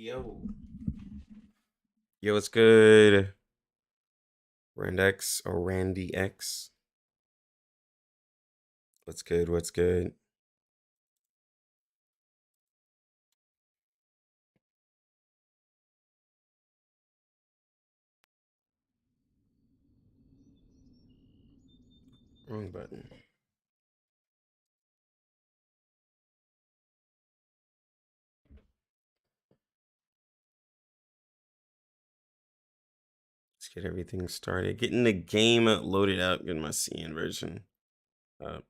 Yo. Yo, what's good? Randex or Randy X? What's good? What's good? Wrong button. Let's get everything started. Getting the game loaded up. Getting my CN version up.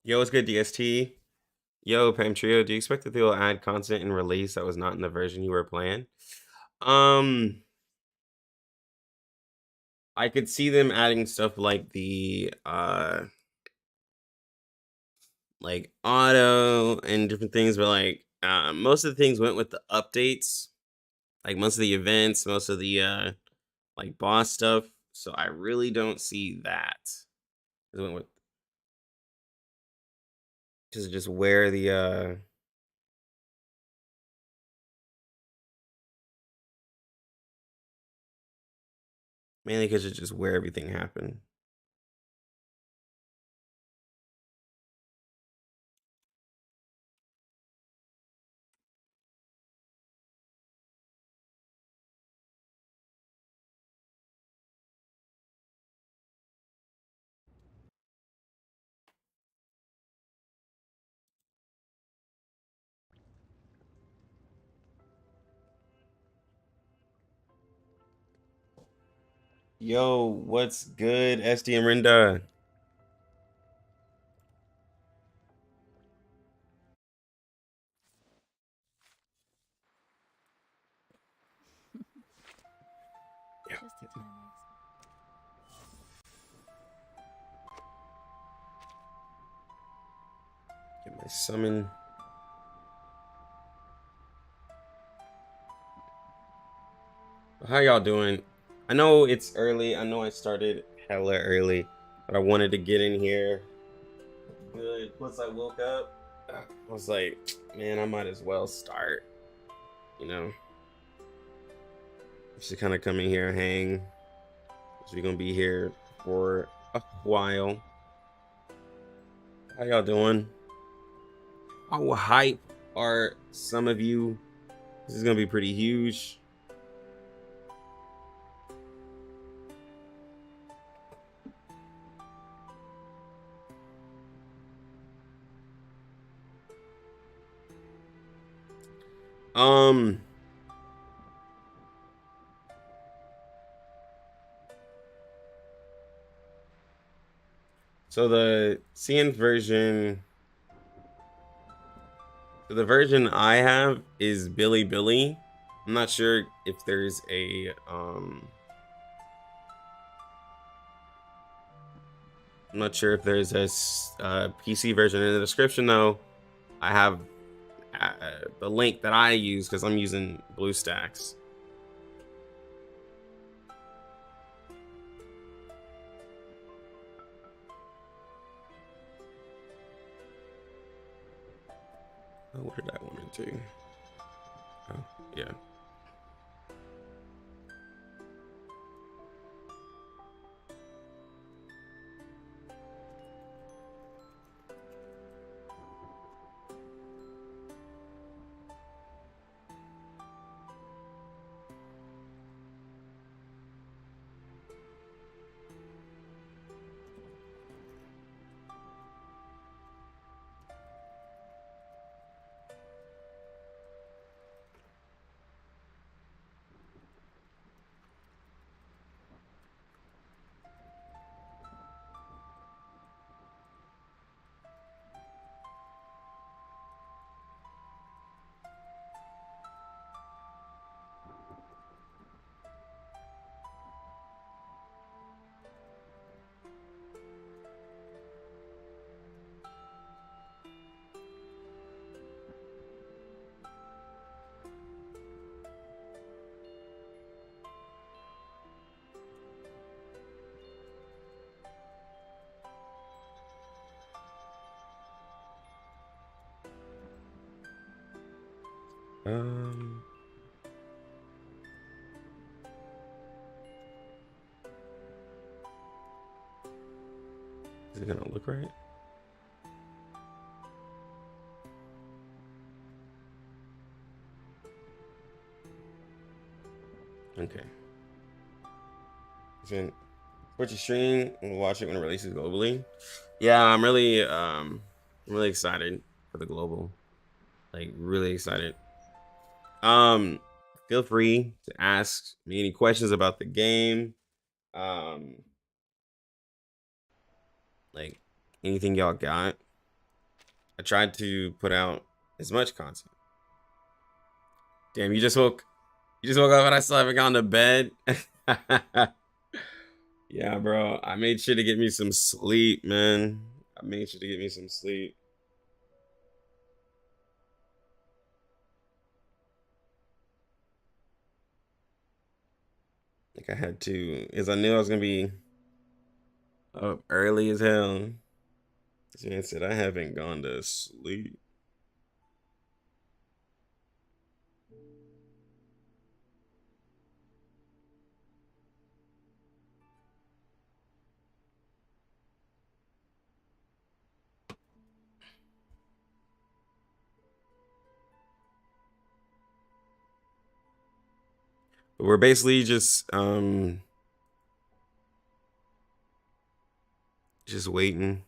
Yo, what's good, DST? Yo, Pam Trio, do you expect that they will add content in release that was not in the version you were playing? I could see them adding stuff like the like auto and different things, but like most of the things went with the updates. Like most of the events, most of the like boss stuff. So I really don't see that. It went with just where the mainly because it's just where everything happened. Yo, what's good, SD and Rinda? Get my summon. How y'all doing? I know it's early. I know I started hella early, but I wanted to get in here. Good. Plus, I woke up. I was like, man, I might as well start. You know, just to kind of come in here and hang. So we're gonna be here for a while. How y'all doing? How hype are some of you? This is gonna be pretty huge. Um, so the CN version, the version I have is Billy Billy. I'm not sure if there's a I'm not sure if there's a PC version in the description though. I have the link that I use because I'm using BlueStacks. Oh, what did I want to do? Oh, yeah. Is it gonna look right? Okay. Then put your stream and watch it when it releases globally. Yeah, I'm really excited for the global. Like really excited. Feel free to ask me any questions about the game. Like anything y'all got. I tried to put out as much content. Damn, you just woke up and I still haven't gone to bed. Yeah, bro. I made sure to get me some sleep, man. I made sure to get me some sleep. Like I had to, as I knew I was gonna be up early as hell. This man said I haven't gone to sleep. But we're basically just waiting.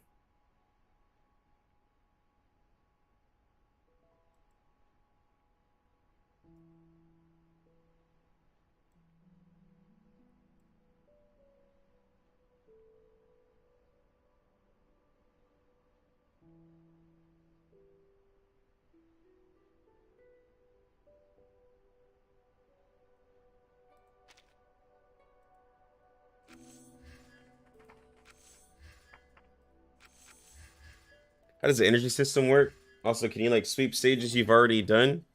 How does the energy system work? Also, can you like sweep stages you've already done?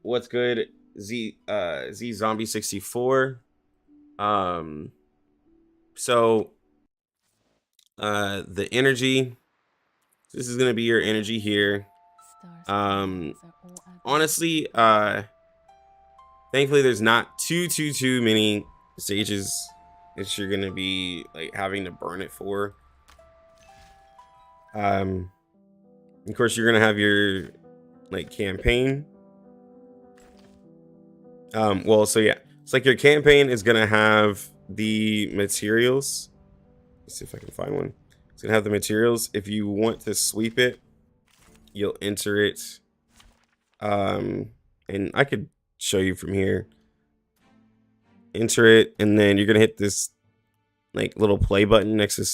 What's good? Z Zombie 64. So the energy, this is gonna be your energy here. Honestly, thankfully there's not too many stages that you're gonna be like having to burn it for. Of course you're gonna have your like campaign. Well, so yeah, it's like your campaign is gonna have the materials. Let's see if I can find one. It's gonna have the materials. If you want to sweep it, you'll enter it. And I could show you from here. Enter it, and then you're gonna hit this like little play button next to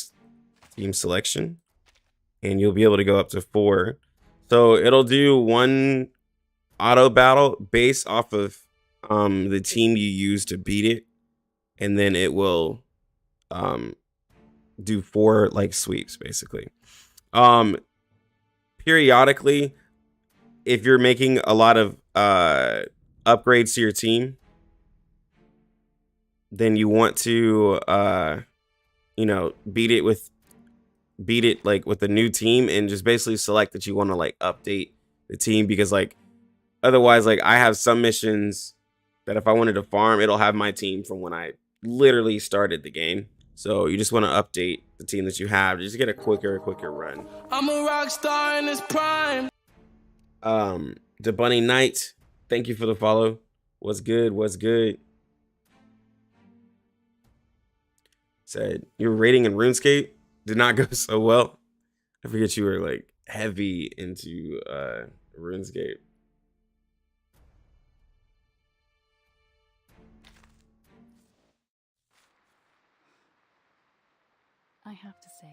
team selection, and you'll be able to go up to 4. So it'll do 1 auto battle based off of the team you use to beat it, and then it will do 4 like sweeps basically. Periodically, if you're making a lot of upgrades to your team, then you want to you know, beat it like with a new team, and just basically select that you want to like update the team, because like otherwise, like I have some missions that if I wanted to farm, it'll have my team from when I literally started the game. So you just want to update the team that you have, just get a quicker run. I'm a rock star in this prime. The Bunny Knight, thank you for the follow. What's good? What's good? Said your rating in RuneScape did not go so well. I forget you were like heavy into RuneScape. I have to say,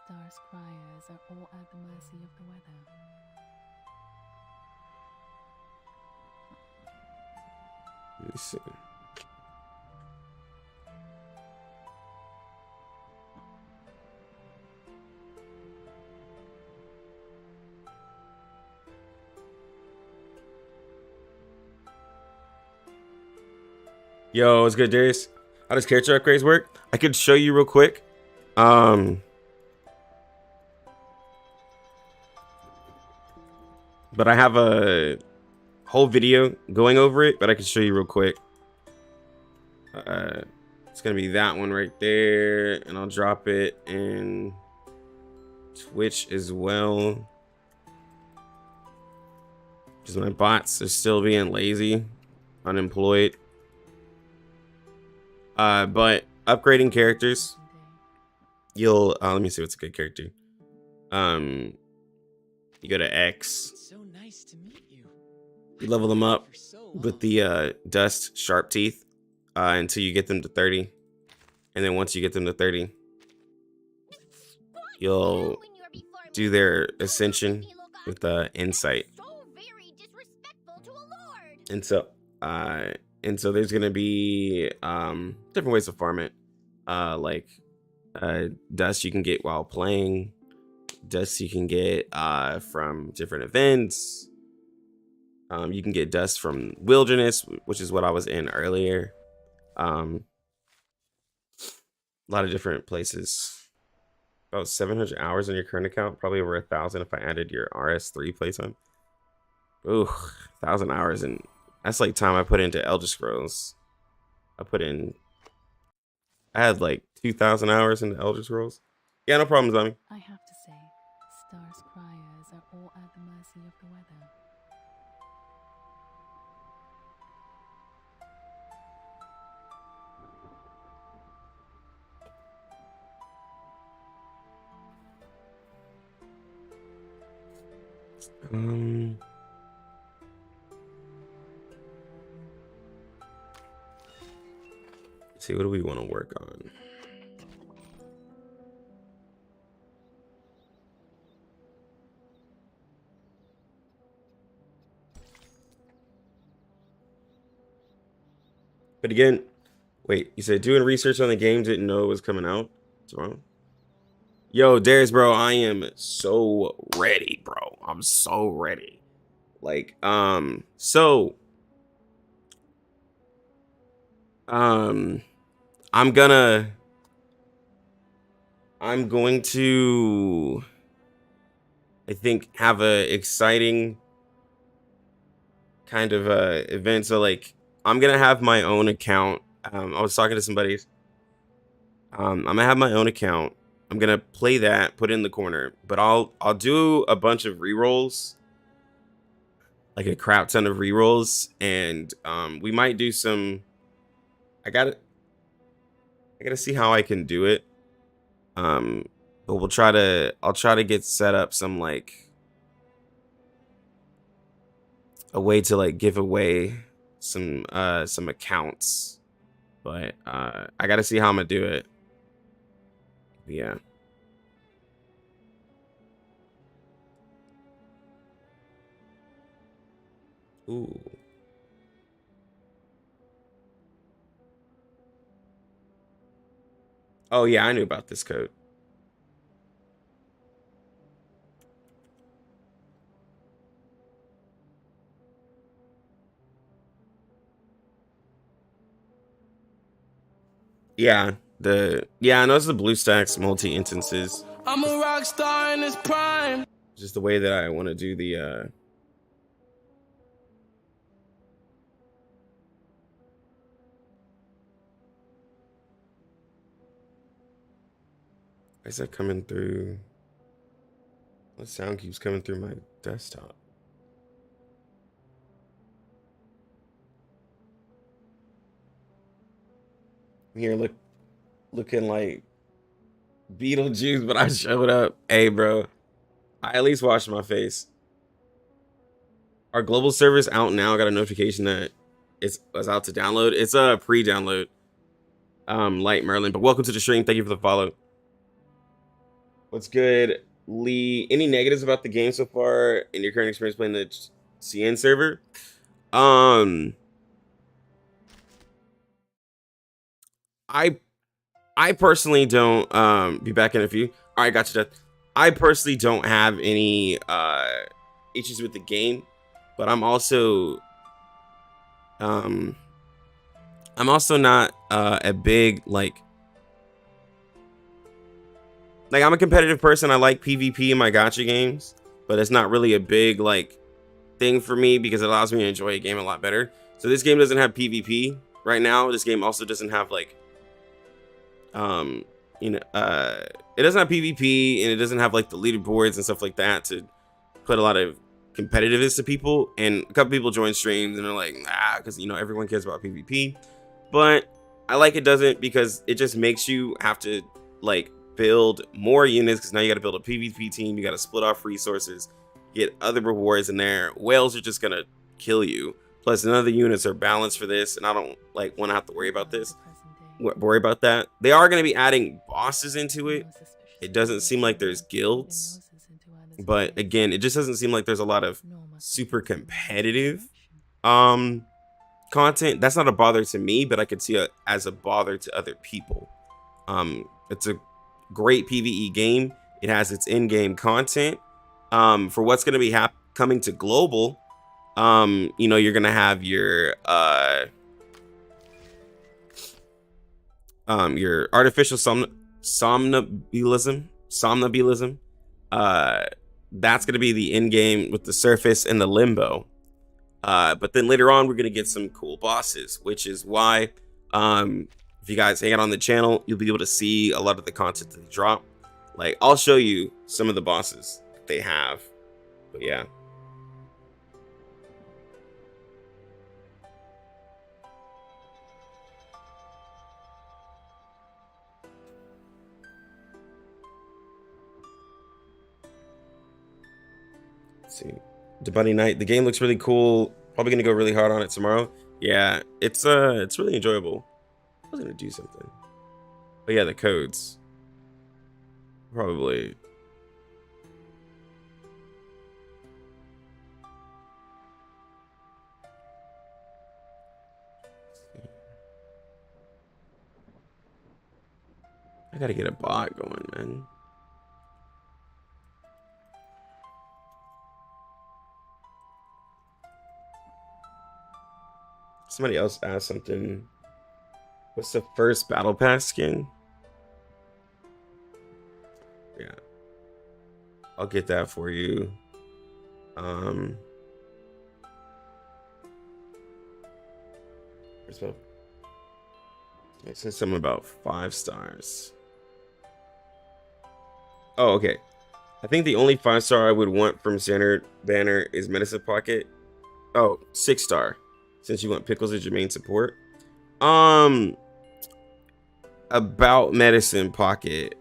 Star's criers are all at the mercy of the weather. Let me see. Yo, what's good, Darius? How does character upgrades work? I could show you real quick. But I have a whole video going over it, but I can show you real quick. It's gonna be that one right there, and I'll drop it in Twitch as well. Because my bots are still being lazy, unemployed. But upgrading characters, you'll let me see what's a good character. You go to X. So nice to meet you. You level them up with the dust sharp teeth until you get them to 30, and then once you get them to 30, you'll do their ascension with insight. And so there's gonna be different ways to farm it, like dust you can get while playing, dust you can get from different events. You can get dust from wilderness, which is what I was in earlier. A lot of different places. About 700 hours on your current account, probably over 1,000 if I added your RS3 playtime. Ooh, 1,000 hours, and that's like time I put into Elder Scrolls. I had like 2,000 hours into Elder Scrolls. Yeah, no problem, Zombie. I have to say, Star's criers are all at the mercy of the weather. Let's see, what do we want to work on? But again, wait, you said doing research on the game, didn't know it was coming out? What's wrong? Yo, Darius, bro, I am so ready, bro. I'm so ready. Like, I'm going to, I think, have a exciting kind of event. So like, I'm gonna have my own account. I was talking to somebody. I'm gonna have my own account. I'm gonna play that, put it in the corner, but I'll do a bunch of rerolls, like a crap ton of rerolls, and we might do some. I gotta see how I can do it. But I'll try to get set up some like a way to like give away some accounts, but I gotta see how I'm gonna do it. Yeah. Ooh. Oh yeah, I knew about this code. Yeah, I know it's the BlueStacks multi instances. I'm a rock star in this prime. Just the way that I want to do the why is that coming through? What sound keeps coming through my desktop? I'm here looking like Beetlejuice, but I showed up. Hey, bro, I at least washed my face. Our global server's out now. I got a notification that it's out to download. It's a pre-download. Light Merlin, but welcome to the stream. Thank you for the follow. What's good, Lee? Any negatives about the game so far in your current experience playing the CN server? I personally don't be back in a few. All right, gotcha. I personally don't have any issues with the game, but I'm also not a big like I'm a competitive person. I like PvP in my gacha games, but it's not really a big like thing for me because it allows me to enjoy a game a lot better. So this game doesn't have PvP right now. This game also doesn't have like, it doesn't have PvP, and it doesn't have like the leaderboards and stuff like that to put a lot of competitiveness to people. And a couple people join streams and they're like, nah, because everyone cares about PvP. But I like it doesn't, because it just makes you have to like build more units, because now you got to build a PvP team, you got to split off resources, get other rewards in there. Whales are just gonna kill you. Plus, none of the units are balanced for this, and I don't like want to have to worry about this. Worry about that. They are going to be adding bosses into it. It doesn't seem like there's guilds, but again, it just doesn't seem like there's a lot of super competitive content. That's not a bother to me, but I could see it as a bother to other people. It's a great PvE game. It has its in-game content. For what's going to be coming to global, you're going to have your artificial somnambulism. That's going to be the in-game with the surface and the limbo. But then later on, we're going to get some cool bosses, which is why, if you guys hang out on the channel, you'll be able to see a lot of the content that they drop. Like, I'll show you some of the bosses they have, but yeah. Let's see, Debunny Night. The game looks really cool. Probably gonna go really hard on it tomorrow. Yeah, it's really enjoyable. I was gonna do something, but yeah, the codes probably. I gotta get a bot going, man. Somebody else asked something. What's the first battle pass skin? Yeah, I'll get that for you. It says something about 5 stars. Oh, okay. I think the only 5-star I would want from Standard Banner is Medicine Pocket. Oh, 6-star. Since you want Pickles as your main support. About Medicine Pocket.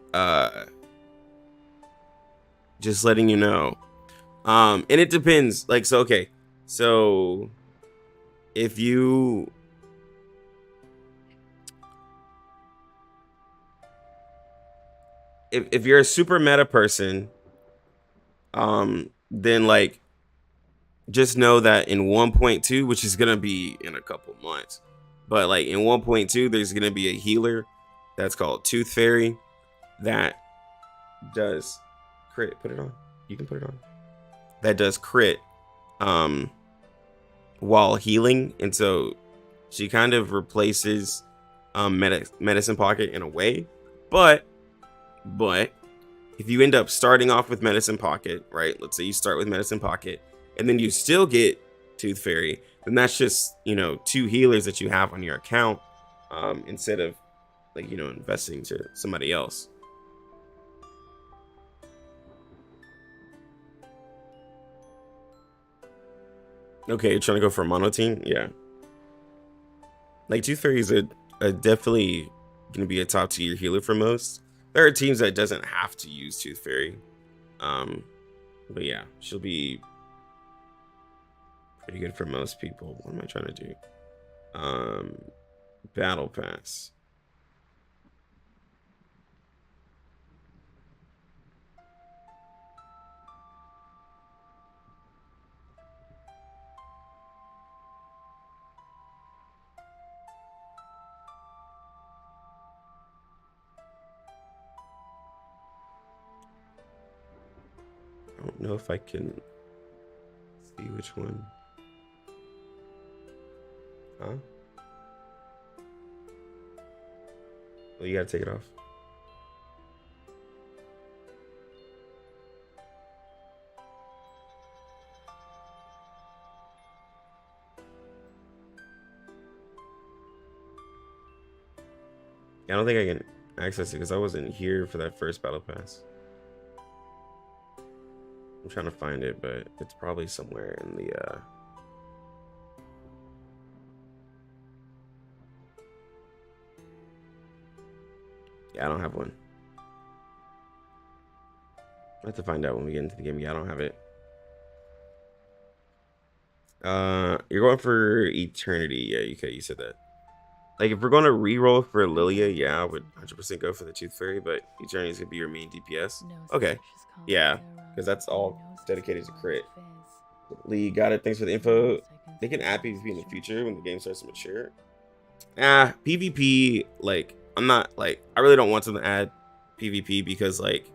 Just letting you know. And it depends. Like, so, okay. So, if you're a super meta person, then like, just know that in 1.2, which is gonna be in a couple months, but like in 1.2, there's gonna be a healer that's called Tooth Fairy that does crit. Put it on. You can put it on. That does crit while healing, and so she kind of replaces Medicine Pocket in a way. But if you end up starting off with Medicine Pocket, right? Let's say you start with Medicine Pocket, and then you still get Tooth Fairy, then that's just, 2 healers that you have on your account, instead of like, investing to somebody else. Okay, you're trying to go for a mono team? Yeah. Like, Tooth Fairy is a definitely going to be a top tier healer for most. There are teams that doesn't have to use Tooth Fairy. But yeah, she'll be pretty good for most people. What am I trying to do? Battle Pass. I don't know if I can see which one. Huh? Well, you gotta take it off. I don't think I can access it because I wasn't here for that first battle pass. I'm trying to find it, but it's probably somewhere in the yeah, I don't have one. I have to find out when we get into the game. Yeah, I don't have it. You're going for eternity. Yeah, okay, you said that. Like, if we're going to reroll for Lilia, yeah, I would 100% go for the Tooth Fairy, but eternity is going to be your main DPS. Okay, yeah, because that's all dedicated to crit. Lee, got it. Thanks for the info. They can add PvP in the future when the game starts to mature. PvP, like, I'm not, like, I really don't want them to add PvP because, like,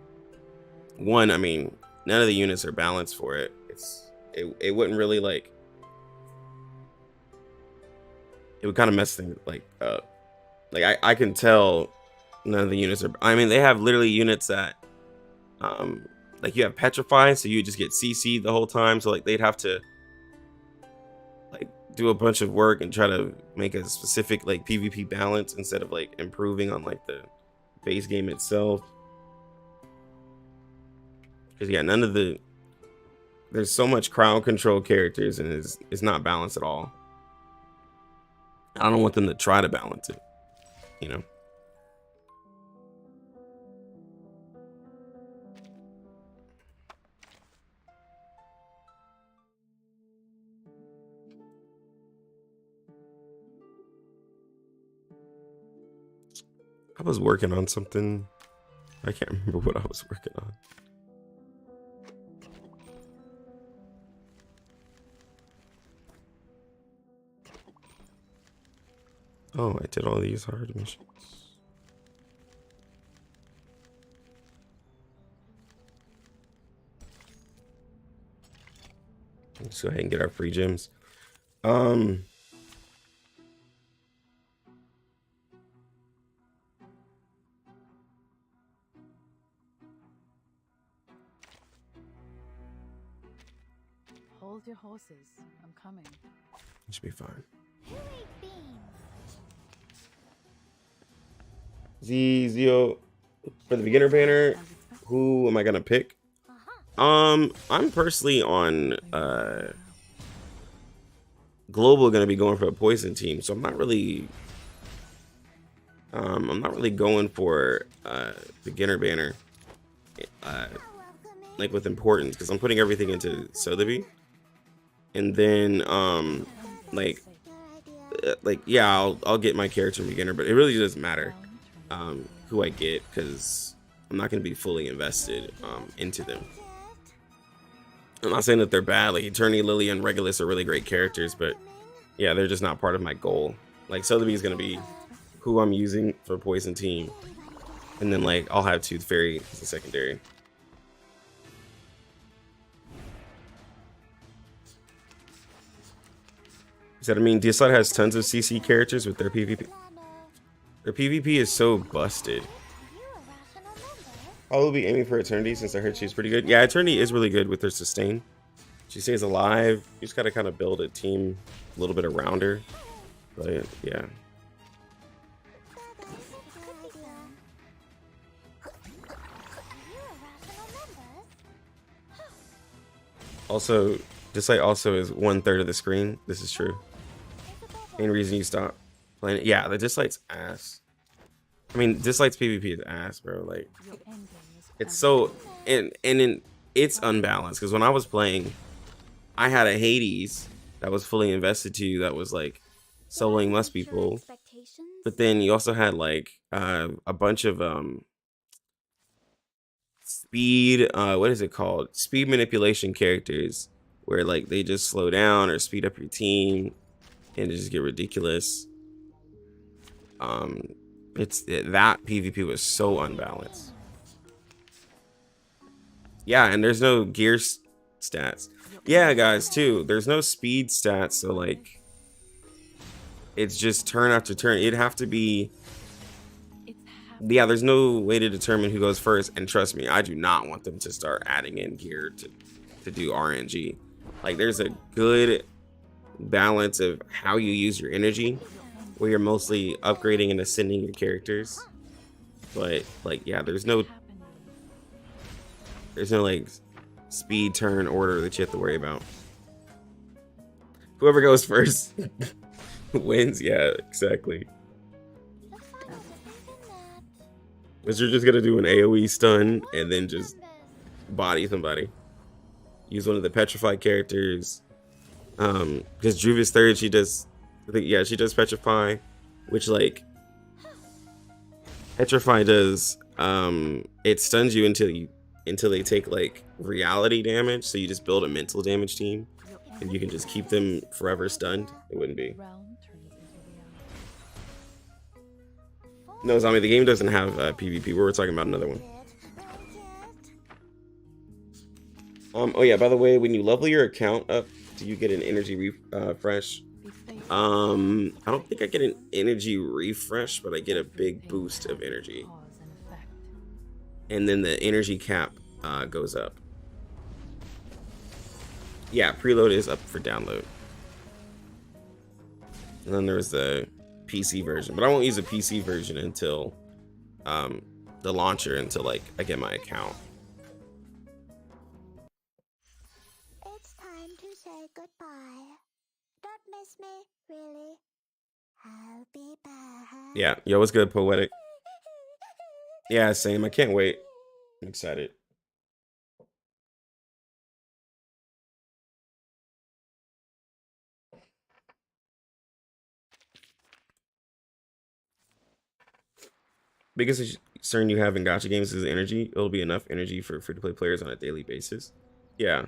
one, I mean, none of the units are balanced for it. It wouldn't really, like, it would kind of mess things like up. Like I can tell none of the units are, I mean, they have literally units that like you have petrify, so you just get CC'd the whole time, so like they'd have to like do a bunch of work and try to make a specific like PvP balance instead of like improving on like the base game itself. Because yeah, none of the, there's so much crowd control characters and it's not balanced at all. I don't want them to try to balance it, you know. I was working on something. I can't remember what I was working on. Oh, I did all these hard missions. Let's go ahead and get our free gems. Hold your horses. I'm coming. It should be fine. Zio, for the beginner banner, who am I gonna pick? I'm personally on global gonna be going for a poison team, so I'm not really going for beginner banner like with importance, because I'm putting everything into Sotheby, and then like yeah, I'll get my character beginner, but it really doesn't matter who I get, because I'm not going to be fully invested into them. I'm not saying that they're bad. Like Eternity, Lily, and Regulus are really great characters, but yeah, they're just not part of my goal. Like Sotheby is going to be who I'm using for poison team, and then like I'll have Tooth Fairy as a secondary. I mean, DSLite has tons of CC characters with their PvP. Their PvP is so busted. I will be aiming for Eternity since I heard she's pretty good. Yeah, Eternity is really good with her sustain. She stays alive. You just gotta kind of build a team a little bit around her. But yeah. Also, DSLite also is 1/3 of the screen. This is true. Main reason you stop playing it. Yeah, the DSLite's ass. I mean, DSLite's PvP is ass, bro. Like, it's so it's unbalanced. Because when I was playing, I had a Hades that was fully invested to, that was like soloing less people. But then you also had like a bunch of speed. What is it called? Speed manipulation characters, where like they just slow down or speed up your team, and just get ridiculous. That PvP was so unbalanced. Yeah, and there's no gear stats. Yeah, guys, too. There's no speed stats, so like it's just turn after turn. It'd have to be. Yeah, there's no way to determine who goes first, and trust me, I do not want them to start adding in gear to do RNG. Like, there's a good balance of how you use your energy, where you're mostly upgrading and ascending your characters. But like, yeah, there's no like speed turn order that you have to worry about. Whoever goes first wins. Yeah, exactly. Because you're just gonna do an AoE stun and then just body somebody. Use one of the petrified characters. Because Druva's third, she does, I think, yeah, she does petrify, which like petrify does. It stuns you until they take like reality damage. So you just build a mental damage team, and you can just keep them forever stunned. It wouldn't be. No, Zombie, the game doesn't have PvP. We were talking about another one. Oh yeah, by the way, when you level your account up, do you get an energy refresh? I don't think I get an energy refresh, but I get a big boost of energy. And then the energy cap goes up. Yeah, preload is up for download. And then there's the PC version, but I won't use a PC version until the launcher, until like I get my account. It's time to say goodbye. Don't miss me, really. I'll be back. Yeah, yo, what's good, Poetic? Yeah, same. I can't wait. I'm excited. Biggest concern you have in gacha games is energy. It'll be enough energy for free-to-play players on a daily basis. Yeah.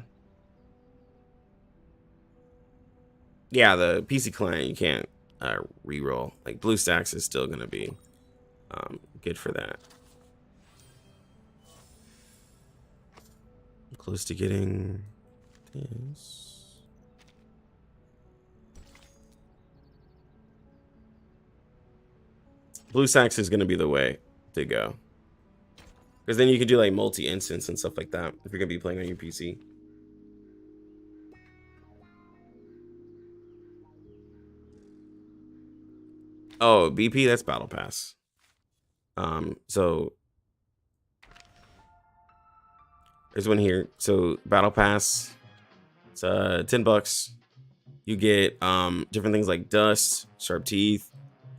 Yeah, the PC client, you can't reroll. Like BlueStacks is still gonna be good for that. I'm close to getting this. BlueStacks is gonna be the way to go, because then you can do like multi-instance and stuff like that if you're gonna be playing on your PC. Oh, BP, that's Battle Pass. So there's one here. So Battle Pass, it's $10. You get different things like dust, sharp teeth,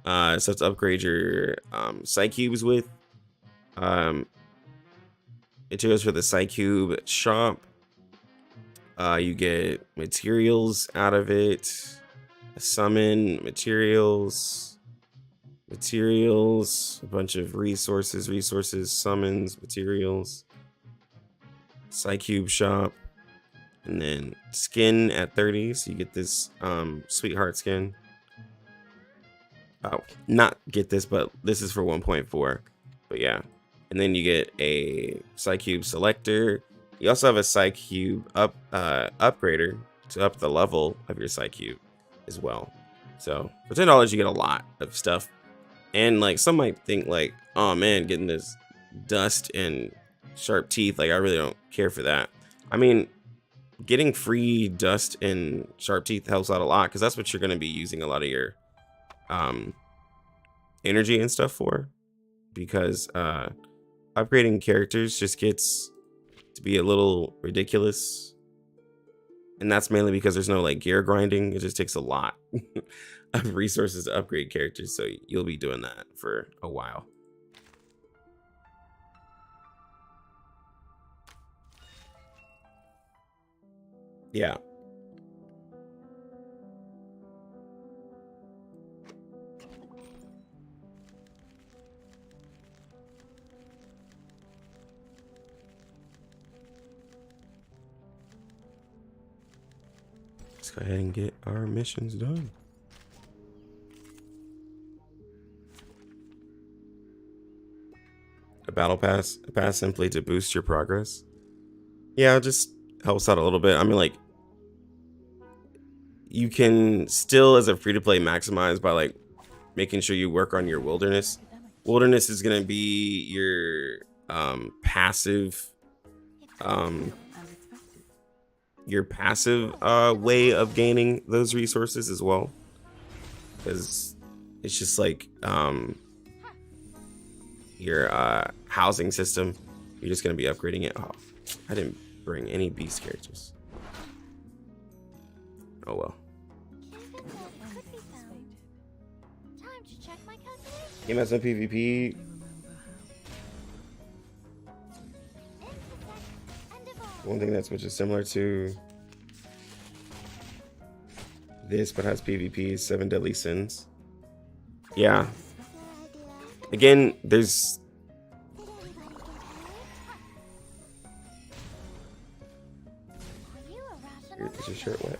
stuff to upgrade your psych cubes with. Materials for the psych cube shop. You get materials out of it. Summon materials, a bunch of resources, summons, materials, psych cube shop, and then skin at 30. So you get this sweetheart skin. Oh, not get this, but this is for 1.4. But yeah, and then you get a psych cube selector. You also have a psych cube upgrader to up the level of your psych cube as well. So for $10 you get a lot of stuff. And like some might think like, oh man, getting this dust and sharp teeth, like I really don't care for that. I mean, getting free dust and sharp teeth helps out a lot, because that's what you're going to be using a lot of your energy and stuff for, because upgrading characters just gets to be a little ridiculous. And that's mainly because there's no like gear grinding. It just takes a lot of resources to upgrade characters, so you'll be doing that for a while. Yeah. Let's go ahead and get our missions done. A battle pass simply to boost your progress. Yeah, it just helps out a little bit. I mean, like, you can still, as a free-to-play, maximize by like making sure you work on your wilderness. Wilderness is gonna be your passive way of gaining those resources as well, because It's just like your housing system. You're just gonna be upgrading it. Oh, I didn't bring any beast characters. Oh well. Time to check my calculations. Game has some PvP. One thing that's which is similar to this but has PvP is 7 Deadly Sins. Yeah. Again, there's is your shirt wet?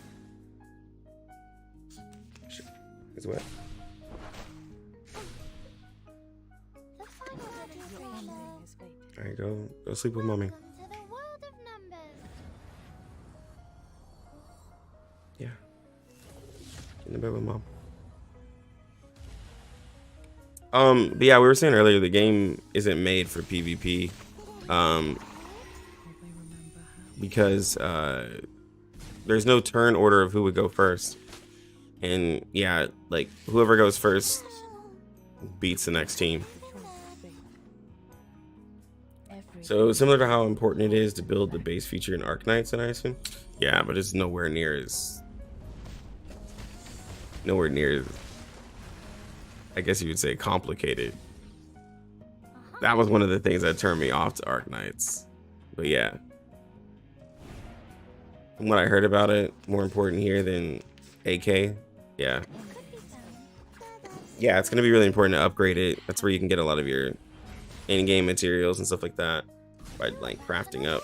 It's wet. Alright, go sleep with mommy. Yeah. In the bed with mom. But yeah, we were saying earlier the game isn't made for PvP. Because there's no turn order of who would go first. And yeah, like whoever goes first beats the next team. So similar to how important it is to build the base feature in Arknights and Icewind. Yeah, but it's nowhere near as I guess you would say complicated. That was one of the things that turned me off to Arknights. But yeah. From what I heard about it, more important here than AK. Yeah. Yeah, it's gonna be really important to upgrade it. That's where you can get a lot of your in-game materials and stuff like that by like crafting up.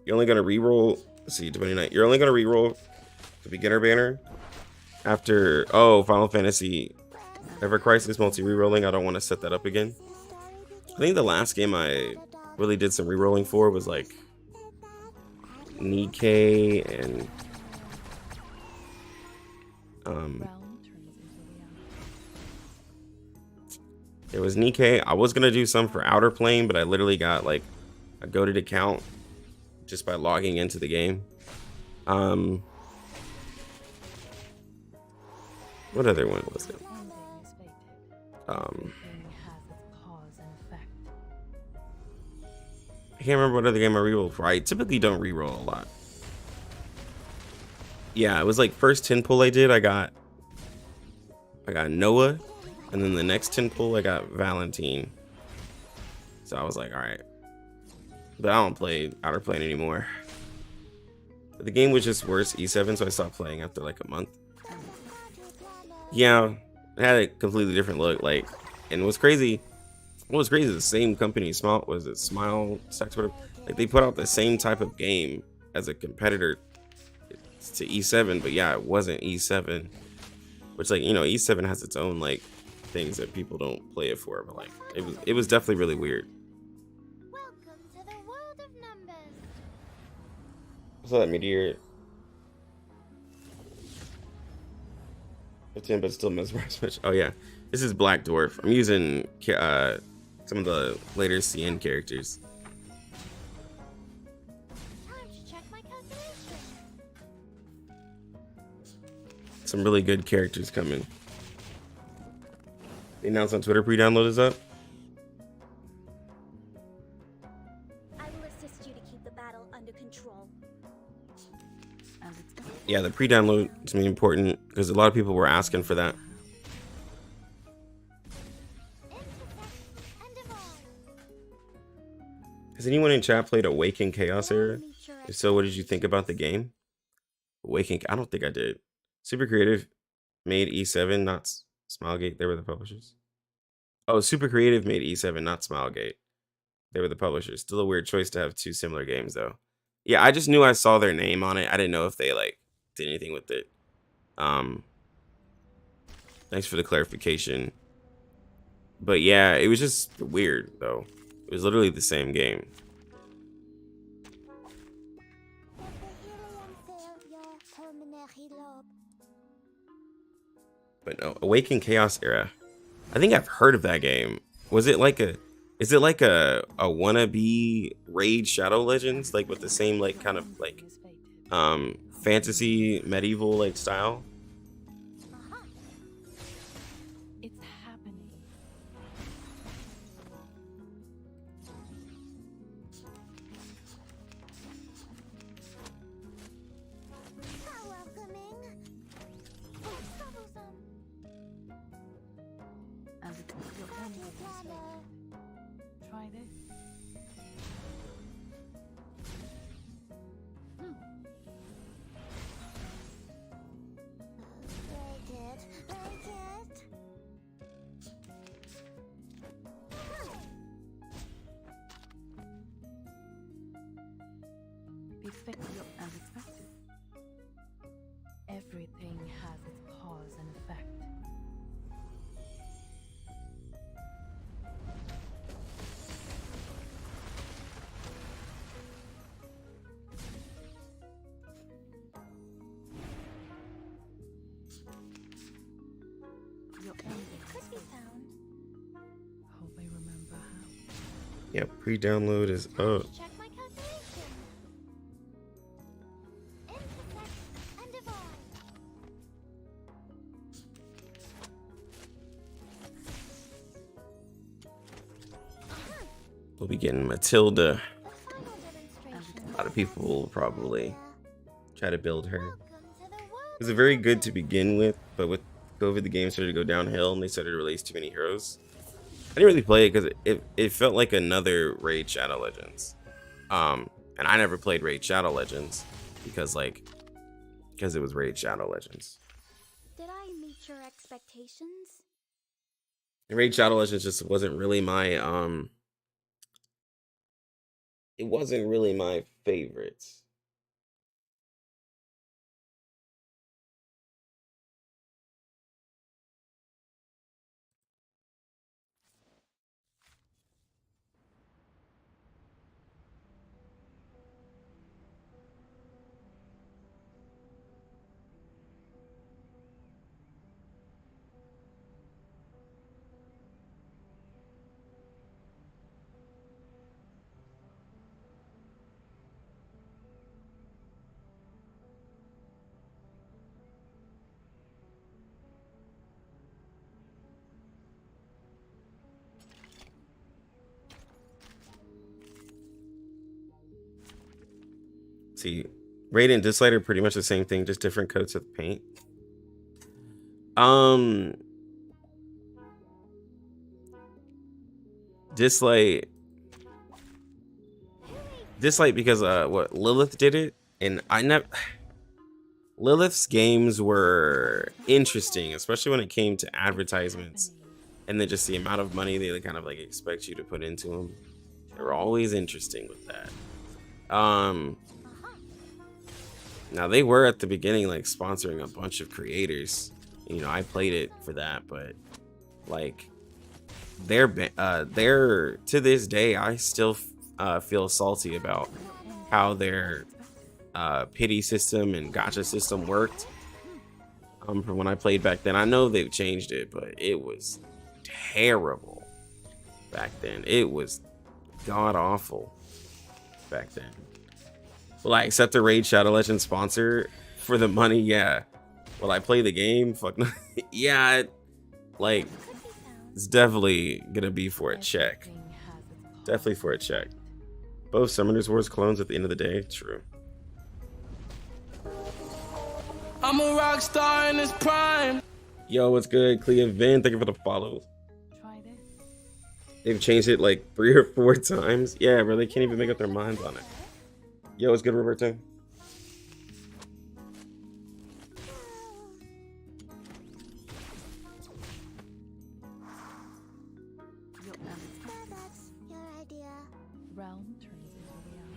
You're only gonna reroll. See, 29. You're only gonna reroll the beginner banner after Final Fantasy Ever Crisis multi rerolling. I don't want to set that up again. I think the last game I really did some rerolling for was like Nikkei and it was Nikkei. I was gonna do some for Outer Plane, but I literally got like a goated account just by logging into the game. What other one was it? I can't remember what other game I rerolled for. I typically don't reroll a lot. Yeah, it was like first 10 pull I did, I got Noah, and then the next 10 pull I got Valentine. So I was like, all right. But I don't play Outer Plane anymore. But the game was just worse E7, so I stopped playing after like a month. Yeah, it had a completely different look. Like, and what's crazy, the same company, Smile Stacks, whatever. Like they put out the same type of game as a competitor to E7, but yeah, it wasn't E7. Which, like, you know, E7 has its own like things that people don't play it for, but like it was definitely really weird. Welcome to the world of numbers. What's that meteor? 15, but still mesmerized. Oh yeah, this is Black Dwarf. I'm using some of the later CN characters. Time to check my calculations. Some really good characters coming. The announcement on Twitter pre-download is up. I will assist you to keep the battle under control. Yeah, the pre-download is really important because a lot of people were asking for that. Has anyone in chat played Awaken Chaos Era? If so, what did you think about the game? Awaken, I don't think I did. Super Creative made E7, not Smilegate. They were the publishers. Oh, Super Creative made E7, not Smilegate. They were the publishers. Still a weird choice to have two similar games, though. Yeah, I just knew I saw their name on it. I didn't know if they like did anything with it. Thanks for the clarification. But yeah, it was just weird though. It was literally the same game. But no, Awaken Chaos Era. I think I've heard of that game. Was it like a is it like a wannabe Raid Shadow Legends, like with the same like kind of like fantasy medieval like style? Try this. The effect of unexpected. Everything has its cause and effect. Your ending Could be found. hope I remember how. Yeah, pre-download is up. Check my calculation. Intersect and divide. We'll be getting Matilda. The final demonstration. A lot of people will probably try to build her. Welcome to the world. It was very good to begin with, but with COVID, the game started to go downhill, and they started to release too many heroes. I didn't really play it because it felt like another Raid Shadow Legends. And I never played Raid Shadow Legends because it was Raid Shadow Legends. Did I meet your expectations? And Raid Shadow Legends just wasn't really my it wasn't really my favorite. See, Raid and Dislight are pretty much the same thing, just different coats of paint. Dislight because what Lilith did it, and I never. Lilith's games were interesting, especially when it came to advertisements, and then just the amount of money they kind of like expect you to put into them. They were always interesting with that. Now they were at the beginning like sponsoring a bunch of creators. You know, I played it for that, but like they're to this day I still feel salty about how their pity system and gacha system worked. From when I played back then. I know they've changed it, but it was terrible back then. It was god awful back then. Will I accept a Raid Shadow Legends sponsor for the money? Yeah. Will I play the game? Fuck no. Yeah, like it's definitely gonna be for a check. Definitely for a check. Both Summoners Wars clones at the end of the day. True. I'm a rock star in his prime. Yo, what's good? Clea Vin, thank you for the follow. Try this. They've changed it like 3 or 4 times. Yeah, bro, they can't even make up their minds on it. Yo, what's good, Roberto? Your unexpected That's your idea. realm turns into reality.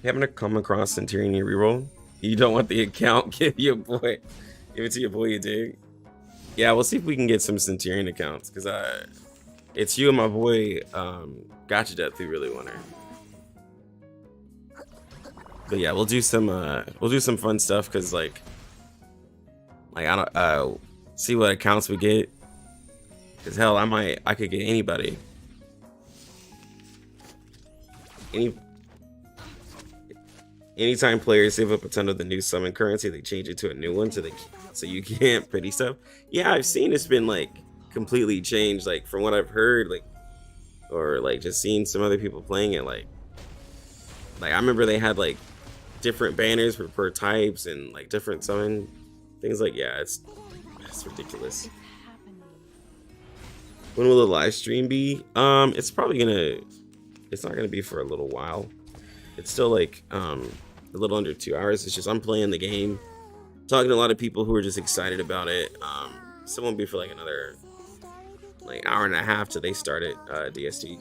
You happen to come across Centurion Reroll? You don't want the account? Give it to your boy you dig. Yeah, we'll see if we can get some Centurion accounts, because it's you and my boy Gacha Depth who really want her. But yeah, we'll do some fun stuff, because like I don't see what accounts we get, because hell I could get anybody. Anytime players save up a ton of the new summon currency, they change it to a new one so you can't pretty stuff. Yeah, I've seen it's been like completely changed, like from what I've heard, like, or like just seeing some other people playing it, like I remember they had like different banners for per types and like different summon things. Like, yeah, it's ridiculous. It's happening. When will the live stream be? It's probably it's not gonna be for a little while. It's still like a little under 2 hours. It's just I'm playing the game, talking to a lot of people who are just excited about it. So it won't be for like another like hour and a half till they start it. DST.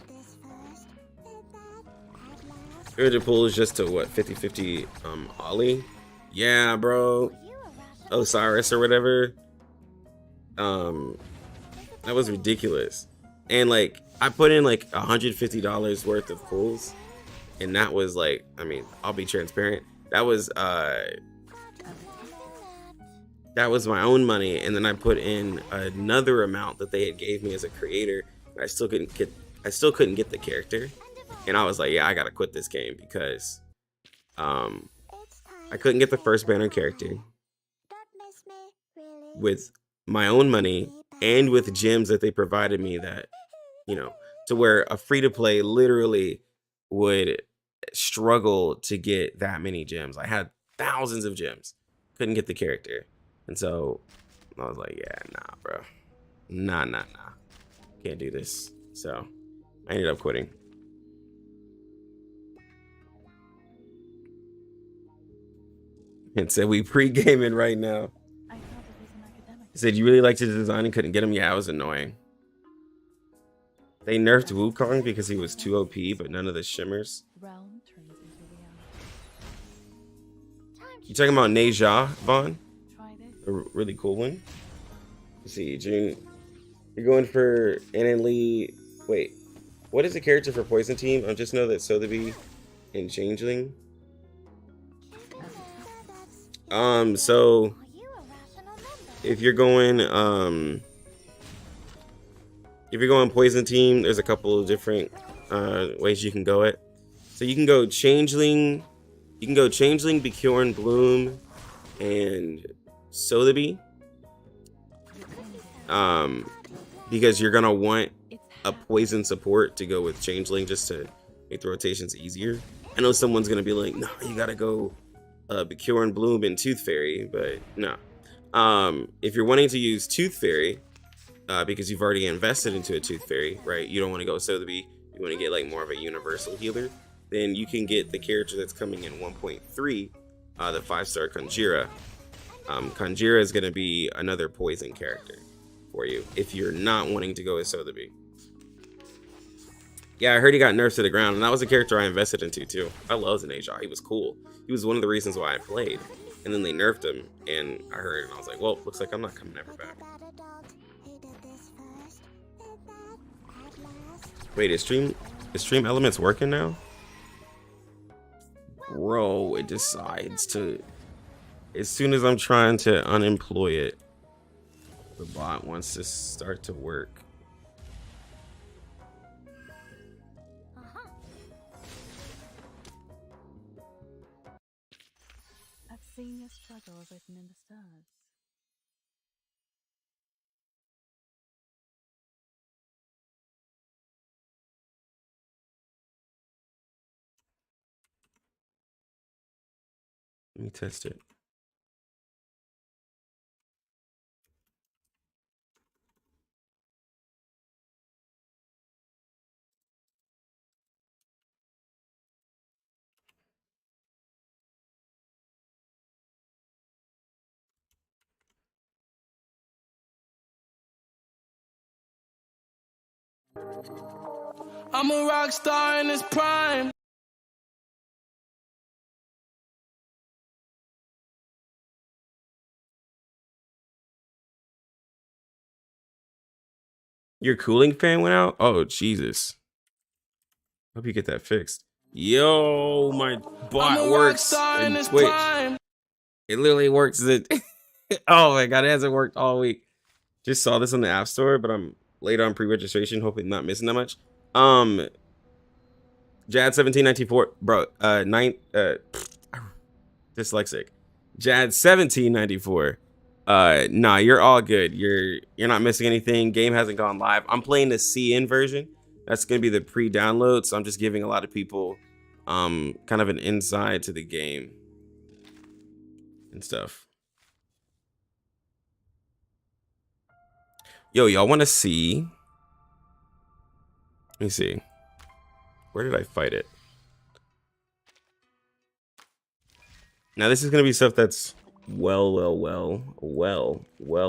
The pool is just to what 50-50 Ollie. Yeah, bro. Osiris or whatever. That was ridiculous. And like I put in like $150 worth of pulls, and that was like, I mean, I'll be transparent. That was my own money, and then I put in another amount that they had gave me as a creator. And I still couldn't get the character, and I was like, yeah, I gotta quit this game because I couldn't get the first banner character with my own money and with gems that they provided me that, you know, to where a free to play literally would struggle to get that many gems. I had thousands of gems, couldn't get the character. And so I was like, yeah, nah, bro. Nah. Can't do this. So I ended up quitting. And said we pre-gaming right now. I thought it was an academic. He said you really liked his design and couldn't get him. Yeah, it was annoying. They nerfed Wukong because he was too OP, but none of the shimmers. Realm turns into reality. You talking about Neja, Vaughn? Try this. A really cool one. Let's see, June. You're going for Lee. Wait, what is the character for Poison Team? I just know that Sotheby and Changeling. So if you're going Poison Team, there's a couple of different ways you can go it. So you can go Changeling, Bjorn Bloom, and Sotheby. Because you're gonna want a poison support to go with Changeling just to make the rotations easier. I know someone's gonna be like, no, you gotta go Bjorn Bloom and Tooth Fairy, but no. If you're wanting to use Tooth Fairy, because you've already invested into a Tooth Fairy, right? You don't want to go Sotheby. You want to get like more of a universal healer. Then you can get the character that's coming in 1.3, the 5-star Conjura. Conjura is going to be another poison character for you if you're not wanting to go with Sotheby. Yeah, I heard he got nerfed to the ground, and that was a character I invested into too. I love Neja. He was cool. He was one of the reasons why I played. And then they nerfed him, and I heard it, and I was like, well, looks like I'm not coming ever back. Wait, is Stream Elements working now? Bro, it decides to, as soon as I'm trying to unemploy it, the bot wants to start to work. I've seen your struggle written in the stars. Let me test it. I'm a rock star in his prime. Your cooling fan went out? Oh, Jesus. Hope you get that fixed. Yo, my bot works in Twitch. Prime. It literally works. Oh my God, it hasn't worked all week. Just saw this on the App Store, but I'm late on pre-registration, hoping not missing that much. Jad 1794, bro. Dyslexic. Jad 1794. Nah, you're all good. You're not missing anything. Game hasn't gone live. I'm playing the CN version. That's gonna be the pre-download. So I'm just giving a lot of people kind of an insight to the game and stuff. Yo, y'all want to see me see. Where did I fight it? Now this is gonna be stuff that's well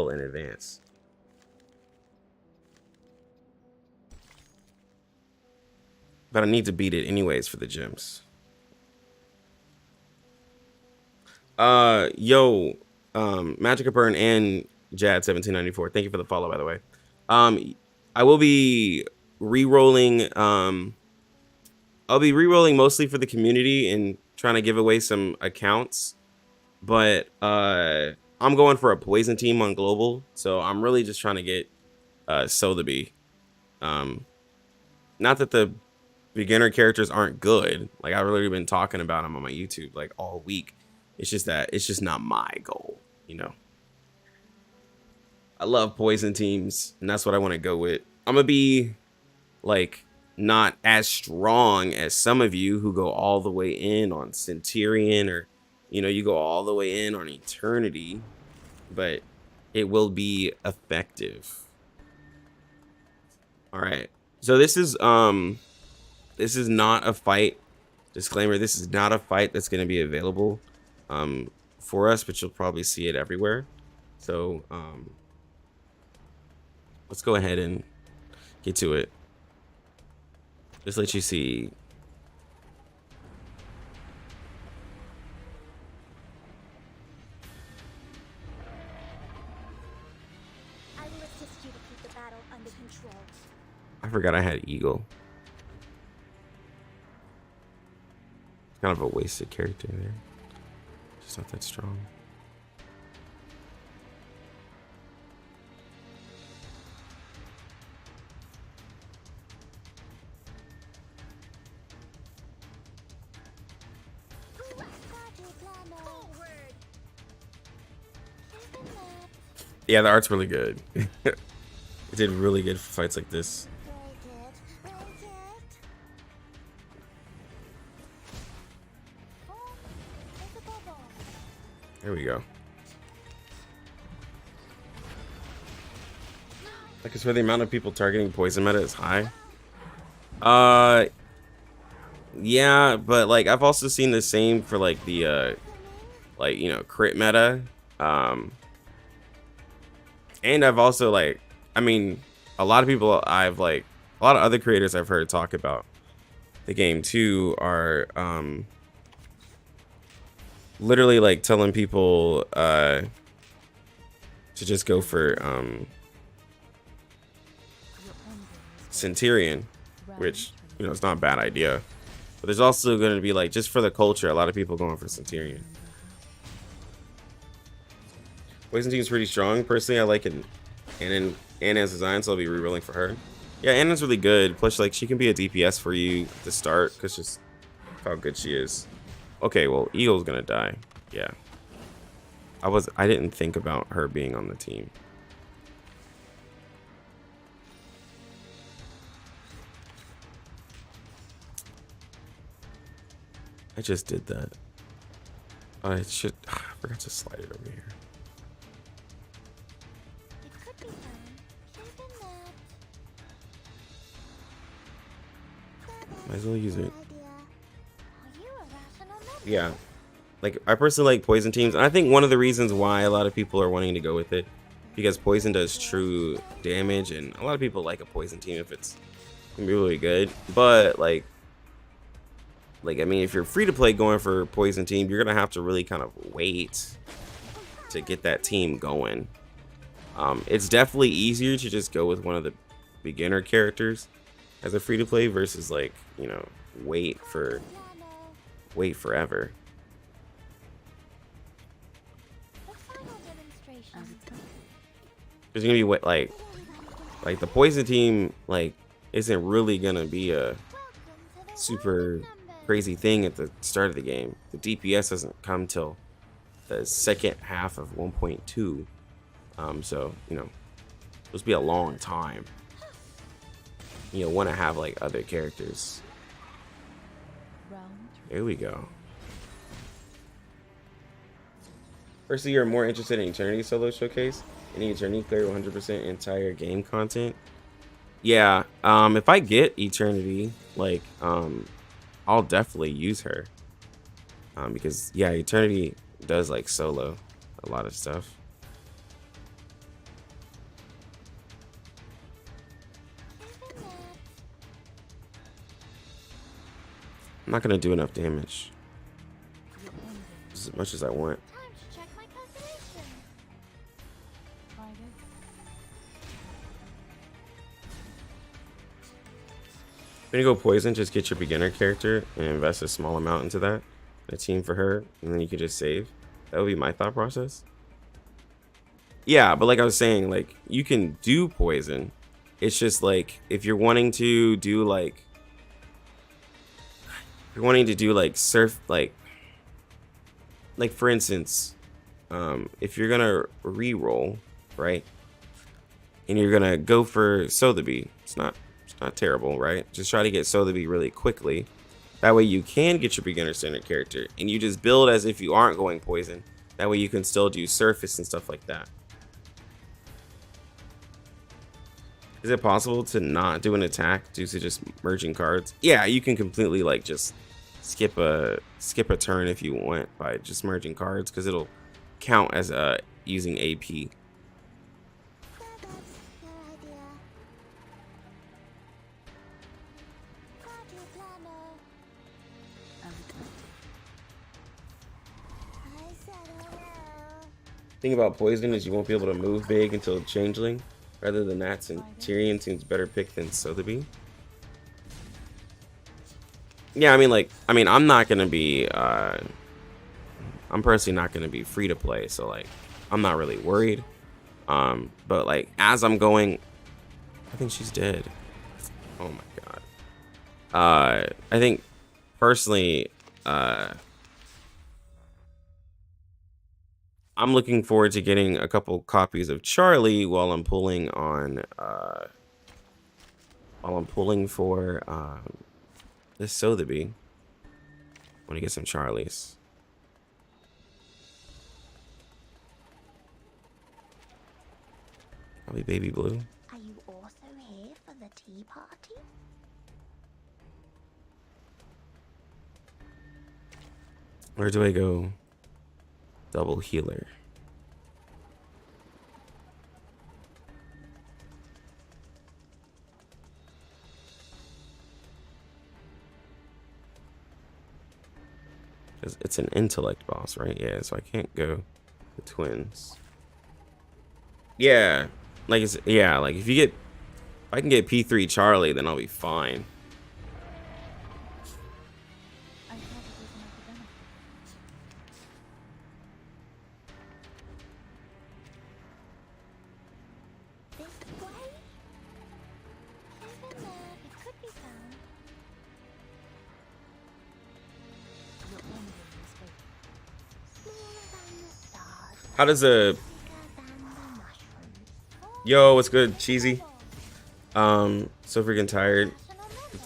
in advance. But I need to beat it anyways for the gems. Yo, Magic Burn and Jad1794. Thank you for the follow, by the way. I will be re-rolling. I'll be re-rolling mostly for the community and trying to give away some accounts. But I'm going for a poison team on global, so I'm really just trying to get Sotheby. Not that the beginner characters aren't good. Like, I've really been talking about them on my YouTube like all week. It's just that it's just not my goal, you know. I love poison teams, and that's what I want to go with. I'm gonna be like not as strong as some of you who go all the way in on Centurion, or you know, you go all the way in on Eternity, but it will be effective. All right, so this is not a fight. Disclaimer: this is not a fight that's going to be available for us, but you'll probably see it everywhere. So let's go ahead and get to it. Just let you see. I will assist you to keep the battle under control. I forgot I had Eagle. It's kind of a wasted character there. Just not that strong. Yeah, the art's really good. It did really good for fights like this. There we go. Like, it's where the amount of people targeting poison meta is high. Yeah, but like I've also seen the same for like the like, you know, crit meta. And I've also like, I mean, a lot of people a lot of other creators I've heard talk about the game too are literally like telling people to just go for Centurion, which, you know, it's not a bad idea. But there's also going to be like, just for the culture, a lot of people going for Centurion. Poison Team is pretty strong. Personally, I like it. Anna's design, so I'll be re-rolling for her. Yeah, Anna's really good. Plus, like, she can be a DPS for you to start, because just how good she is. Okay, well, Eagle's gonna die. Yeah. I didn't think about her being on the team. I just did that. I forgot to slide it over here. Might as well use it. Yeah. Like, I personally like poison teams, and I think one of the reasons why a lot of people are wanting to go with it, because poison does true damage, and a lot of people like a poison team if it's gonna be really good. But like I mean, if you're free to play going for poison team, you're gonna have to really kind of wait to get that team going. It's definitely easier to just go with one of the beginner characters as a free to play versus, like, you know, wait forever. There's gonna be what, like the poison team, like, isn't really gonna be a super crazy thing at the start of the game. The DPS doesn't come till the second half of 1.2. So, you know, it'll be a long time. You know, want to have like other characters. There we go. Firstly, you're more interested in Eternity solo showcase. Any Eternity player 100% entire game content. Yeah, if I get Eternity, like, I'll definitely use her. Because yeah, Eternity does like solo a lot of stuff. I'm not gonna do enough damage as much as I want. Time to check my calculations. Try this. When you go poison, just get your beginner character and invest a small amount into that. A team for her, and then you can just save. That would be my thought process. Yeah, but like I was saying, like you can do poison. It's just like if you're wanting to do like surf like for instance, if you're gonna re-roll, right? And you're gonna go for Sotheby, it's not terrible, right? Just try to get Sotheby really quickly. That way you can get your beginner standard character and you just build as if you aren't going poison. That way you can still do surface and stuff like that. Is it possible to not do an attack due to just merging cards? Yeah, you can completely like just skip a turn if you want by just merging cards because it'll count as using AP. Yeah, that's your idea. Party planner. As expected. I said hello. Thing about poison is you won't be able to move big until changeling. Rather than that, and Tyrion seems better pick than Sotheby. Yeah, I'm not gonna be I'm personally not gonna be free to play, so like I'm not really worried. But like as I'm going, I think she's dead. Oh my god. I think personally, I'm looking forward to getting a couple copies of Charlie while I'm pulling on for this Sotheby. I want to get some Charlies. Probably baby blue. Are you also here for the tea party? Where do I go? Double healer. It's an intellect boss, right? Yeah, so I can't go the twins. Yeah, like if I can get P3 Charlie, then I'll be fine. I thought it was an epidemic. This way? Over there. It could be found. Your own game is fake. Smaller than the stars. How does a Bigger than the mushrooms. yo? What's good, cheesy? So freaking tired.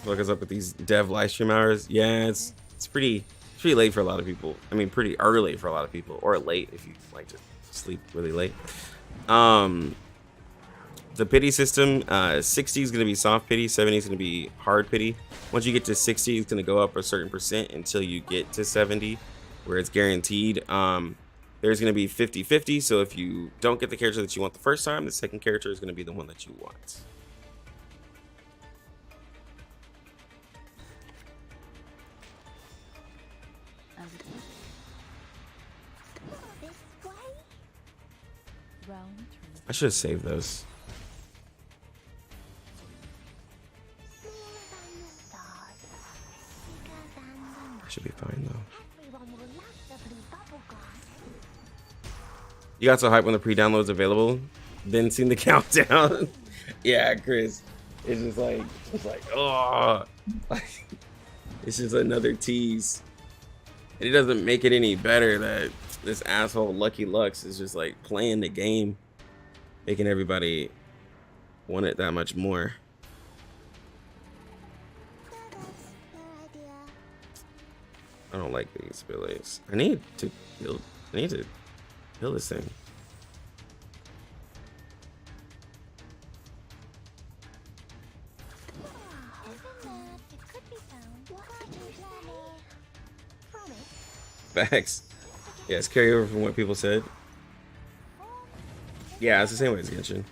Fuck us up with these dev live stream hours. Yeah, it's pretty late for a lot of people. I mean, pretty early for a lot of people, or late if you like to sleep really late. The pity system, 60 is going to be soft pity, 70 is going to be hard pity. Once you get to 60, it's going to go up a certain percent until you get to 70, where it's guaranteed. There's going to be 50-50, so if you don't get the character that you want the first time, the second character is going to be the one that you want. As expected. This way? Realm tree. I should have saved those. Smaller than the stars. Bigger than the I should be fine though. Everyone will love the blue bubble gum. You got so hyped when the pre-download's available, then seen the countdown. Yeah, Chris. It's just like oh, it's just another tease. And it doesn't make it any better that this asshole Lucky Lux is just like playing the game, making everybody want it that much more. That's your idea. I don't like these abilities. I need to build this thing. Facts. Yeah, it's carryover from what people said. Yeah, it's the same way as Genshin.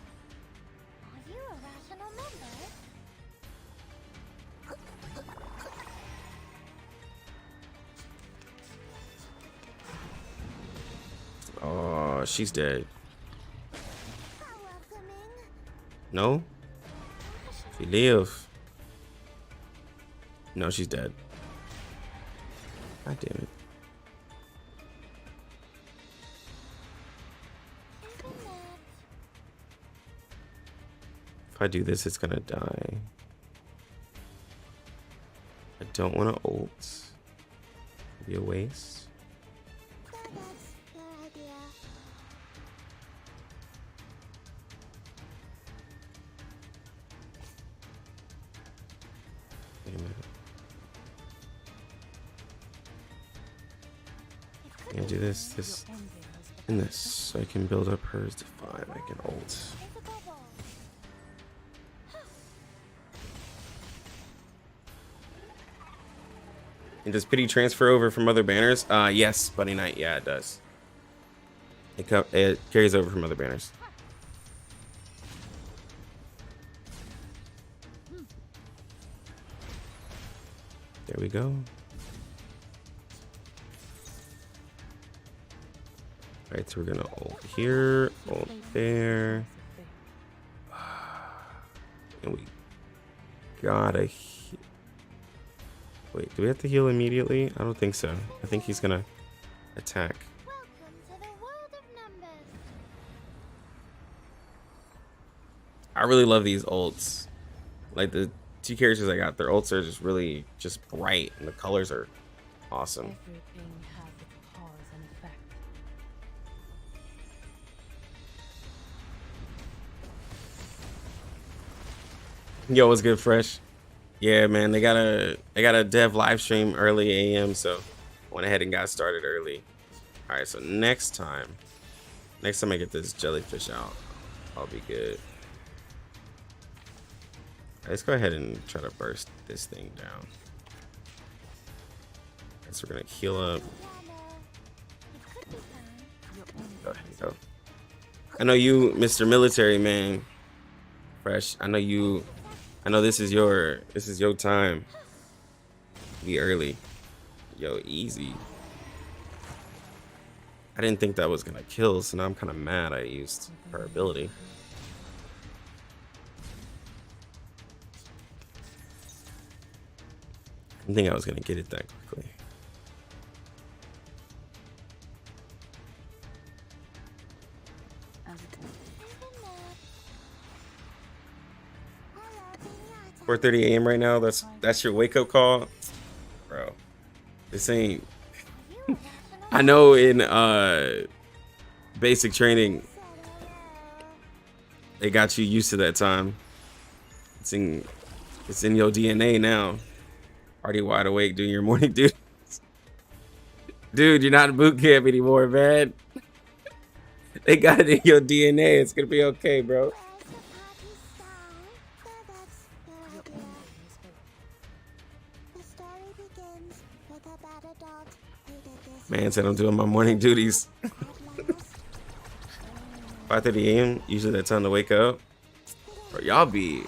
Oh, she's dead. No? She live. No, she's dead. God damn it. If I do this, it's gonna die. I don't want to ult. It'd be a waste. Wait a minute. I'm gonna do this, and this, so I can build up hers to 5. I can ult. And does pity transfer over from other banners? Yes, Buddy Knight. Yeah, it does. It carries over from other banners. There we go. Alright, so we're gonna ult here, ult there. And we gotta wait, do we have to heal immediately? I don't think so. I think he's gonna attack. I really love these ults. Like the 2 characters I got, their ults are just really just bright and the colors are awesome. Everything has its cause and effect. Yo, what's good, Fresh? Yeah, man, they got a dev live stream early AM, so went ahead and got started early. All right, so next time I get this jellyfish out, I'll be good. All right, let's go ahead and try to burst this thing down. Right, so we're gonna heal up. Go ahead, go. I know you, Mr. Military Man, Fresh. I know this is your time. Be early. Yo, easy. I didn't think that was gonna kill, so now I'm kind of mad I used her ability. I didn't think I was gonna get it that quickly. As it 4:30 AM right now. That's your wake up call, bro. This ain't. I know in basic training they got you used to that time. It's in your DNA now. Already wide awake doing your morning duties. Dude, you're not in boot camp anymore, man. They got it in your DNA. It's gonna be okay, bro. Man said I'm doing my morning duties. 5:30 AM, usually that time to wake up. Bro, y'all be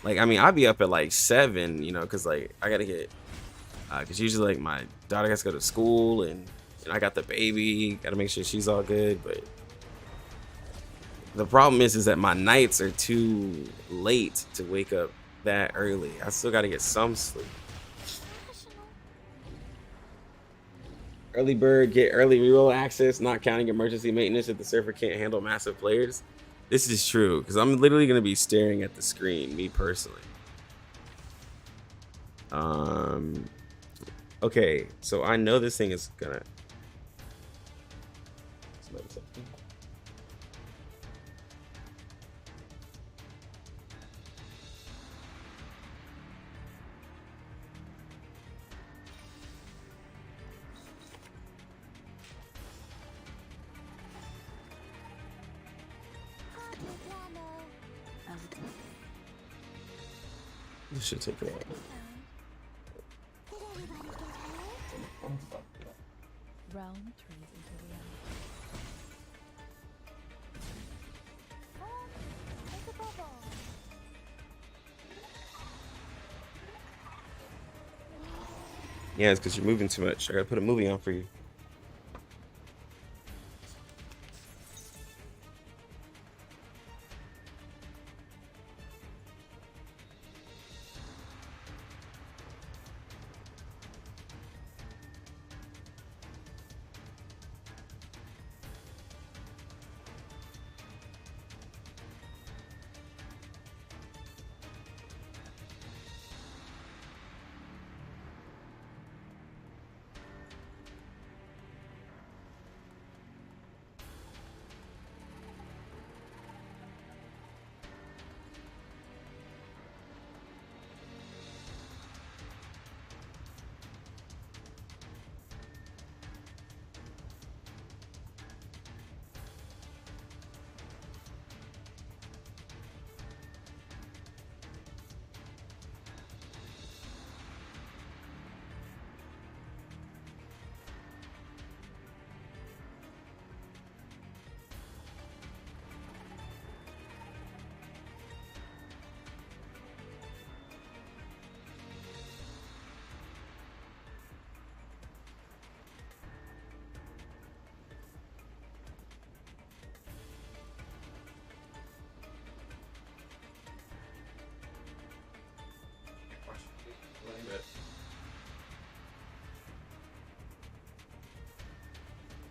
like, I mean, I'll be up at like 7, you know, cause like I gotta get, cause usually like my daughter has to go to school and I got the baby, gotta make sure she's all good. But the problem is that my nights are too late to wake up that early. I still gotta get some sleep. Early bird, get early reroll access, not counting emergency maintenance if the server can't handle massive players. This is true, because I'm literally going to be staring at the screen, me personally. Okay, so I know this thing is going to... This should take a while. realm trees into reality. It's a bubble. Yeah, it's because you're moving too much. I gotta put a movie on for you.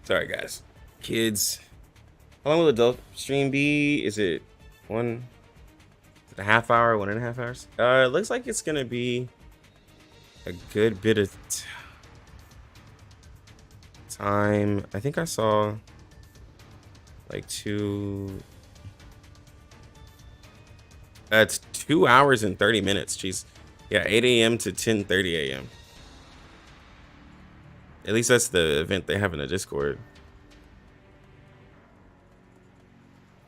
Sorry, guys. Kids. How long will the adult stream be? Is it a half hour, 1.5 hours? It looks like it's gonna be a good bit of time. I think I saw like it's 2 hours and 30 minutes. Jeez. Yeah, 8 a.m. to 10:30 a.m. At least that's the event they have in the Discord.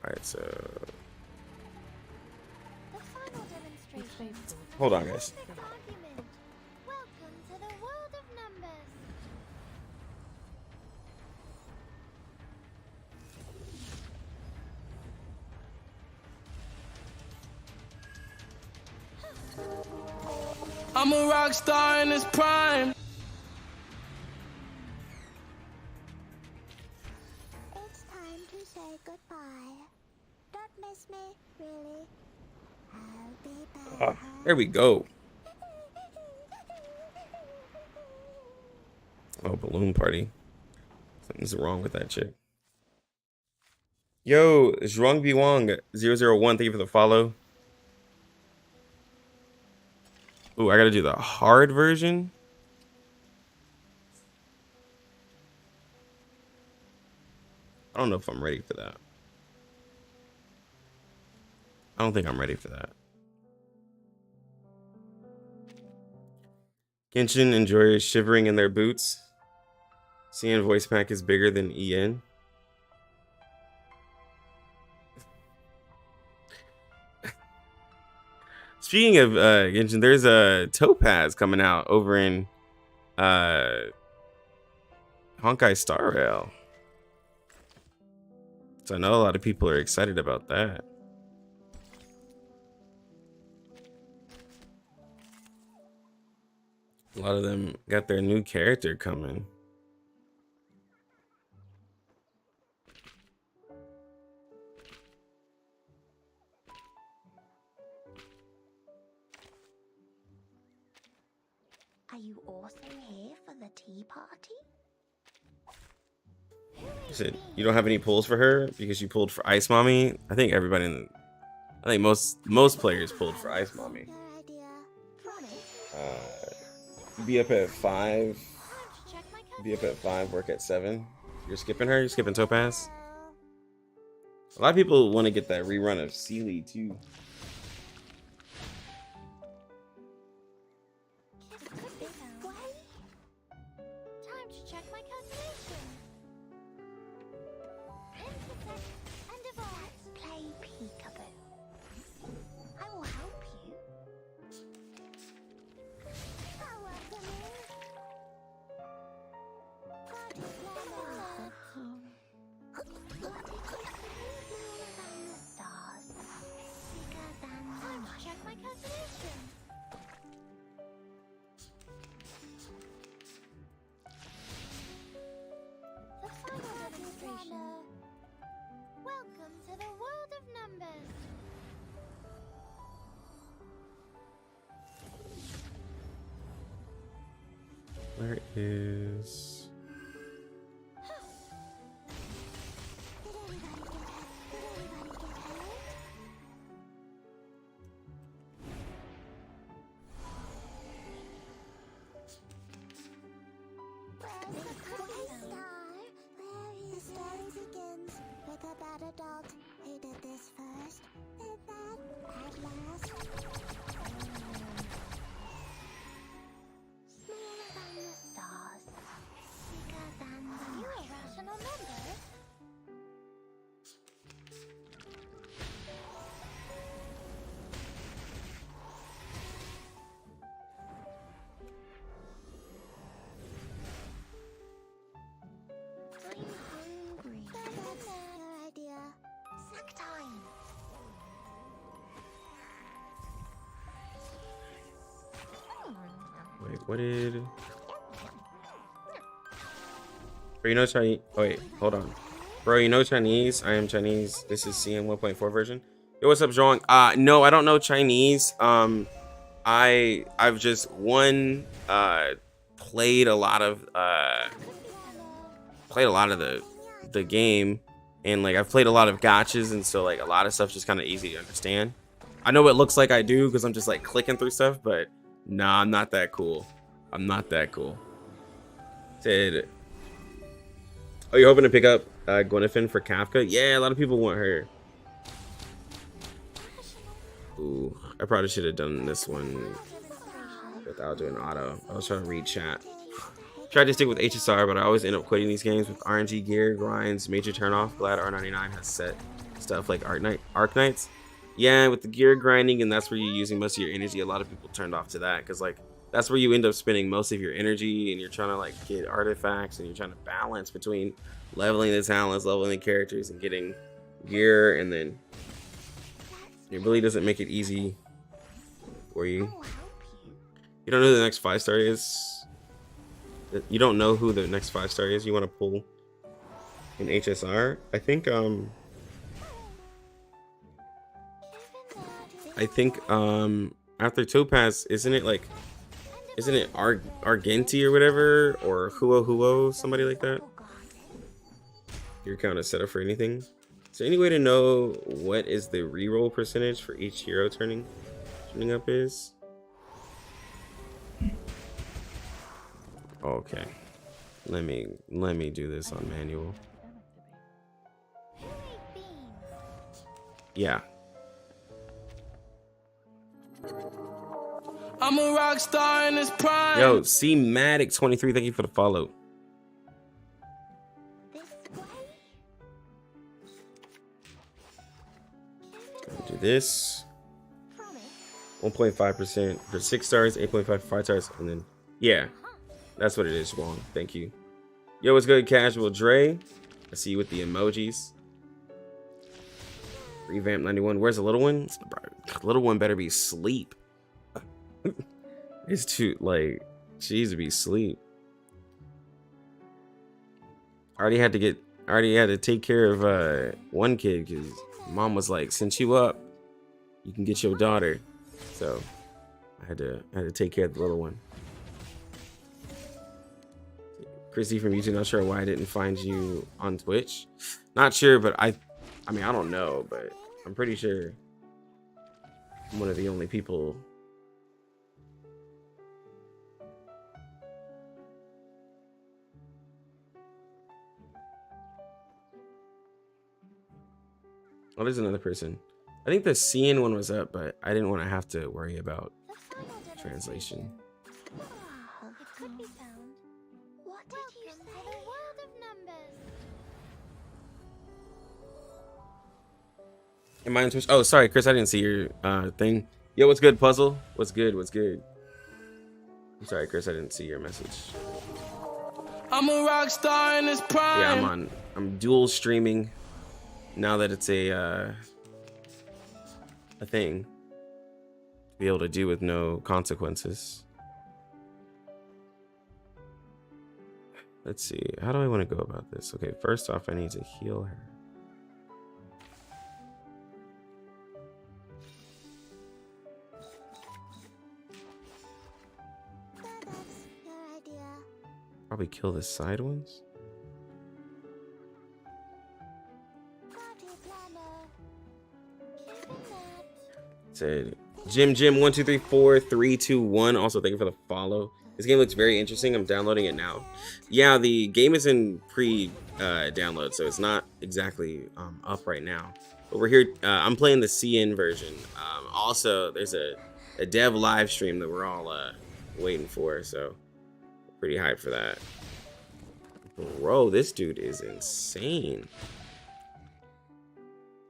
Alright, so The final demonstration. hold on, guys. Perfect argument. Welcome to the world of numbers. I'm a rock star in this prime. It's time to say goodbye. Don't miss me, really. I'll be back. There we go. Oh, balloon party. Something's wrong with that chick. Yo, Zhuang Biwang 001, thank you for the follow. Ooh, I gotta do the hard version. I don't know if I'm ready for that. I don't think I'm ready for that. Genshin enjoys shivering in their boots. CN voice pack is bigger than EN. Speaking of Genshin, there's a Topaz coming out over in Honkai Star Rail. So I know a lot of people are excited about that. A lot of them got their new character coming. Are you also here for the tea party? Said you don't have any pulls for her because you pulled for Ice Mommy. I think everybody in the, I think most players pulled for Ice Mommy. Good idea. Promise. Be up at 5. Time to check my Be up at 5. Work at 7. You're skipping her. You're skipping Topaz. calendar. A lot of people want to get that rerun of Sealy too. This could be the way. Time to check my calculation. Intersect and divide. Let's play peekaboo. I will help you. How welcoming. Party Where is... The story begins with a bad adult who did this first, and then, at last, smaller than the stars, bigger than the night. You irrational numbers? I'm hungry. That's your idea. Snack time. Wait, what did... Bro, you know Chinese? Oh, wait, hold on. Bro, you know Chinese? I am Chinese. This is CM 1.4 version. Yo, what's up, Zhong? No, I don't know Chinese. I've just played a lot of the game, and like I've played a lot of gachas, and so like a lot of stuff's just kind of easy to understand. I know it looks like I do because I'm just like clicking through stuff, but nah, I'm not that cool. I'm not that cool. Said, oh, you're hoping to pick up Gwenfin for Kafka? Yeah, a lot of people want her. Ooh, I probably should have done this one without doing auto. I was trying to read chat. Tried to stick with HSR, but I always end up quitting these games with RNG gear, grinds, major turnoff. Glad R99 has set stuff like Arc Knights. Yeah, with the gear grinding, and that's where you're using most of your energy. A lot of people turned off to that because like that's where you end up spending most of your energy, and you're trying to like get artifacts, and you're trying to balance between leveling the talents, leveling the characters, and getting gear, and then it really doesn't make it easy for you. You don't know who the next 5-star is. You don't know who the next 5-star is. You want to pull in HSR. I think after Topaz, isn't it Argenti or whatever, or Huo, somebody like that? Your account is set up for anything. Is there any way to know what is the reroll percentage for each hero turning up is? Okay, let me do this on manual. Yeah. I'm a rock star in this prime. Yo, C Matic 23, thank you for the follow. Do this 1.5% for 6 stars, 8.5 for 5 stars, and then yeah, that's what it is. Wrong. Thank you. Yo, what's good, Casual Dre? I see you with the emojis. Revamp 91. Where's the little one? The little one better be asleep. It's too like she needs to be asleep. I already had to take care of one kid because mom was like, since you up, you can get your daughter. So I had to take care of the little one. Chrissy from YouTube, not sure why I didn't find you on Twitch. Not sure, but I mean, I don't know, but I'm pretty sure I'm one of the only people. Oh, there's another person. I think the CN one was up, but I didn't want to have to worry about translation. It could be found. What did you say? The world of numbers. Am I on Twitch? Oh, sorry, Chris, I didn't see your thing. Yo, what's good, Puzzle? What's good? What's good? I'm sorry, Chris, I didn't see your message. I'm a rock star in this prime. Yeah, I'm dual streaming now that it's a thing to be able to do with no consequences. Let's see, how do I want to go about this? Okay, first off, I need to heal her. That's your idea. Probably kill the side ones. Party planner. Kevin that. Said Jim 1234321. Also, thank you for the follow. This game looks very interesting. I'm downloading it now. Yeah, the game is in pre-download, so it's not exactly up right now. But we're here. I'm playing the CN version. Also, there's a dev live stream that we're all waiting for, so pretty hyped for that. Bro, this dude is insane.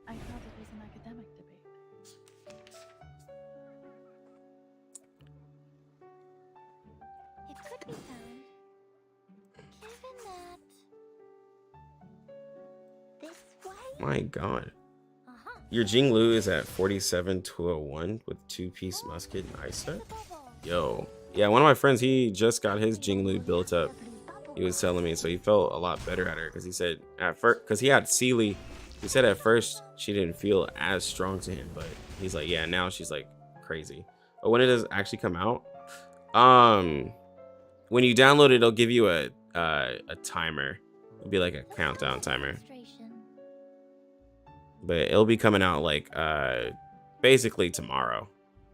I thought it was an academic debate. It could be found. Kevin that. This way. My God. Uh-huh. Your Jinglu is at 47,201 with 2-piece musket and ice set. Yo. Yeah, one of my friends, he just got his Jinglu built up. He was telling me, so he felt a lot better at her because he said at first, because he had Sealy, he said at first she didn't feel as strong to him, but he's like, yeah, now she's like crazy. But when it does actually come out, when you download it, it'll give you a timer. It'll be like a countdown timer. But it'll be coming out like basically tomorrow,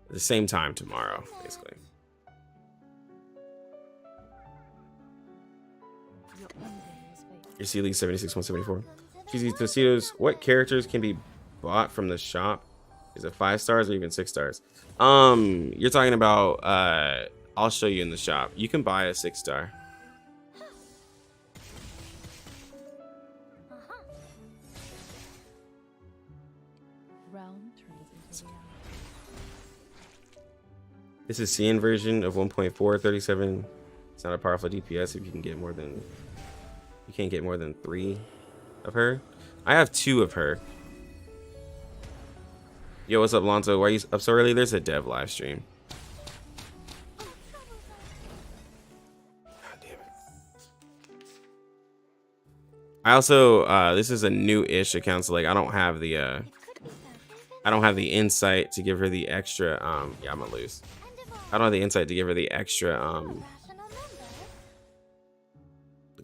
the same time tomorrow, basically. Your ending was fake. Your Sealy 76174. Cheesy Tostitos. What characters can be bought from the shop? Is it 5 stars or even 6 stars? You're talking about I'll show you in the shop. You can buy a 6-star. Realm turns into reality. This is CN version of 1.4 37. It's not a powerful DPS if you can get more than you can't get more than 3 of her. I have 2 of her. Yo, what's up, Lonzo? Why are you up so early? There's a dev live stream. God damn it. I also this is a new-ish account, so like I don't have the insight to give her the extra yeah, I'm gonna lose. I don't have the insight to give her the extra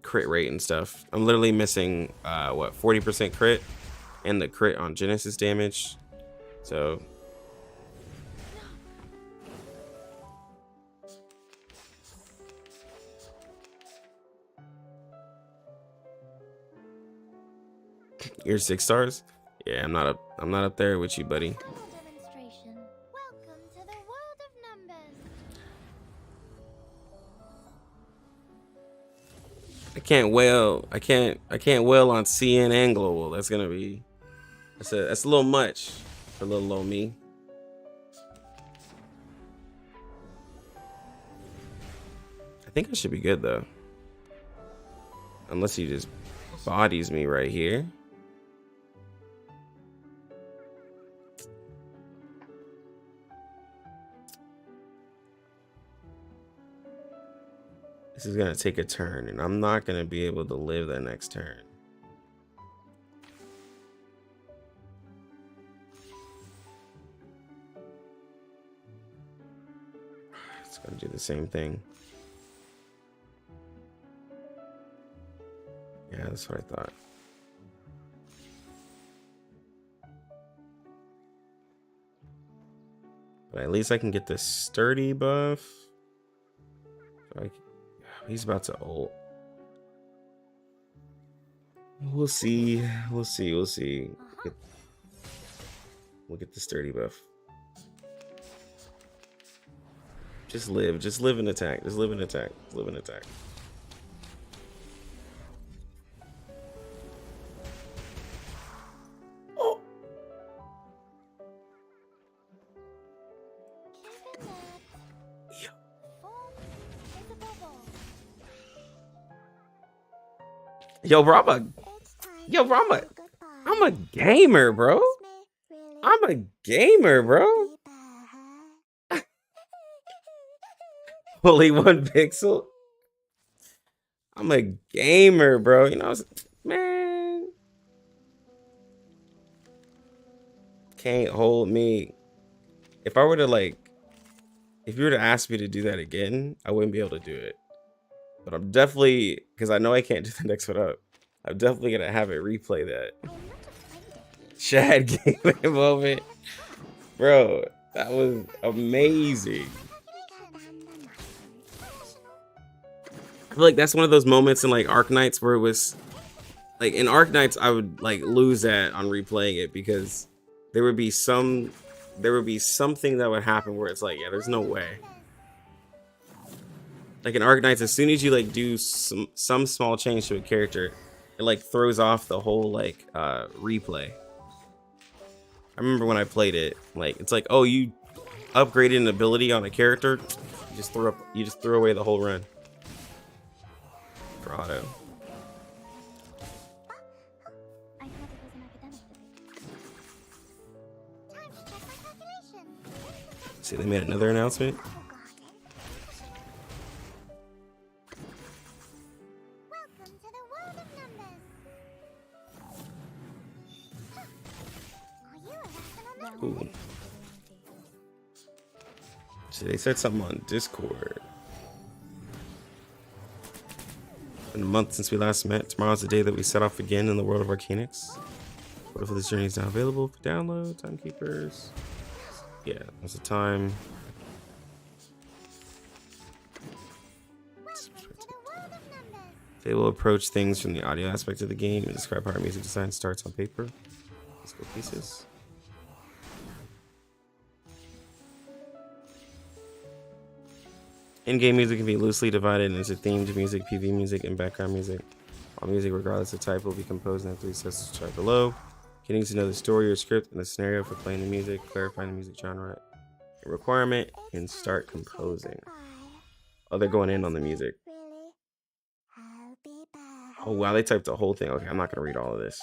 crit rate and stuff. I'm literally missing what, 40% crit and the crit on Genesis damage. So you're 6 stars? Yeah, I'm not up there with you, buddy. Demonstration. Welcome to the world of numbers. I can't wail on CN and Global. That's gonna be that's a little much for little old me. I think I should be good though. Unless he just bodies me right here. This is gonna take a turn, and I'm not gonna be able to live that next turn. It's gonna do the same thing. Yeah, that's what I thought. But at least I can get the sturdy buff. He's about to ult. We'll see. We'll see. We'll get the sturdy buff. Just live and attack. Just live and attack. Live and attack. Oh. Yeah. Yo, bro, I'm a gamer, bro. I'm a gamer, bro. Only 1 pixel. I'm a gamer, bro. You know, man. Can't hold me. If I were to if you were to ask me to do that again, I wouldn't be able to do it. But I'm definitely, because I know I can't do the next one up. I'm definitely gonna have it replay that. I'm not afraid of you. Chad gaming moment, bro. That was amazing. I feel like that's one of those moments in like Arknights where it was like in Arknights I would like lose that on replaying it because there would be something that would happen where it's like, yeah, there's no way. Like in Arknights, as soon as you like do some small change to a character, it like throws off the whole like replay. I remember when I played it, like it's like, oh, you upgraded an ability on a character, you just threw away the whole run for auto. I thought it was an academic debate. Time to check my calculation. See, they made another announcement. Welcome to the world of numbers. Are you a rational number? Ooh. See, they said something on Discord. Been a month since we last met. Tomorrow's the day that we set off again in the world of Arcanix. What if this journey is now available for download? Timekeepers. Yeah, that's the time. Welcome to the world of numbers. They will approach things from the audio aspect of the game and describe how our music design starts on paper. Physical pieces. In-game music can be loosely divided into themed music, PV music, and background music. All music, regardless of type, will be composed in the 3 sets described below. Getting to know the story or script and the scenario for playing the music, clarifying the music genre, a requirement, and start composing. Oh, they're going in on the music. Really? I'll be back. Oh wow, they typed the whole thing. Okay, I'm not gonna read all of this.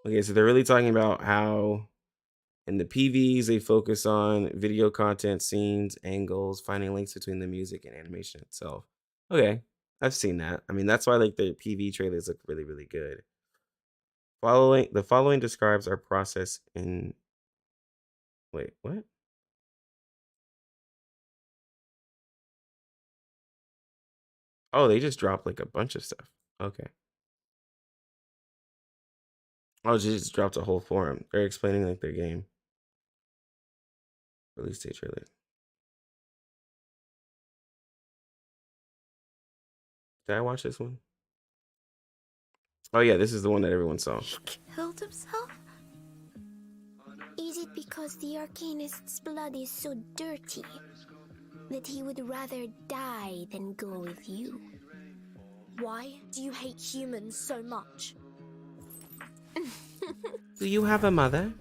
Okay, so they're really talking about how in the PVs they focus on video content, scenes, angles, finding links between the music and animation itself. Okay, I've seen that. I mean, that's why like the PV trailers look really, really good. The following describes our process in. Wait, what? Oh, they just dropped like a bunch of stuff. Okay. Oh, they just dropped a whole forum. They're explaining like their game. Release date trailer. Did I watch this one? Oh yeah, this is the one that everyone saw. Killed himself? Is it because the Arcanist's blood is so dirty that he would rather die than go with you? Why do you hate humans so much? Do you have a mother?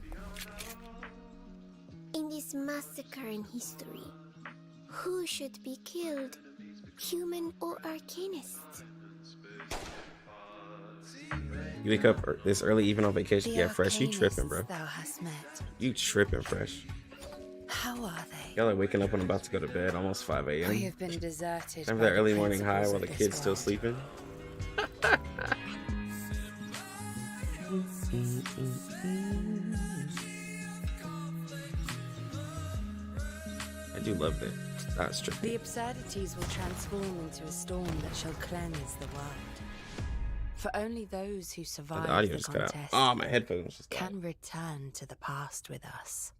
In this massacre in history, who should be killed? Human or Arcanist? You wake up this early, even on vacation. Yeah, Fresh, you tripping, bro. Thou hast met. You tripping, Fresh. How are they? Y'all are waking up when I'm about to go to bed, almost 5 a.m. We have been deserted. Remember by that the early morning high principles while of the this kid's still world. sleeping? I do love that. That's true. The absurdities will transform into a storm that shall cleanse the world. For only those who Oh, survive the audio the just cut out. contest Oh, my headphones just died. can return to the past with us.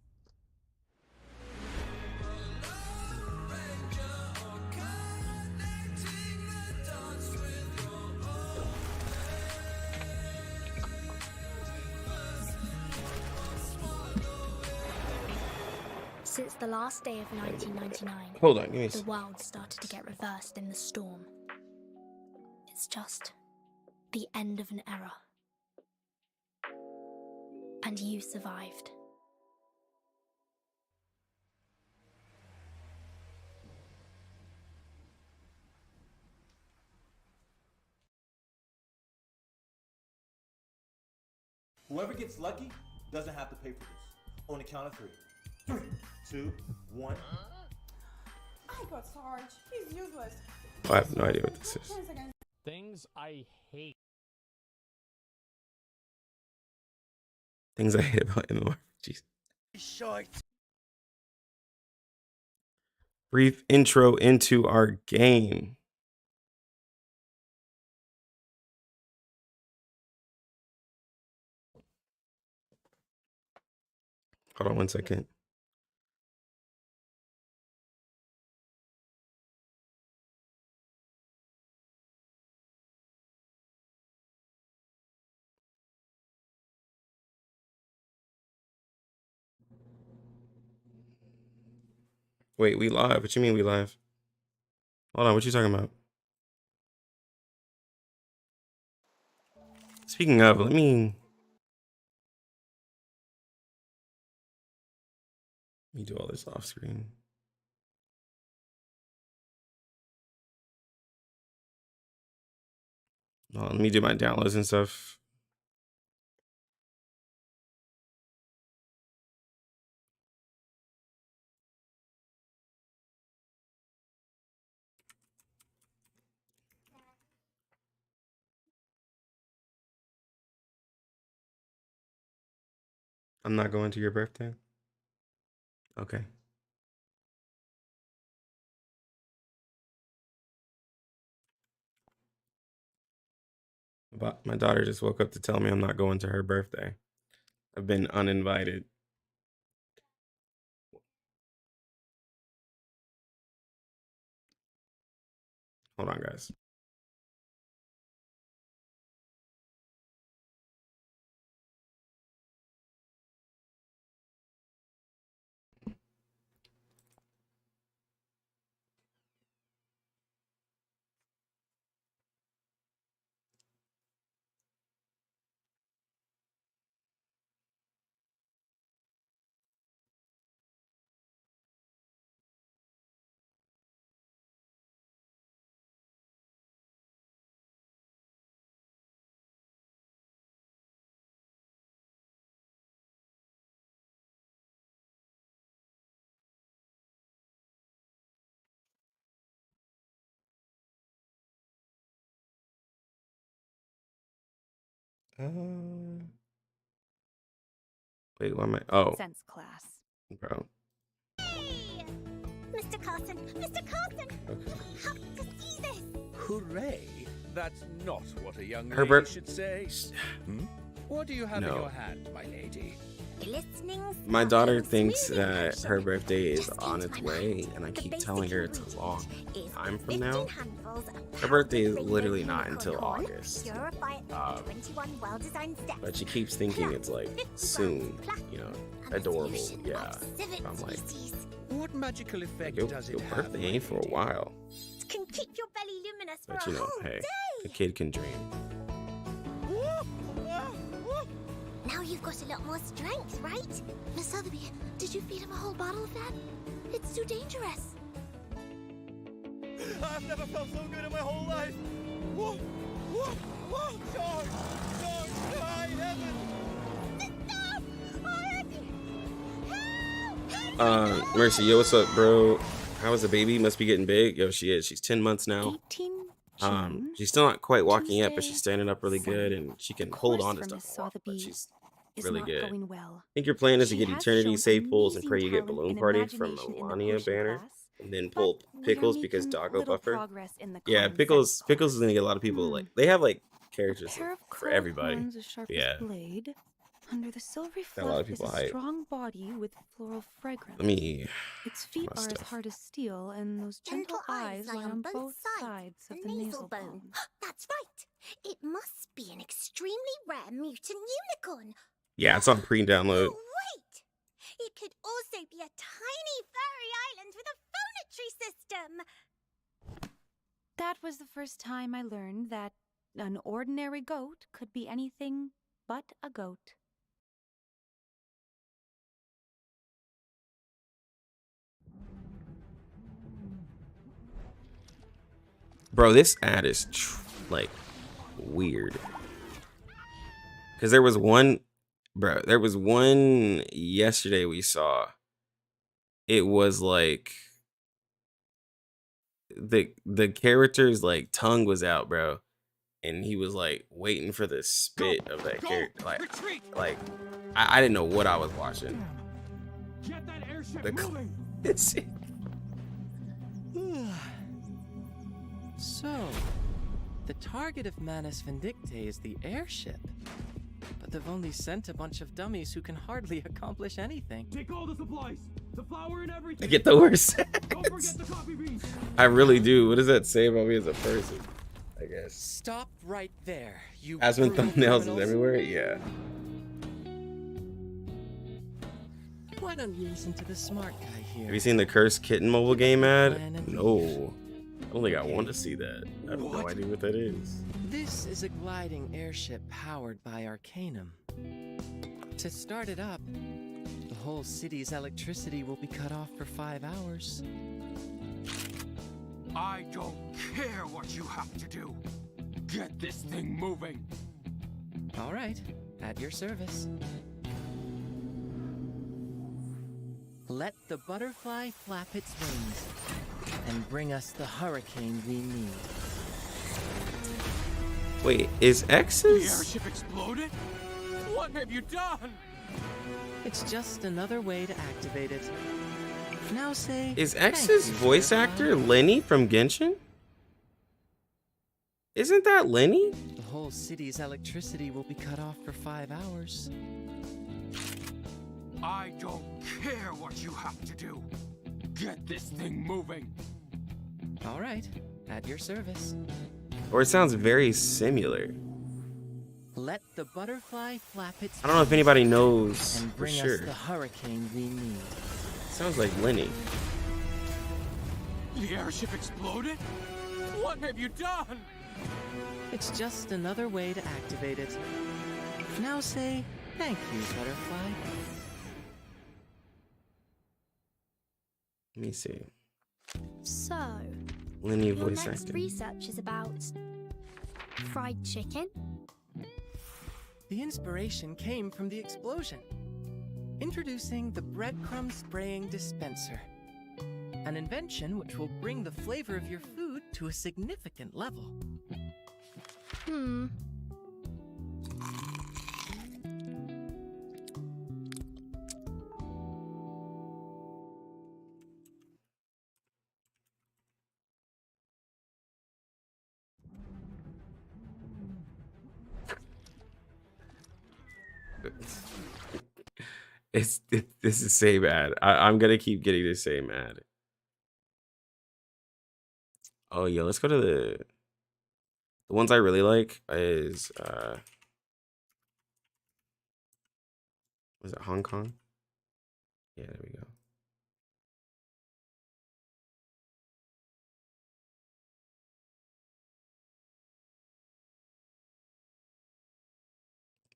Since the last day of 1999, Hold on, give me a the sec. world started to get reversed in the storm. It's just the end of an era. And you survived. Whoever gets lucky doesn't have to pay for this. On the count of 3. 3, 2, 1. I got Sarge. He's useless. Oh, I have no idea what this is. Things I hate. Things I hate about MMORPGs. Shite. brief intro into our game. Hold on one second. Wait, we live? What you mean we live? Hold on, what you talking about? Speaking of, let me do all this off screen. Let me do my downloads and stuff. I'm not going to your birthday? Okay. But my daughter just woke up to tell me I'm not going to her birthday. I've been uninvited. Hold on, guys. Wait, what am I? Oh, Sense class. bro. Hey! Mr. Carson! Mr. Carson! Okay. You have to see this! Hooray! That's not what a young Herbert. lady should say. What do you have in your hand, my lady? Glistening. My daughter sparkling, thinks smooth that impression. her birthday is Just on came to its my way, mind. and I The keep basic telling her it's a ingredient long is time from 15 now. handfuls of Her birthday is powdered literally rainbow not unicorn until horn, August. purify it with 21 well-designed steps. But she keeps thinking it's like 50 soon, grams platinum, you know, and a adorable. solution Yeah. of civet I'm like, species. What magical effect your does it have? birthday ain't for a lady? while. It can keep your belly luminous for But a you know, whole hey, a day. kid can dream. Now you've got a lot more strength, right? Miss Sotheby, did you feed him a whole bottle of that? It's too dangerous. I've never felt so good in my whole life. Whoa, whoa, whoa, George, George, my heaven. Stop! Already! Mercy, yo, what's up, bro? How is the baby? Must be getting big. Yo, she is. She's 10 months now. 18 June. She's still not quite walking yet, but Tuesday, she's standing up really good, and she can hold on to stuff and walk, but she's really good. Going well. I think your plan is to She get has Eternity shown save pulls and amazing pray you get talent Balloon and Party from imagination in the Melania potion banner, class, and then but pull we are Pickles because making Doggo little buffer. progress in the Yeah, common Pickles sense Pickles is class. gonna get a lot of people like they have like characters A pair like, of for curled everybody. horns as sharp Yeah. as blade. Under the silvery Got a lot of fluff is people a hype. strong body with floral fragrance. Let me Its feet my are as stuff. hard as steel, and those gentle eyes lie on both sides of the nasal bone. That's right. It must be an extremely rare mutant unicorn. Yeah, it's on pre-download. Oh, wait! It could also be a tiny fairy island with a phonetry system. That was the first time I learned that an ordinary goat could be anything but a goat. Bro, this ad is like weird. Cause there was one yesterday we saw. It was like the character's like tongue was out, bro, and he was like waiting for the spit of that character. Like I didn't know what I was watching. Get that airship The moving. So, the target of Manus Vindictae is the airship. But they've only sent a bunch of dummies who can hardly accomplish anything. Take all the supplies, the flour and everything. I get the worst. Don't forget the coffee beans. I really do. What does that say about me as a person? I guess. Stop right there, you Aspen brutal thumbnails is criminals. everywhere? Yeah. Why don't you listen to the smart guy here? Have you seen the Cursed Kitten mobile game ad? No. I only got one to see that. I have no idea what that is. This is a gliding airship powered by Arcanum. To start it up, the whole city's electricity will be cut off for 5 hours. I don't care what you have to do. Get this thing moving. All right, at your service. Let the butterfly flap its wings and bring us the hurricane we need. Wait, is The X's? airship exploded? What have you done? It's just another way to activate it. Now say, Is thank X's you, voice Butterfly. actor Lenny from Genshin? Isn't that Lenny? The whole city's electricity will be cut off for 5 hours. I don't care what you have to do. Get this thing moving. All right, at your service. Or it sounds very similar. Let the butterfly flap its I don't know if anybody knows and for bring sure. us the hurricane we need. Sounds like Lenny. The airship exploded? What have you done? It's just another way to activate it. Now say, thank you, Butterfly. Let me see. So, Lenny your voice next acting. research is about fried chicken? The inspiration came from the explosion. Introducing the breadcrumb spraying dispenser. An invention which will bring the flavor of your food to a significant level. This is same ad. I'm gonna keep getting the same ad. Oh yeah, let's go to the ones I really like is was it Hong Kong? Yeah, there we go.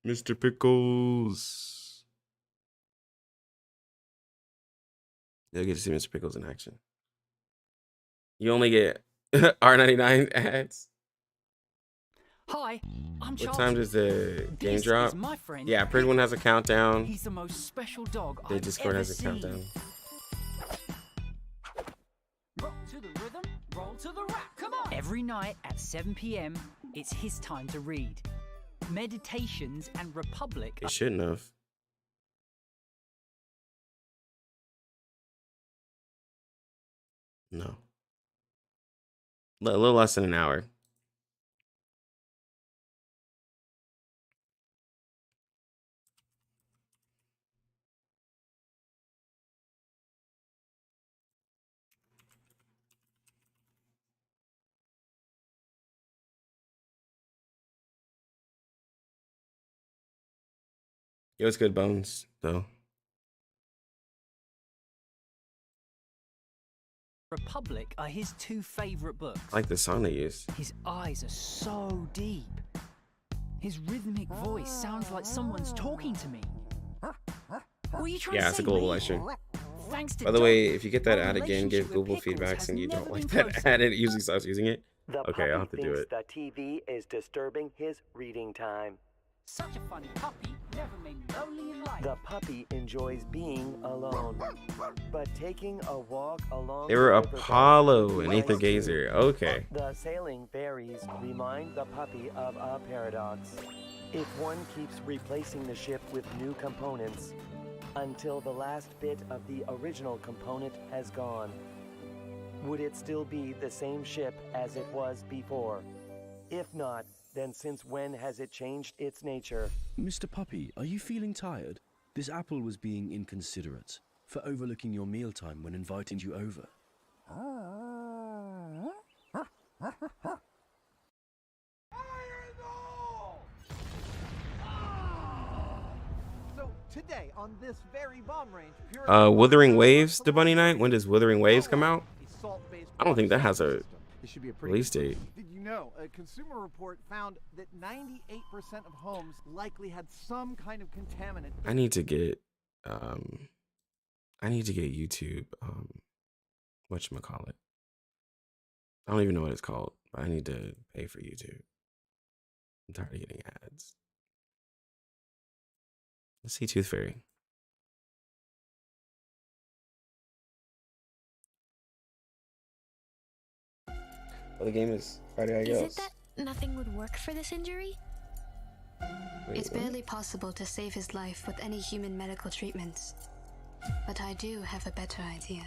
Mr. Pickles. You'll get to see Mr. Pickles in action. You only get R99 ads. Hi, I'm What time does the game This drop? is my friend Yeah, Pretty One has a countdown. He's the most special dog The I've Discord ever has a seen. countdown. Rock to the rhythm, roll to the rap. Come on. Every night at 7 p.m., it's his time to read. Meditations and Republic. They shouldn't have. No. A little less than an hour. Yo, it's good bones, though. Republic are his two favorite books. I like the song they used. His eyes are so deep. His rhythmic voice sounds like someone's talking to me. What are you trying Yeah, to it's say, a global Lee? live stream. Thanks to By the Doug, way, if you get that our ad again, give relationship with Google Pickles feedbacks has and you never don't like been that closer. ad. It usually stops using it. The Okay, I'll have to puppy do thinks it. the TV is disturbing his reading time. Such a funny puppy never made me lonely in life. The puppy enjoys being alone, but taking a walk along They were the riverbank Apollo and reminds Ether him. Gazer. Okay. The sailing fairies remind the puppy of a paradox. If one keeps replacing the ship with new components until the last bit of the original component has gone, would it still be the same ship as it was before? If not, then since when has it changed its nature? Mr. Puppy, are you feeling tired? This apple was being inconsiderate for overlooking your mealtime when inviting you over. So today on this very bomb range, Wuthering Waves, the Bunny Night. When does Wuthering Waves come out? I don't think that has a release date. Did you know a consumer report found that 98% of homes likely had some kind of contaminant? I need to get YouTube. Whatchamacallit? I don't even know what it's called, but I need to pay for YouTube. I'm tired of getting ads. Let's see Tooth Fairy. Well, the game is Friday, I guess. Is it that nothing would work for this injury? Wait, It's what? barely possible to save his life with any human medical treatments. But I do have a better idea.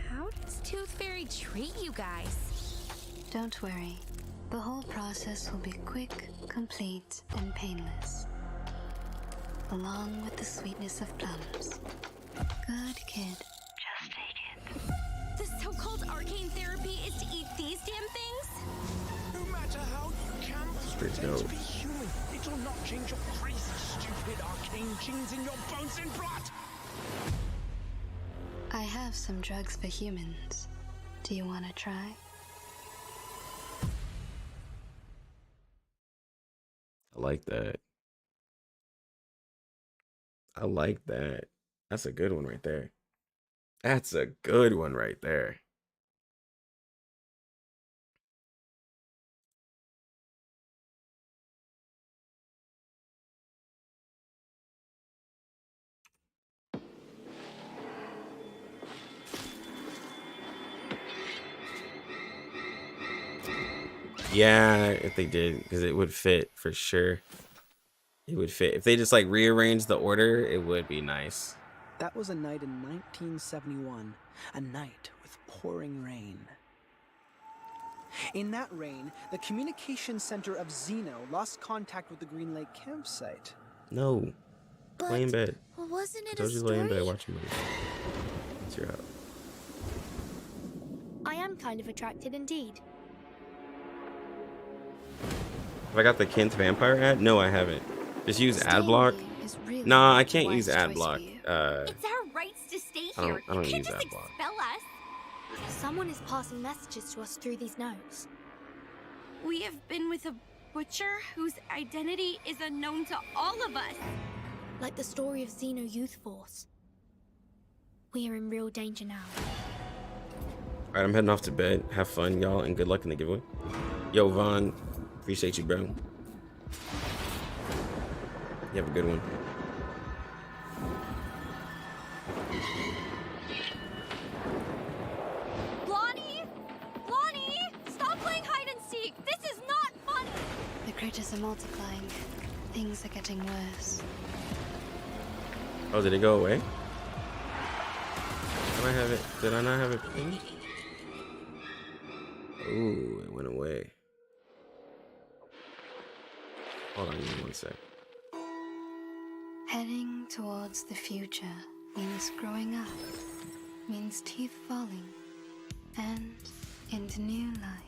How does Tooth Fairy treat you guys? Don't worry. The whole process will be quick, complete, and painless. Along with the sweetness of plums. Good kid. Just take it. The so-called arcane therapy is to eat these damn things? No matter how you can Streets pretend to go. be human, it will not change your crazy, stupid arcane genes in your bones and blood. I have some drugs for humans. Do you want to try? I like that. I like that. That's a good one right there. That's a good one right there. Yeah, if they did, because it would fit for sure. It would fit. If they just like rearranged the order, it would be nice. That was a night in 1971, a night with pouring rain. In that rain, the communication center of Xeno lost contact with the Green Lake campsite. No. Lay in bed. Wasn't I it told a you to lay in bed story? watching movies. It's your out. I am kind of attracted indeed. Have I got the Kent Vampire ad? No, I haven't. Just use ad block. Nah, I can't use ad block. It's our rights to stay I here. don't You can't use just ad block. expel us. Someone is passing messages to us through these notes. We have been with a butcher whose identity is unknown to all of us. Like the story of Xeno Youth Force. We are in real danger now. Alright, I'm heading off to bed. Have fun, y'all, and good luck in the giveaway. Yo, Vaughn. Appreciate you, bro. You have a good one. Lonnie! Stop playing hide and seek! This is not fun! The critters are multiplying. Things are getting worse. Oh, did it go away? Did I have it? Did I not have it? Ooh, it went away. Hold on, give me 1 sec. Heading towards the future means growing up, means teeth falling, and into new life.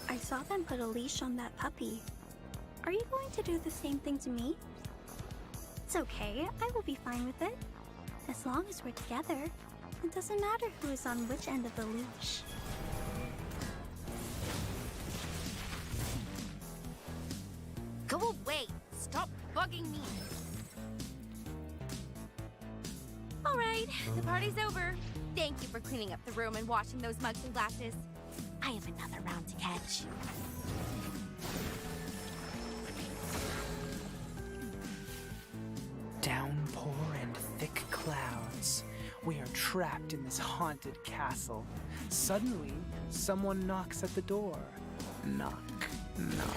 I saw them put a leash on that puppy. Are you going to do the same thing to me? It's okay, I will be fine with it. As long as we're together, it doesn't matter who is on which end of the leash. Go away! Stop bugging me! Alright, the party's over. Thank you for cleaning up the room and washing those mugs and glasses. I have another round to catch. Downpour and thick clouds. We are trapped in this haunted castle. Suddenly, someone knocks at the door. Knock, knock.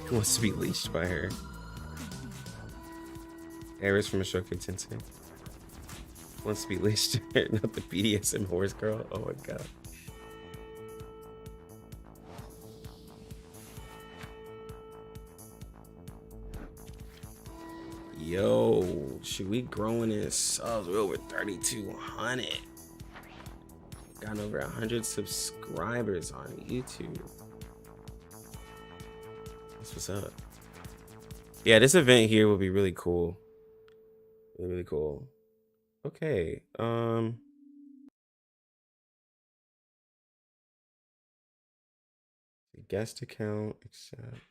Who wants to be leashed by her? Eris from Ashoka Tensei. Wants to be leashed, not the BDSM horse girl. Oh my god. Yo, should we growing in subs? We're over 3,200. Got over 100 subscribers on YouTube. That's what's up. Yeah, this event here will be really cool. Really cool. Okay. Guest account, accept.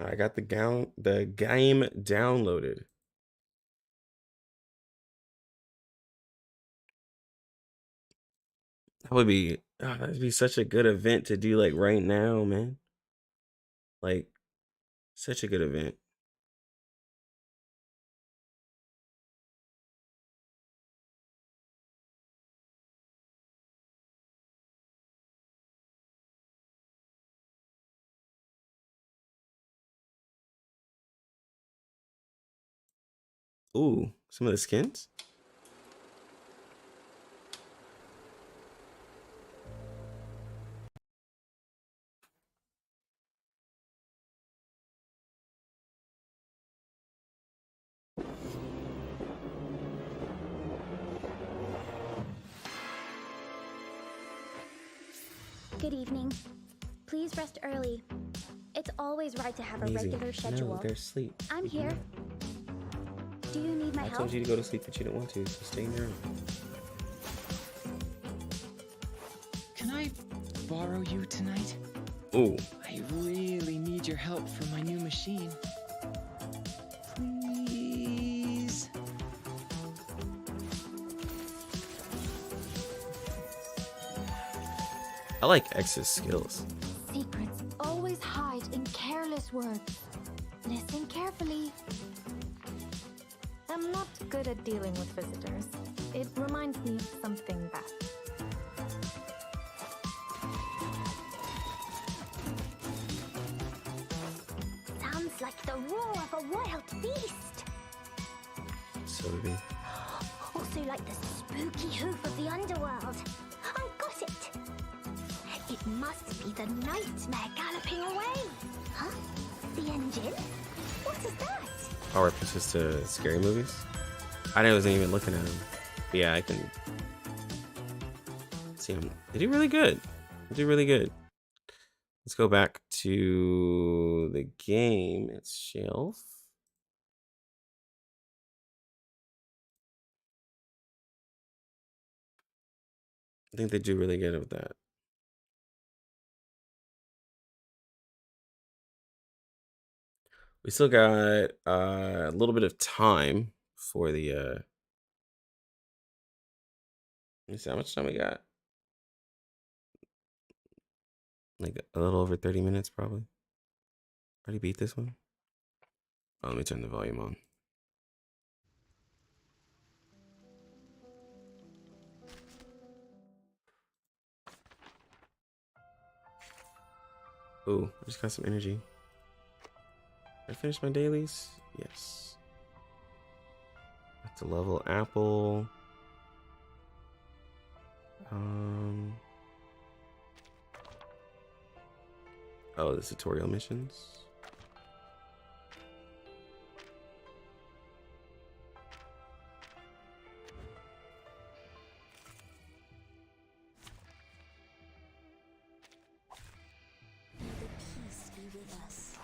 I got the game downloaded. That'd be such a good event to do like right now, man. Like such a good event. Ooh, some of the skins. Good evening. Please rest early. It's always right to have a Amazing. regular schedule. No, there's sleep. I'm here. Do you need my I help? told you to go to sleep, but you didn't want to, so stay in your room. Can I borrow you tonight? Ooh. I really need your help for my new machine. Please. I like X's skills. Secrets always hide in careless words. Listen carefully. I'm not good at dealing with visitors. It reminds me of something bad. Sounds like the roar of a wild beast. So did he. Also like the spooky hoof of the underworld. I got it. It must be the nightmare galloping away. Huh? The engine? What is that? Our references to scary movies. I wasn't even looking at him. But yeah, I can see him. They do really good. They do really good. Let's go back to the game. It's shelf. I think they do really good with that. We still got a little bit of time for the let me see how much time we got. Like a little over 30 minutes probably. Already beat this one. Oh, let me turn the volume on. Ooh, I just got some energy. Did I finish my dailies? Yes. Got to level apple. Oh, the tutorial missions. Peace be with us.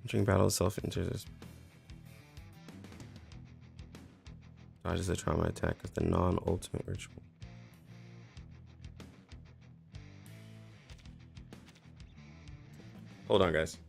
Entering battle itself enters. Dodges the trauma attack with the non-ultimate ritual. Hold on, guys.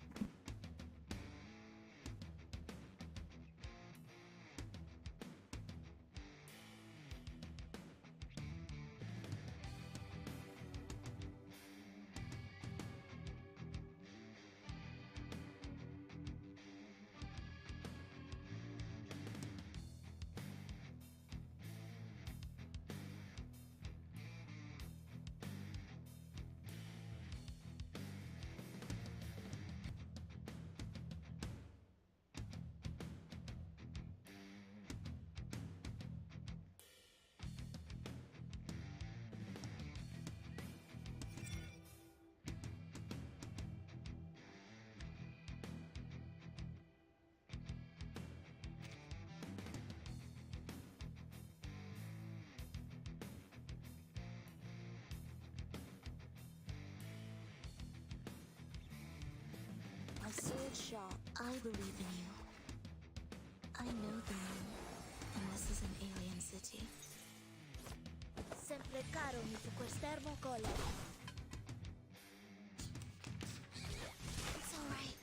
My sword shop, I believe in you. I know the moon, and this is an alien city. Sempre caro mi fu quest'ermo cola. It's alright.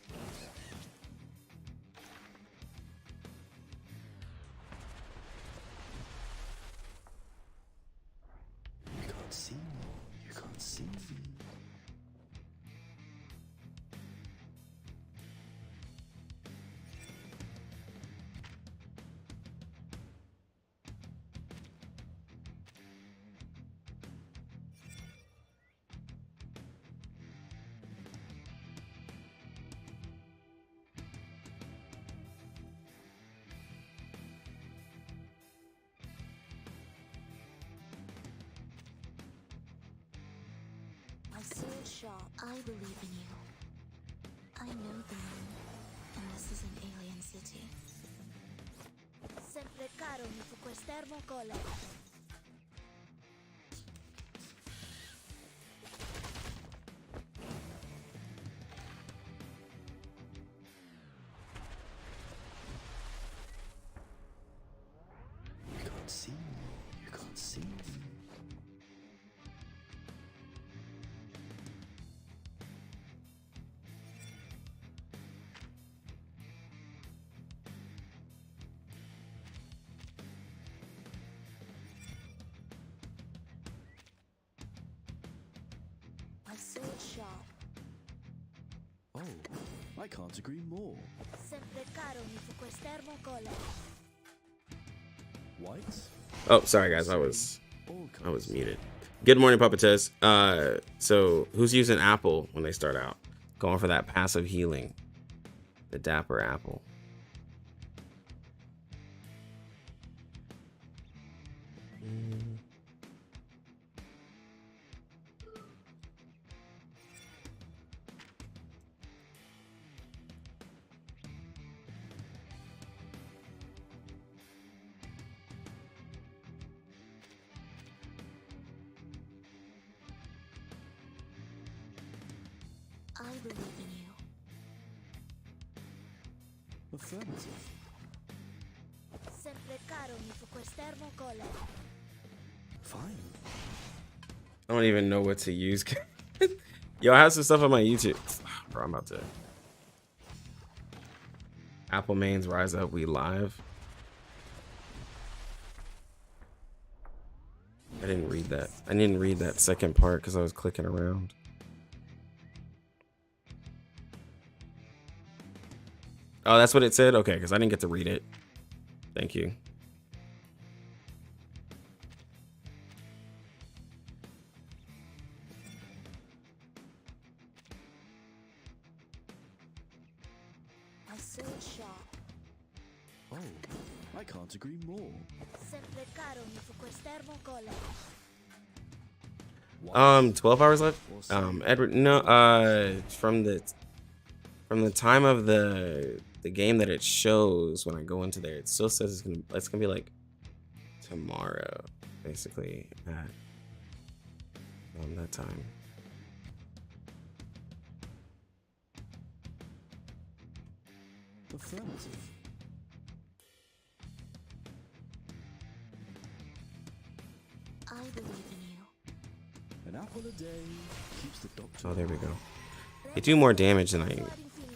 You can't see me. You can't see me. My sword shop, I believe in you. I know the moon, and this is an alien city. Sempre caro mi fu quest'ermo cola. You can't see me. You can't see me. My sword shop, Oh, I can't agree more. sempre caro mi fu quest'ermo cola. White? Oh, sorry guys, I was muted. Good morning, Puppeteers. So who's using Apple when they start out? Going for that passive healing. The Dapper Apple. I believe in you. Affirmative. Sempre caro mi fu quest'ermo cola. Fine. I don't even know what to use. Yo, I have some stuff on my YouTube. Bro, I'm about to. Apple mains rise up, we live. I didn't read that. I didn't read that second part because I was clicking around. Oh, that's what it said? Okay, because I didn't get to read it. Thank you. My sword shop, Oh, I can't agree more. sempre caro mi fu quest'ermo cola. 12 hours left. Edward, no, from the time of the game that it shows when I go into there, it still says it's gonna be like tomorrow, basically at that time. Affirmative. I believe in you. An apple a day keeps the doctor. Oh, there we go. They do more damage than I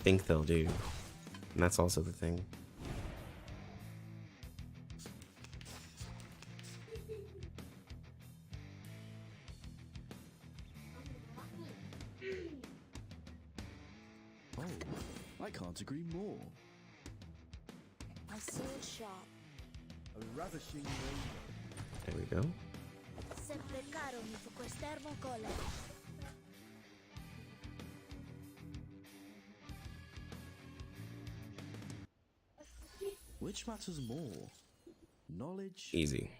think they'll do. And that's also the thing. Oh, I can't agree more. My sword sharp. A ravishing rainbow. There we go. Sempre caro mi fu quest'ermo colle. Which matters more? Knowledge. Easy.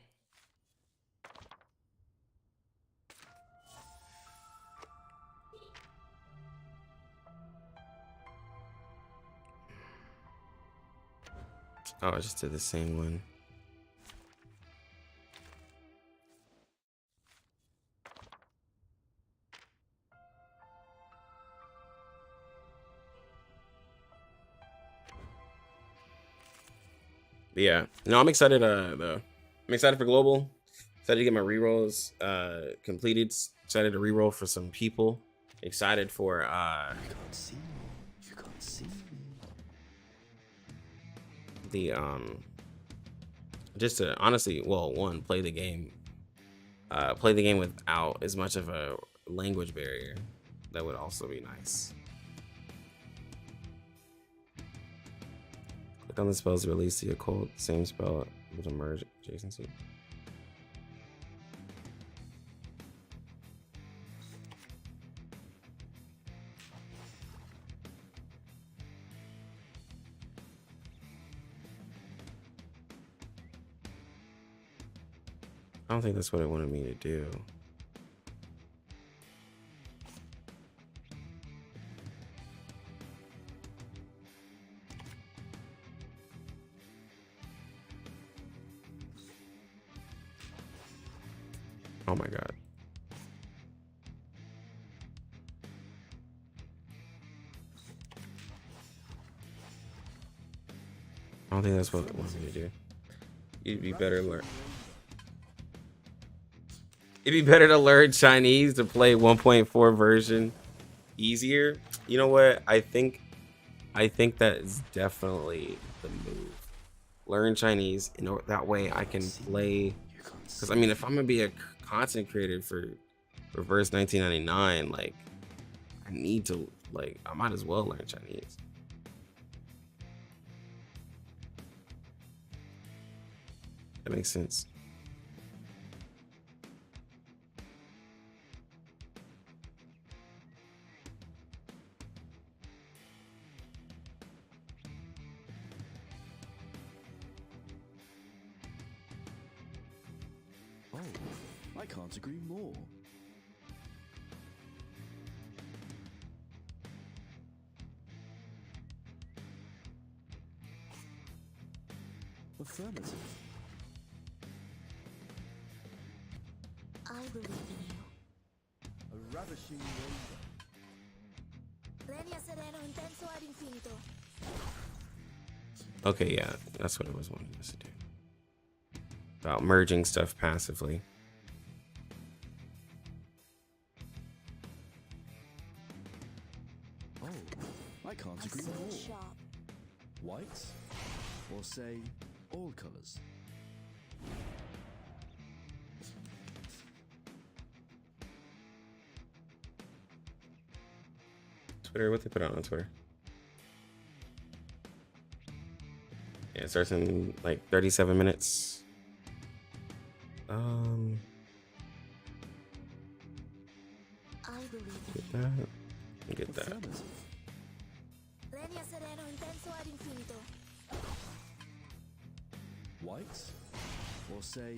Oh, I just did the same one. But yeah, no, I'm excited. I'm excited for global. Excited to get my rerolls completed. Excited to reroll for some people. Excited for You can't see me. You can't see me. the just to honestly, well, one, play the game without as much of a language barrier. That would also be nice. Click on the spells to release the occult. Same spell with a merge adjacency. I don't think that's what it wanted me to do. Oh my god. I don't think that's what it wants me to do. It'd be better learn. It'd be better to learn Chinese to play 1.4 version easier. You know what? I think that is definitely the move. Learn Chinese, that way I can play. Because I mean, if I'm gonna be a content creator for Reverse 1999, like I need to, like, I might as well learn Chinese. That makes sense. Oh, I can't agree more. Affirmative. I believe in you. A ravishing rainbow. Legna sereno intenso ad infinito. Okay, yeah, that's what it was wanting us to do. About merging stuff passively. Oh, I can't agree more. White, or say, all colors. Twitter, what they put out on Twitter? Yeah, it starts in like 37 minutes. I believe Get that. Get that. Legna sereno intenso ad infinito. White, or say,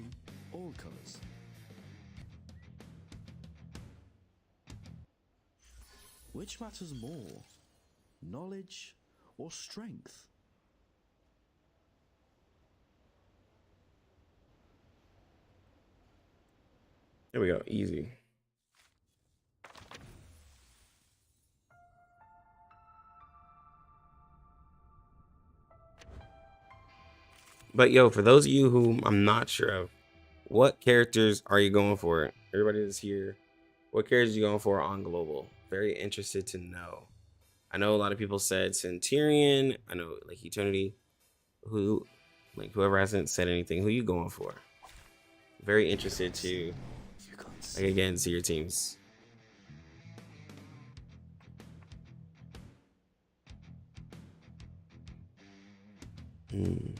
all colors. Which matters more, knowledge or strength? There we go. Easy. But yo, for those of you who I'm not sure of, what characters are you going for? Everybody that's here, what characters are you going for on global? Very interested to know. I know a lot of people said Centurion. I know like Eternity. Who, like whoever hasn't said anything, who you going for? Very interested to, like, again, see your teams. The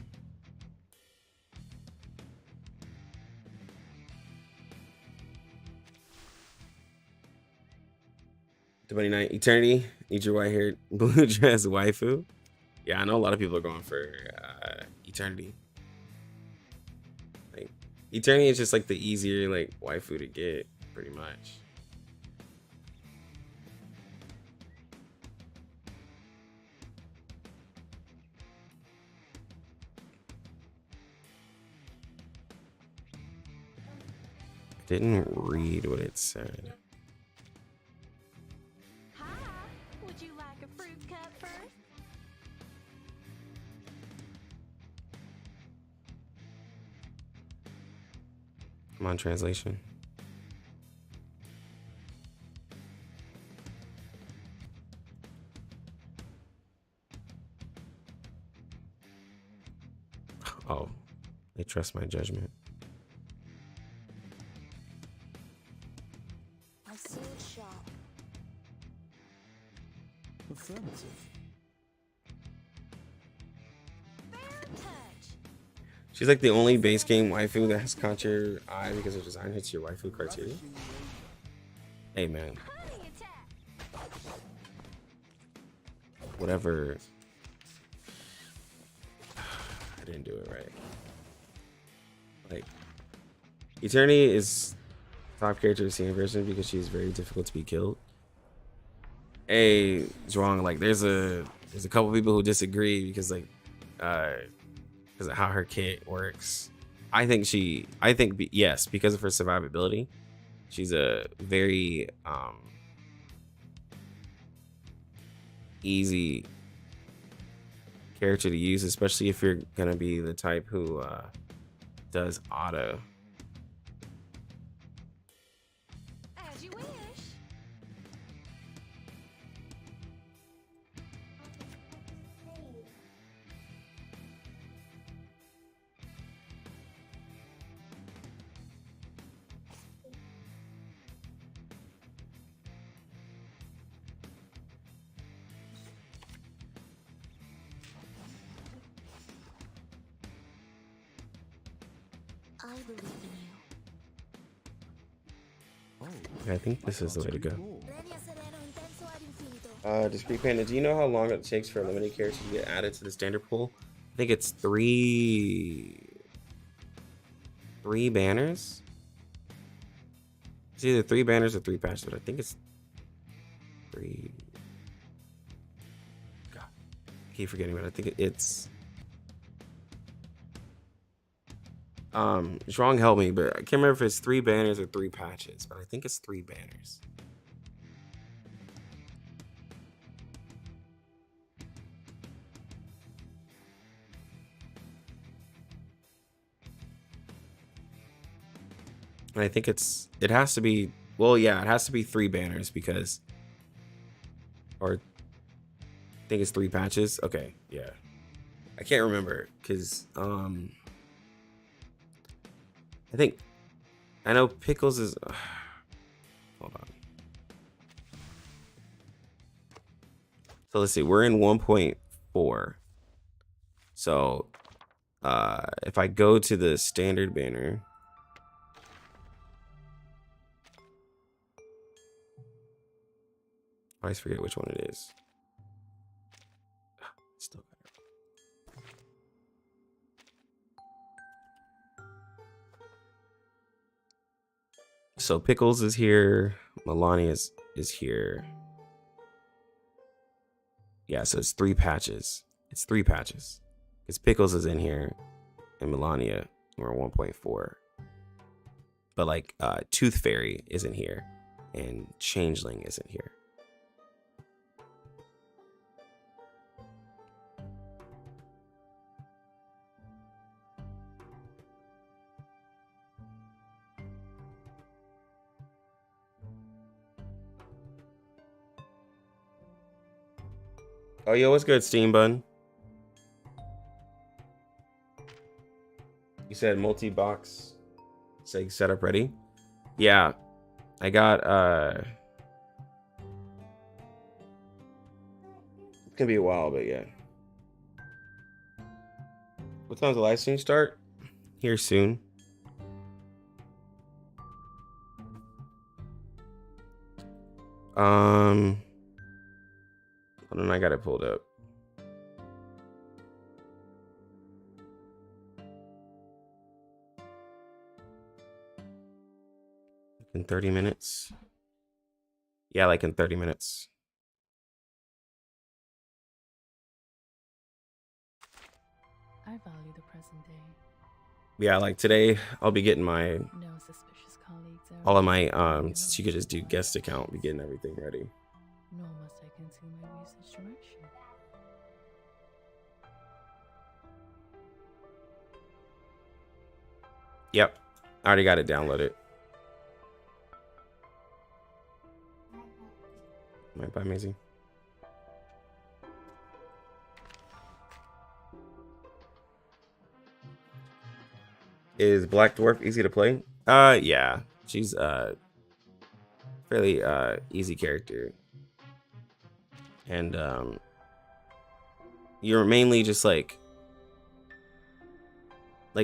29 Eternity, need your white haired blue dress waifu. Yeah, I know a lot of people are going for Eternity. Like Eternity is just like the easier like waifu to get, pretty much. Didn't read what it said. Hi, would you like a fruit cup first? Come on, translation. Oh, they trust my judgment. I see it shop. Affirmative. She's like the only base game waifu that has caught your eye because her design hits your waifu criteria. Hey man. Whatever. I didn't do it right. Like, Eternity is top character of senior version because she's very difficult to be killed. Hey, it's wrong. Like, there's a couple people who disagree because like because of how her kit works. I think yes, because of her survivability, she's a very easy character to use, especially if you're gonna be the type who does auto. As you wish. I believe in you. I think this is the way to go. Discrete Panda, do you know how long it takes for a limited character to get added to the standard pool? I think it's three banners. It's either 3 banners or 3 patches, but I think it's 3. God, I keep forgetting, but I think it's Zhuang help me, but I can't remember if it's 3 banners or 3 patches, but I think it's 3 banners. And I think it has to be, well, yeah, it has to be 3 banners because, or I think it's 3 patches. Okay, yeah. I can't remember because I know Pickles is hold on. So let's see, we're in 1.4. So if I go to the standard banner, I always forget which one it is. Still got it. So Pickles is here. Melania is here. Yeah, so it's 3 patches. It's 3 patches. Because Pickles is in here and Melania, we're 1.4. But like Tooth Fairy isn't here and Changeling isn't here. Oh, yo, what's good, Steam Bun? You said multi-box Seg setup ready? Yeah, I got it's gonna be a while, but yeah. What time's the live stream start? Here soon. Hold on, I got it pulled up. In 30 minutes. Yeah, like in 30 minutes. I value the present day. Yeah, like today I'll be getting my No suspicious colleagues. all of my since you could just do guest account, be getting everything ready. Nor must I conceal my research direction. Yep. I already got it downloaded. Might buy amazing. Is Black Dwarf easy to play? Yeah. She's fairly easy character. And you're mainly just like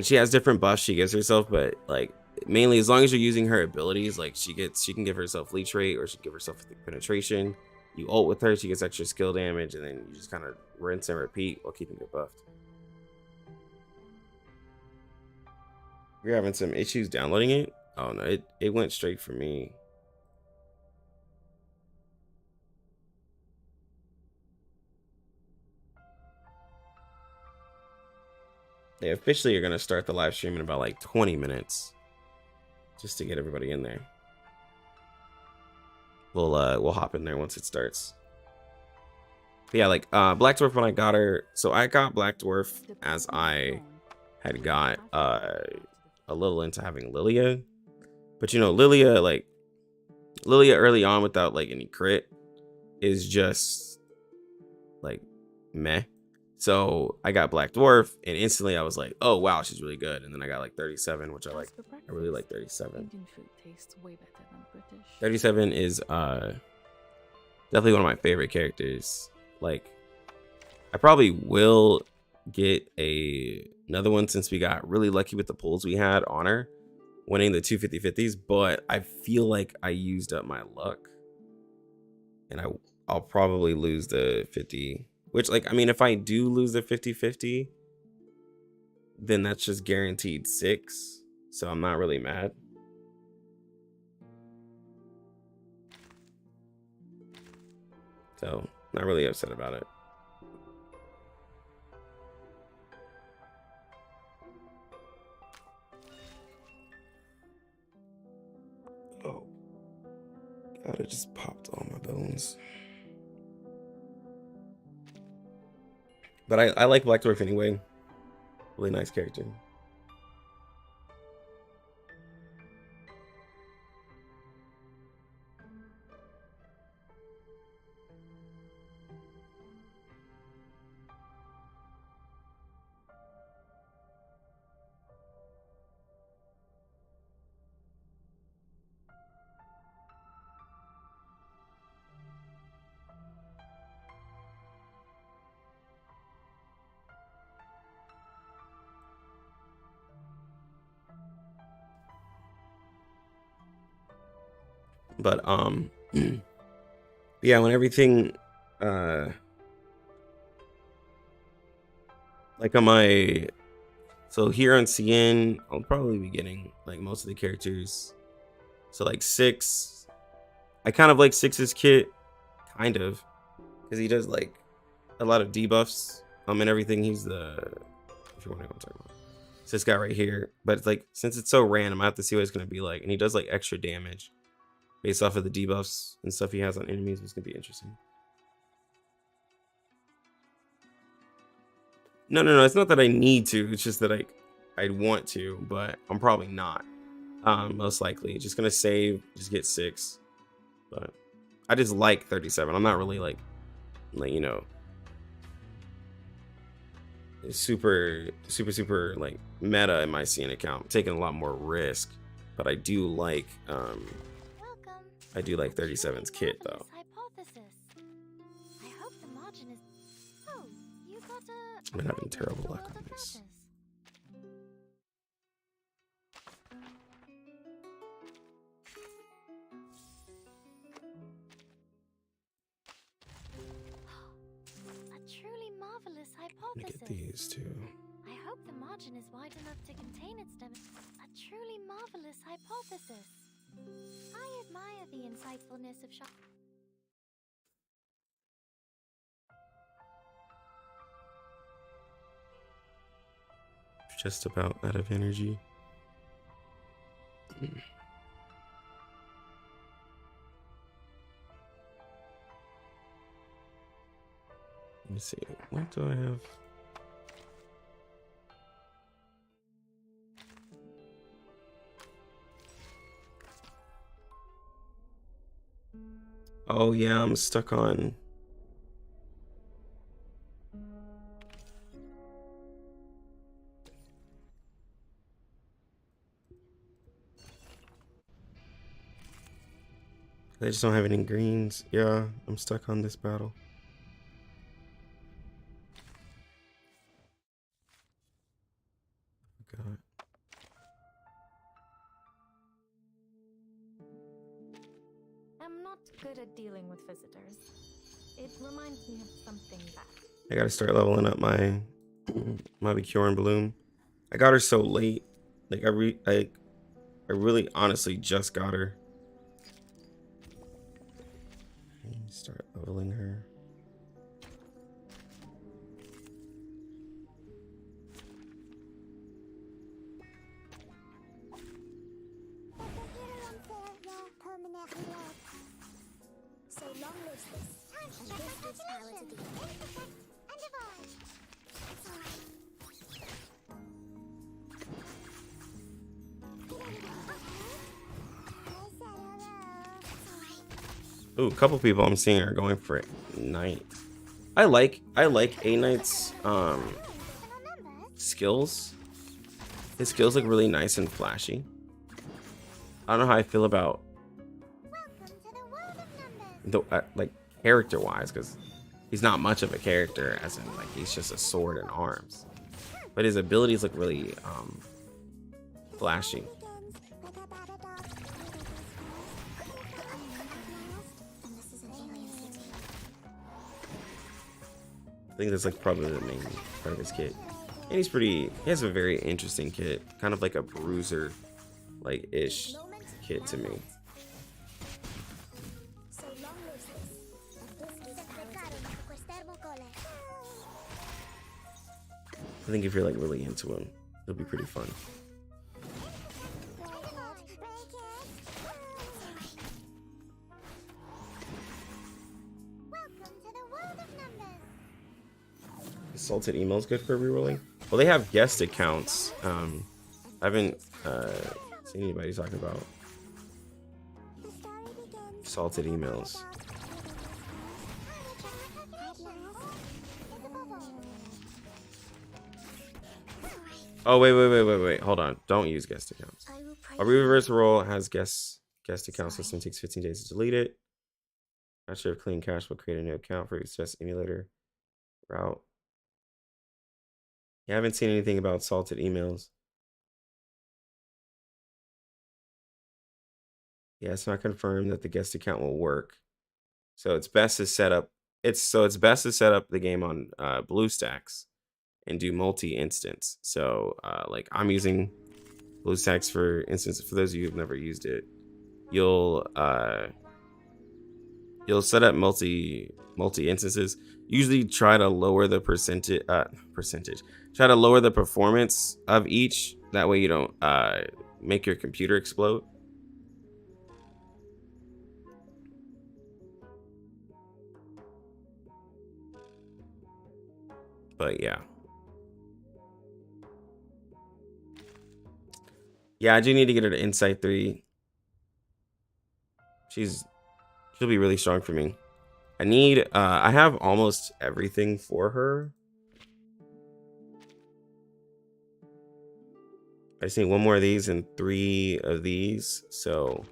she has different buffs she gives herself, but like mainly as long as you're using her abilities, like she can give herself leech rate or she can give herself penetration. You ult with her, she gets extra skill damage, and then you just kind of rinse and repeat while keeping her buffed. You're having some issues downloading it? Oh no, it went straight for me. They officially are gonna start the live stream in about like 20 minutes, just to get everybody in there. We'll hop in there once it starts. But yeah, like Black Dwarf, when I got her, so I got Black Dwarf as I had got a little into having Lilia, but you know Lilia early on without like any crit is just like meh. So I got Black Dwarf and instantly I was like, oh wow, she's really good. And then I got like 37, which I like. I really like 37. Indian food tastes way better than British. 37 is definitely one of my favorite characters. Like I probably will get another one since we got really lucky with the pulls we had on her, winning the 2 50/50s, but I feel like I used up my luck and I'll probably lose the 50, which like I mean if I do lose the 50/50, then that's just guaranteed 6, so I'm not really mad. So not really upset about it. Oh God, it just popped all my bones. But I like Black Dwarf anyway. Really nice character. But yeah, when everything like on my so here on CN, I'll probably be getting like most of the characters. So like 6, I kind of like 6's kit, kind of, because he does like a lot of debuffs and everything. He's the, if you want to know what I'm talking about, it's this guy right here. But it's like since it's so random, I have to see what it's gonna be like, and he does like extra damage based off of the debuffs and stuff he has on enemies. It's gonna be interesting. No, it's not that I need to, it's just that I'd want to, but I'm probably not. Most likely just gonna save, just get 6. But I just like 37. I'm not really like you know, super like meta in my scene account. I'm taking a lot more risk, but I do like 37's kit though. I hope the margin is. Oh, you got a. I'm having terrible luck on this. A truly marvelous hypothesis. Let me get these two. I hope the margin is wide enough to contain its a truly marvelous hypothesis. I admire the insightfulness of Shop. Just about out of energy. Let me see. What do I have? Oh yeah, I'm stuck on. I just don't have any greens. Yeah, I'm stuck on this battle. God. I'm not good at dealing with visitors. It reminds me of something bad. I gotta start leveling up my Bjorn Bloom. I got her so late. Like I really honestly just got her. Start leveling her. So long lives this, and this gives power to the and divine. It's all right. Ooh, a couple people I'm seeing are going for Knight. I like A Knight's skills. His skills look really nice and flashy. I don't know how I feel about the like character wise, because he's not much of a character, as in like he's just a sword and arms. But his abilities look really flashy. I think that's like probably the main part of his kit. And he has a very interesting kit. Kind of like a bruiser like ish kit to me. I think if you're like really into him, it'll be pretty fun. Salted emails good for rerolling. Well, they have guest accounts. I haven't seen anybody talking about salted emails. Oh wait. Hold on. Don't use guest accounts. A reverse roll has guest account system. Takes 15 days to delete it. Not sure if clean cache will create a new account for success emulator route. I haven't seen anything about salted emails. Yeah, it's not confirmed that the guest account will work. So it's best to set up the game on BlueStacks and do multi-instance. So like I'm using BlueStacks for instance. For those of you who've never used it, you'll set up multi instances. Usually try to lower the percentage. Try to lower the performance of each. That way you don't make your computer explode. But yeah. Yeah, I do need to get her to Insight 3. She'll be really strong for me. I have almost everything for her. I just need 1 more of these and 3 of these. So,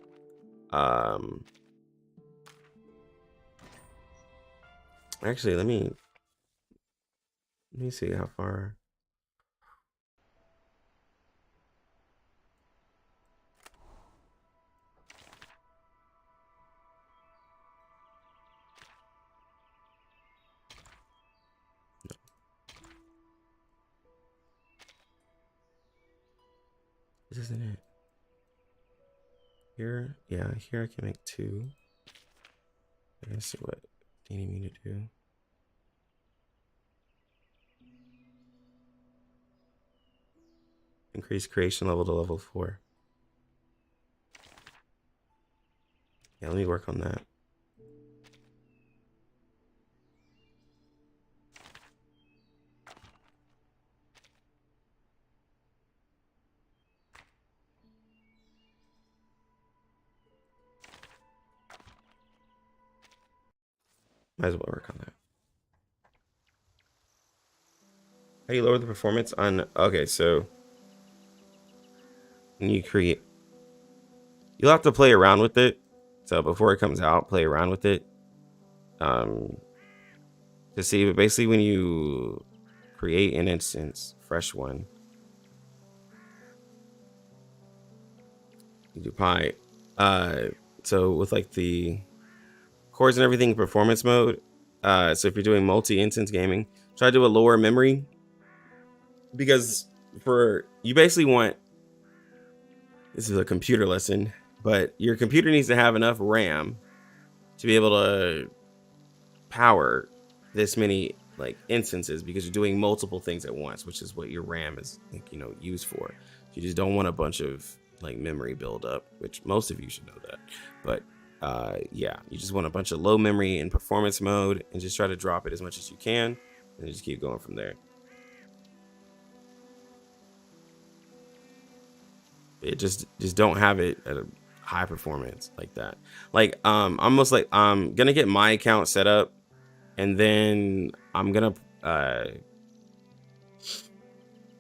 actually, let me see how far. This isn't it. Here, yeah, here I can make 2. Let's see what they need me to do. Increase creation level to level 4. Yeah, let me work on that. Might as well work on that. How do you lower the performance on? Okay, so when you create, you'll have to play around with it. So before it comes out, play around with it. To see, but basically when you create an instance, fresh one, you do pi. So with like the cores and everything, performance mode. So if you're doing multi-instance gaming, try to do a lower memory, because for you basically want, this is a computer lesson, but your computer needs to have enough RAM to be able to power this many like instances, because you're doing multiple things at once, which is what your RAM is, like, you know, used for. You just don't want a bunch of like memory buildup, which most of you should know that. But yeah, you just want a bunch of low memory in performance mode, and just try to drop it as much as you can, and just keep going from there. It just don't have it at a high performance like that. Like almost like I'm gonna get my account set up, and then I'm gonna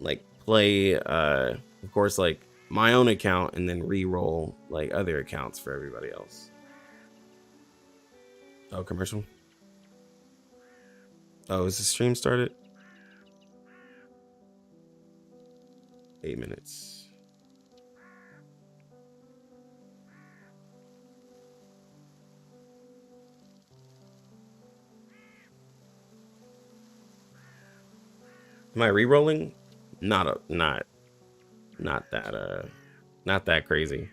like play of course like my own account, and then re-roll like other accounts for everybody else. Oh, commercial. Oh, is the stream started? 8 minutes. Am I re-rolling? Not that crazy.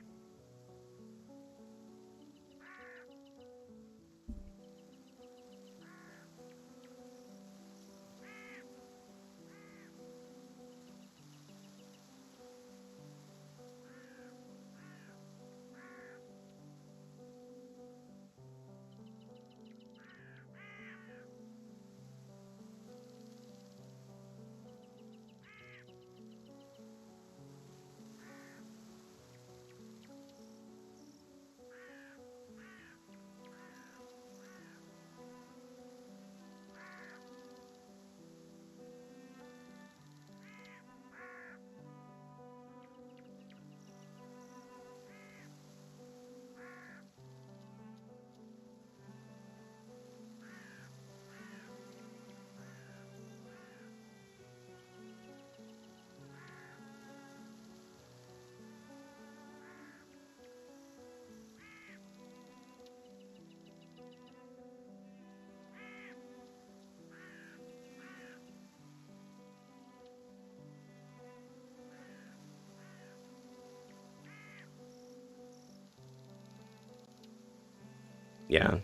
Yeah,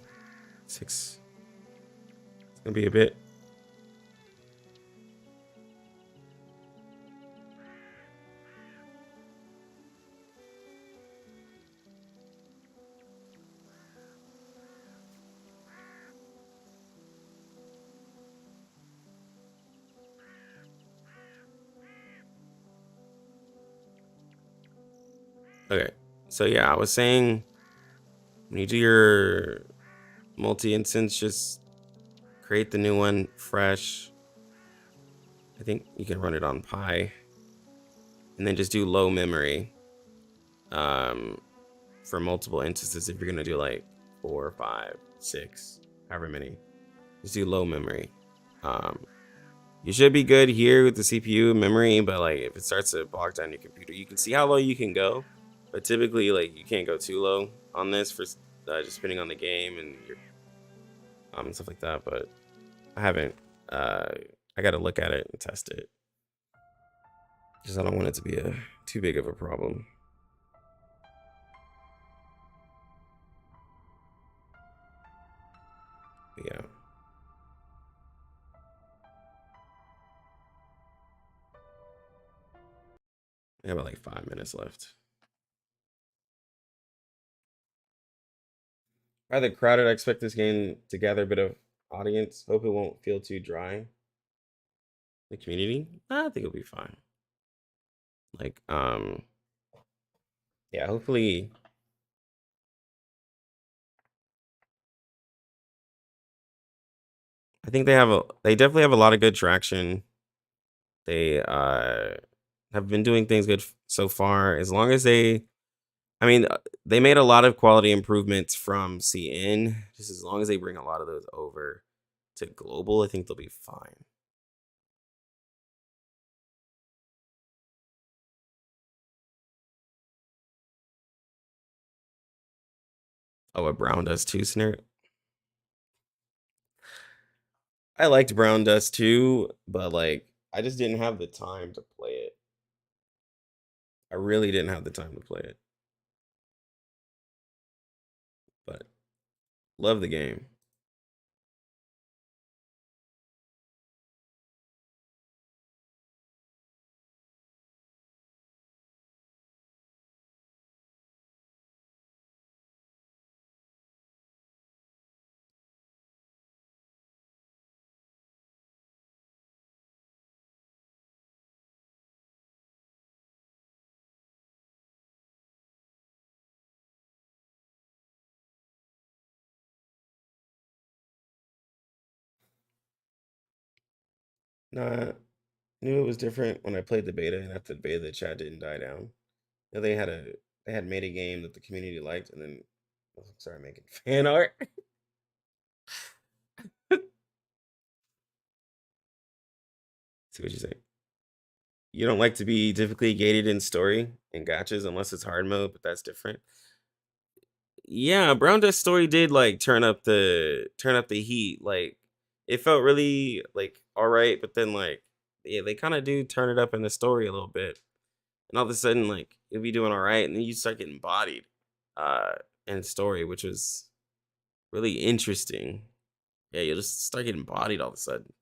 6. It's gonna be a bit. Okay, so yeah, I was saying when you do your multi-instance, just create the new one fresh. I think you can run it on Pi. and then just do low memory for multiple instances. If you're gonna do like 4, 5, 6, however many, just do low memory. You should be good here with the CPU memory, but like if it starts to bog down your computer, you can see how low you can go, but typically like you can't go too low on this for just depending on the game and your and stuff like that. But I haven't. I got to look at it and test it. Because I don't want it to be too big of a problem. But yeah. I have about like 5 minutes left. Rather crowded, I expect this game to gather a bit of audience. Hope it won't feel too dry. The community? I think it'll be fine. Like, yeah, hopefully. I think they definitely have a lot of good traction. They have been doing things good so far. As long as they made a lot of quality improvements from CN. Just as long as they bring a lot of those over to global, I think they'll be fine. Oh, a Brown Dust 2 scenario? I liked Brown Dust 2, but like I just didn't have the time to play it. I really didn't have the time to play it. But love the game. Nah, knew it was different when I played the beta, and after the beta, the chat didn't die down. You know, they had made a game that the community liked, and then started making fan art. See what you say. You don't like to be difficulty gated in story and gachas unless it's hard mode, but that's different. Yeah, Brown Dust story did like turn up the heat. Like it felt really like all right, but then like yeah, they kind of do turn it up in the story a little bit. And all of a sudden like you'll be doing all right, and then you start getting bodied in story, which was really interesting. Yeah, you'll just start getting bodied all of a sudden.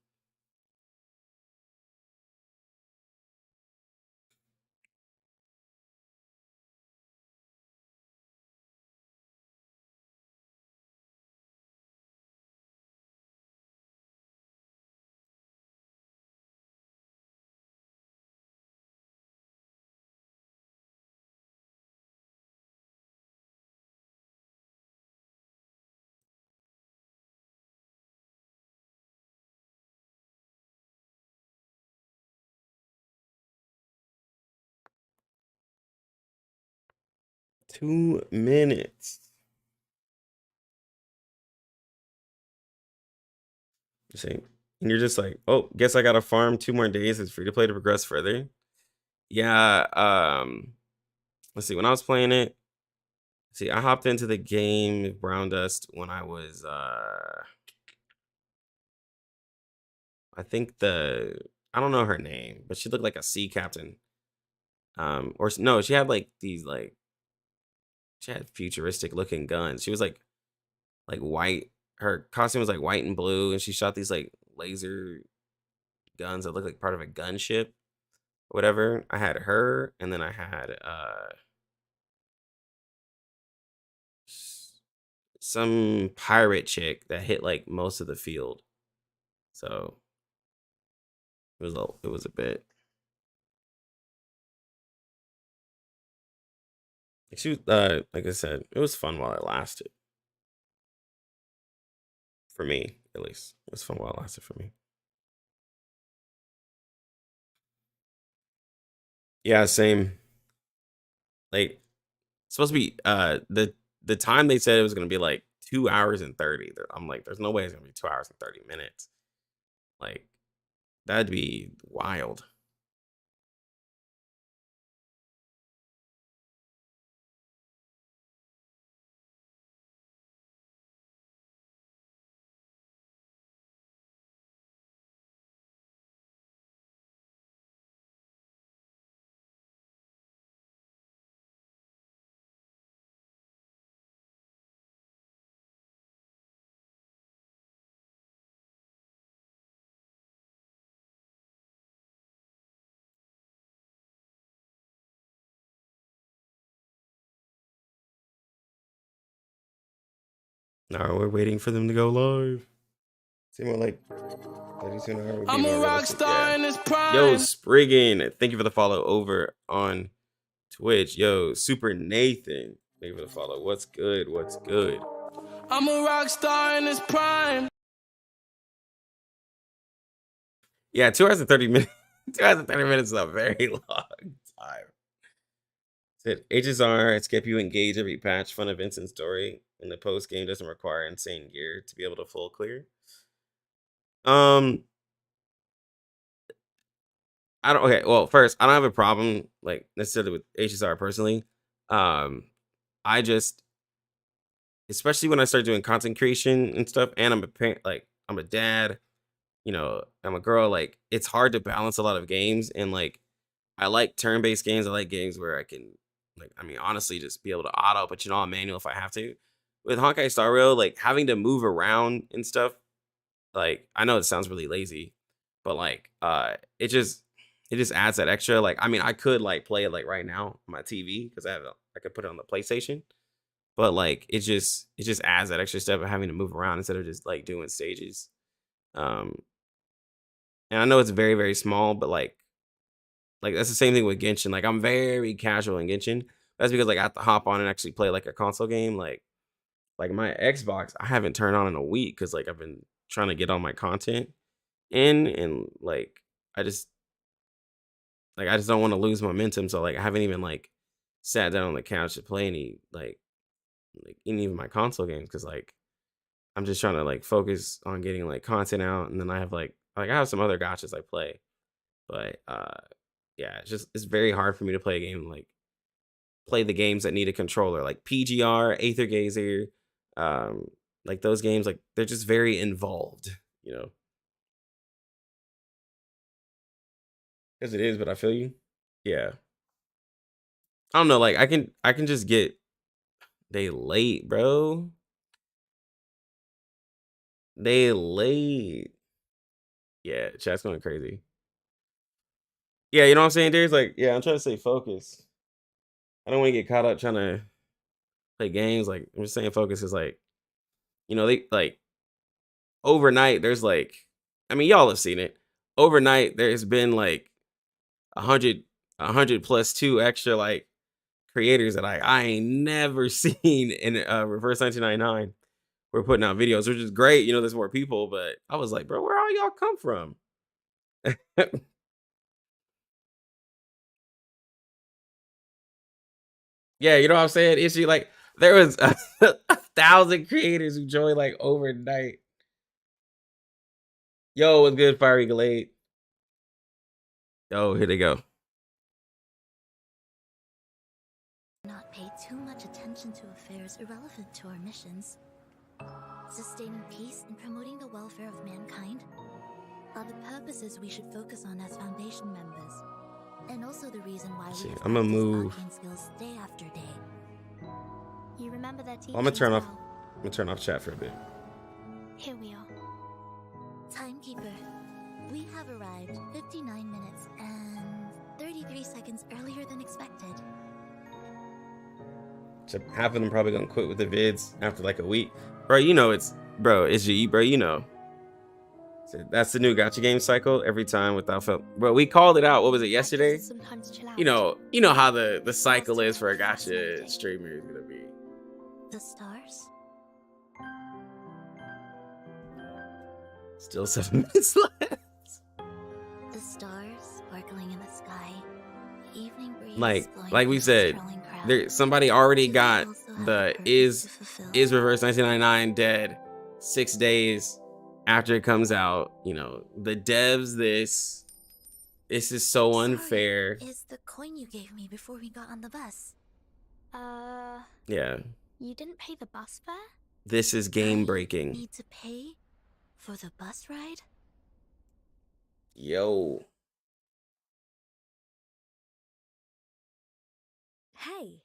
Two minutes. See, and you're just like, oh, guess I gotta farm 2 more days. It's free to play to progress further. Yeah. Let's see. When I was playing it, see, I hopped into the game Brown Dust when I was I think I don't know her name, but she looked like a sea captain. Or no, she had like these like she had futuristic looking guns. She was like white. Her costume was like white and blue, and she shot these like laser guns that looked like part of a gunship. Whatever. I had her, and then I had some pirate chick that hit like most of the field. So it was a bit. She was like I said, it was fun while it lasted. For me, at least. It was fun while it lasted for me. Yeah, same. Like, it's supposed to be the time they said it was gonna be like 2 hours and 30. I'm like, there's no way it's gonna be 2 hours and 30 minutes. Like, that'd be wild. No, we're waiting for them to go live. Seem more like 32 an hour would be I'm more a rock realistic. star Yeah. in this prime. Yo, Spriggan, thank you for the follow over on Twitch. Yo, Super Nathan, thank you for the follow. What's good? What's good? I'm a rock star in this prime. Yeah, 2 hours and 30 minutes. 2 hours and 30 minutes is a very long time. Said HSR, it's kept you engaged every patch, fun events and story. And the post game doesn't require insane gear to be able to full clear. I don't. Okay, well, first, I don't have a problem like necessarily with HSR personally. I just, especially when I start doing content creation and stuff, and I'm a parent, like I'm a dad. You know, I'm a girl. Like it's hard to balance a lot of games, and like I like turn-based games. I like games where I can, like, I mean, honestly, just be able to auto, but on manual if I have to. With Honkai Star Rail, like having to move around and stuff, like I know it sounds really lazy, but like it just adds that extra. Like, I mean, I could like play it like right now on my TV because I could put it on the PlayStation, but like it just adds that extra step of having to move around instead of just like doing stages. Um, and I know it's very very small, but like that's the same thing with Genshin. Like I'm very casual in Genshin. That's because like I have to hop on and actually play like a console game. Like my Xbox, I haven't turned on in a week because like I've been trying to get all my content in, and like I just I just don't want to lose momentum. So like I haven't even like sat down on the couch to play any like any of my console games because like I'm just trying to like focus on getting like content out, and then I have I have some other gotchas I play, but yeah, it's very hard for me to play a game play the games that need a controller like PGR, Aether Gazer, like those games, like they're just very involved, you know. Because it is, but I feel you. Yeah. I don't know, like I can just get they late, bro. They late. Yeah, chat's going crazy. Yeah, you know what I'm saying? There's like, yeah, I'm trying to stay focused. I don't want to get caught up trying to play games. Like, I'm just saying focus is like, you know, they like overnight, there's like, I mean, y'all have seen it. Overnight, there's been like 100 plus 2 extra like creators that I ain't never seen in reverse 1999. We're putting out videos, which is great. You know, there's more people, but I was like, bro, where all y'all come from? Yeah, you know what I'm saying? It's like there was 1,000 creators who joined like overnight. Yo, what's good, Fiery Glade? Yo, here they go. Not pay too much attention to affairs irrelevant to our missions. Sustaining peace and promoting the welfare of mankind are the purposes we should focus on as Foundation members, and also the reason why we have I'm gonna move. arcane skills day after day. You remember that teaching? I'm gonna turn off chat for a bit. Here we are. Timekeeper, we have arrived 59 minutes and 33 seconds earlier than expected. So half of them probably gonna quit with the vids after like a week. Bro, you know it's G, bro, you know. So that's the new gacha game cycle every time without fail. Bro, we called it out. What was it, yesterday? You know how the cycle is for a gacha streamer is gonna be. The stars? Still 7 minutes left. The stars sparkling in the sky. evening breeze like we said, there somebody already got the is reverse 1999 dead 6 days after it comes out. You know, the devs, this is so unfair. Is the coin you gave me before we got on the bus. Yeah, You didn't pay the bus fare? this is game breaking. Need to pay for the bus ride? Yo. Hey,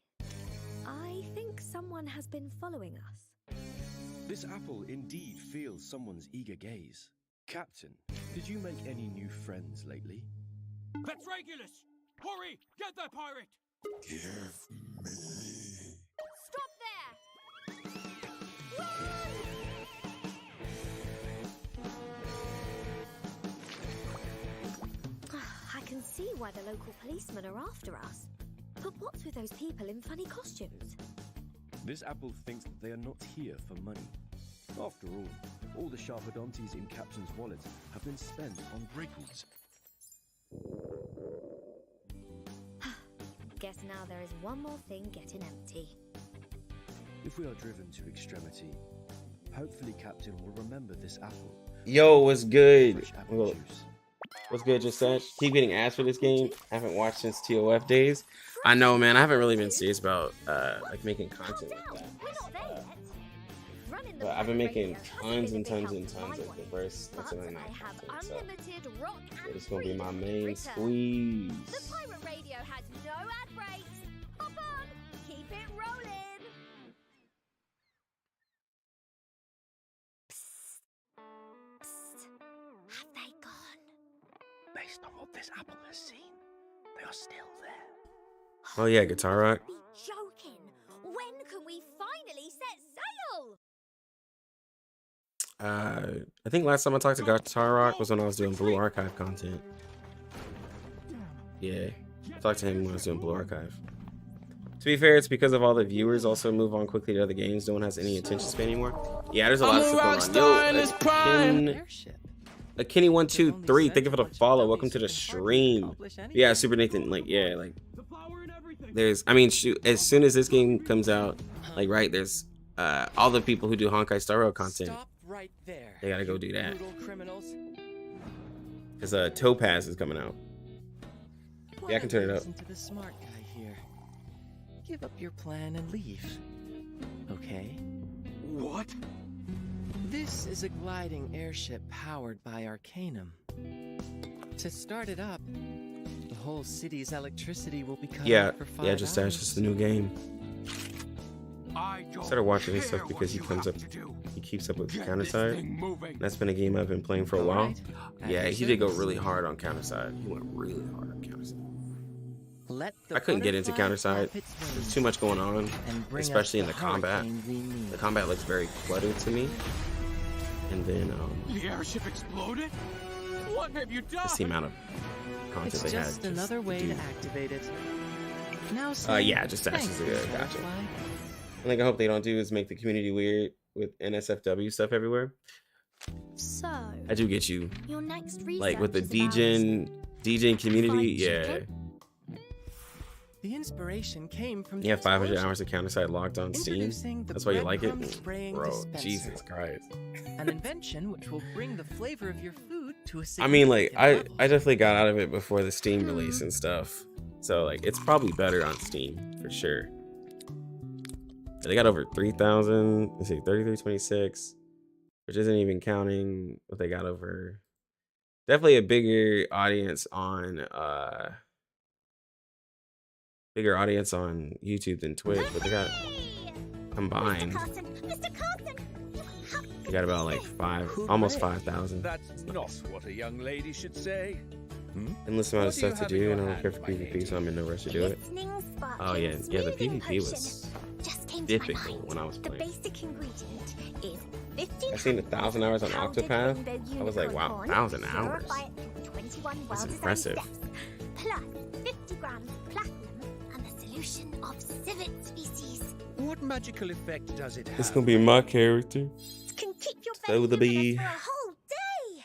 I think someone has been following us. This apple indeed feels someone's eager gaze. Captain, did you make any new friends lately? That's Regulus! Hurry! Get that pirate! Give me. Stop there! I can see why the local policemen are after us. But what's with those people in funny costumes? This apple thinks that they are not here for money. After all the sharpodontes in Captain's wallet have been spent on breakals. Guess now there is one more thing getting empty. If we are driven to extremity, hopefully Captain will remember this apple. Yo, what's good? What's good, just said? Keep getting asked for this game. I haven't watched since TOF days. I know, man. I haven't really been serious about like making content like that. But I've been making tons and tons and tons of the first content. So it's gonna be my main squeeze. The pirate radio has no ad breaks. Hop on, keep it rolling. Have they gone? Based on what this apple has seen, they are still there. Oh yeah, Guitar Rock. Joking. When can we finally set sail? I think last time I talked to Guitar Rock was when I was doing Blue Archive content. Yeah, I talked to him when I was doing Blue Archive. To be fair, it's because of all the viewers also move on quickly to other games. No one has any attention span anymore. Yeah, there's a lot of stuff going on. Yo, a Kenny123, thank you for the follow. Welcome to the stream. Yeah, Super Nathan, like, yeah, like, there's, I mean, shoot, as soon as this game comes out, like, right, there's all the people who do Honkai Star Rail content. Right there. They gotta go do that. Because Topaz is coming out. Yeah, I can turn it up. Listen to the smart guy here. Give up your plan and leave. Okay? What? This is a gliding airship powered by Arcanum. To start it up, the whole city's electricity will be cut off for 5 yeah, just that's hours. just a new game. I Started watching this stuff because he keeps up with Counterside. That's been a game I've been playing for a while. Yeah, he did go really hard on Counterside. He went really hard on Counterside. I couldn't get into Counterside. There's too much going on, especially in the combat. The combat looks very cluttered to me. And then The airship exploded? What have you done? just the amount of content It's they had. just another way to activate it. Now, Yeah, just dashes good. Gotcha. I think I hope they don't do is make the community weird with NSFW stuff everywhere. So, I do get you. your next Like with the research is about DJing community, yeah. chicken? The inspiration came from You have 500 hours of Counterside locked on Steam. Introducing the That's why you like it, breadcrumb spraying bro. dispenser. Jesus Christ. An invention which will bring the flavor of your food to a I mean, like significant I definitely got out of it before the Steam release and stuff. So like it's probably better on Steam for sure. They got over 3,000. Let's see, 3326, which isn't even counting what they got over. Definitely a bigger audience on YouTube than Twitch, but they got combined. They got about like almost 5,000. That's not what a young lady should say. Endless amount of stuff to do, and I don't care for PvP, so I'm in no rush to do it. Oh yeah, the PvP was difficult when I was The playing. basic ingredient is 50 I seen 1,000 hours on powdered Octopath. rainbow I was like, wow, unicorn, 1,000 syrup hours. by 21 That's well-designed impressive. steps, plus 50 grams platinum and a solution of civet species. What magical effect does it have? It's gonna be my character. Can keep your So the bee. for a whole day.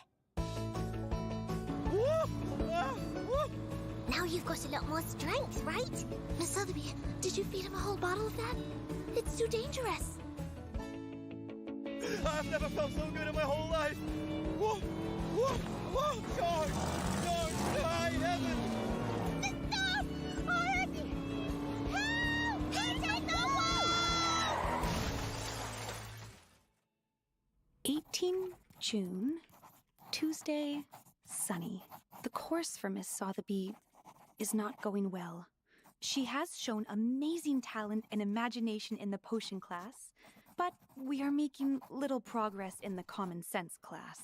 Now you've got a lot more strength, right? Miss Sotheby, did you feed him a whole bottle of that? It's too dangerous. I've never felt so good in my whole life. Whoa, whoa, whoa, George! George, high heaven! Stop! Already! Help! He's in the wall! 18 June, Tuesday, sunny. The course for Miss Sotheby is not going well. She has shown amazing talent and imagination in the potion class, but we are making little progress in the common sense class.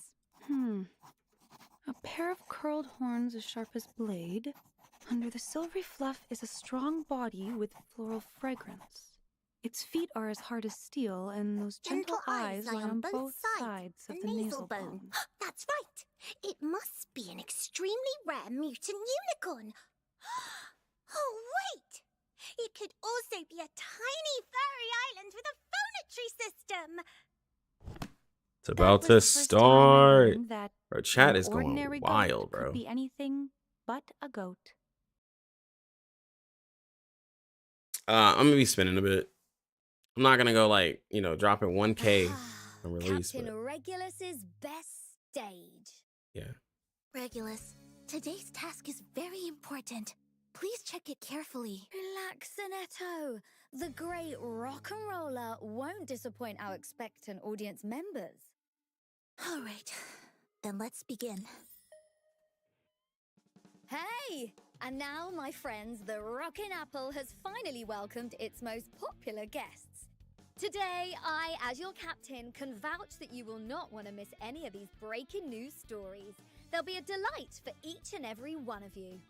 A pair of curled horns as sharp as blade. Under the silvery fluff is a strong body with floral fragrance. Its feet are as hard as steel, and those gentle eyes lie on both sides of the nasal bone. That's right. It must be an extremely rare mutant unicorn. Oh, wait! It could also be a tiny fairy island with a phonetry system. It's about to start. Bro, chat is going wild, bro. Could be anything but a goat. I'm gonna be spinning a bit. I'm not gonna go like, you know, dropping 1K on release. Captain But Regulus's best stage. yeah. Regulus, today's task is very important. Please check it carefully. Relax, Annetto. The great rock and roller won't disappoint our expectant audience members. All right, then let's begin. Hey! And now, my friends, the Rockin' Apple has finally welcomed its most popular guests. Today, I, as your captain, can vouch that you will not want to miss any of these breaking news stories. They'll be a delight for each and every one of you.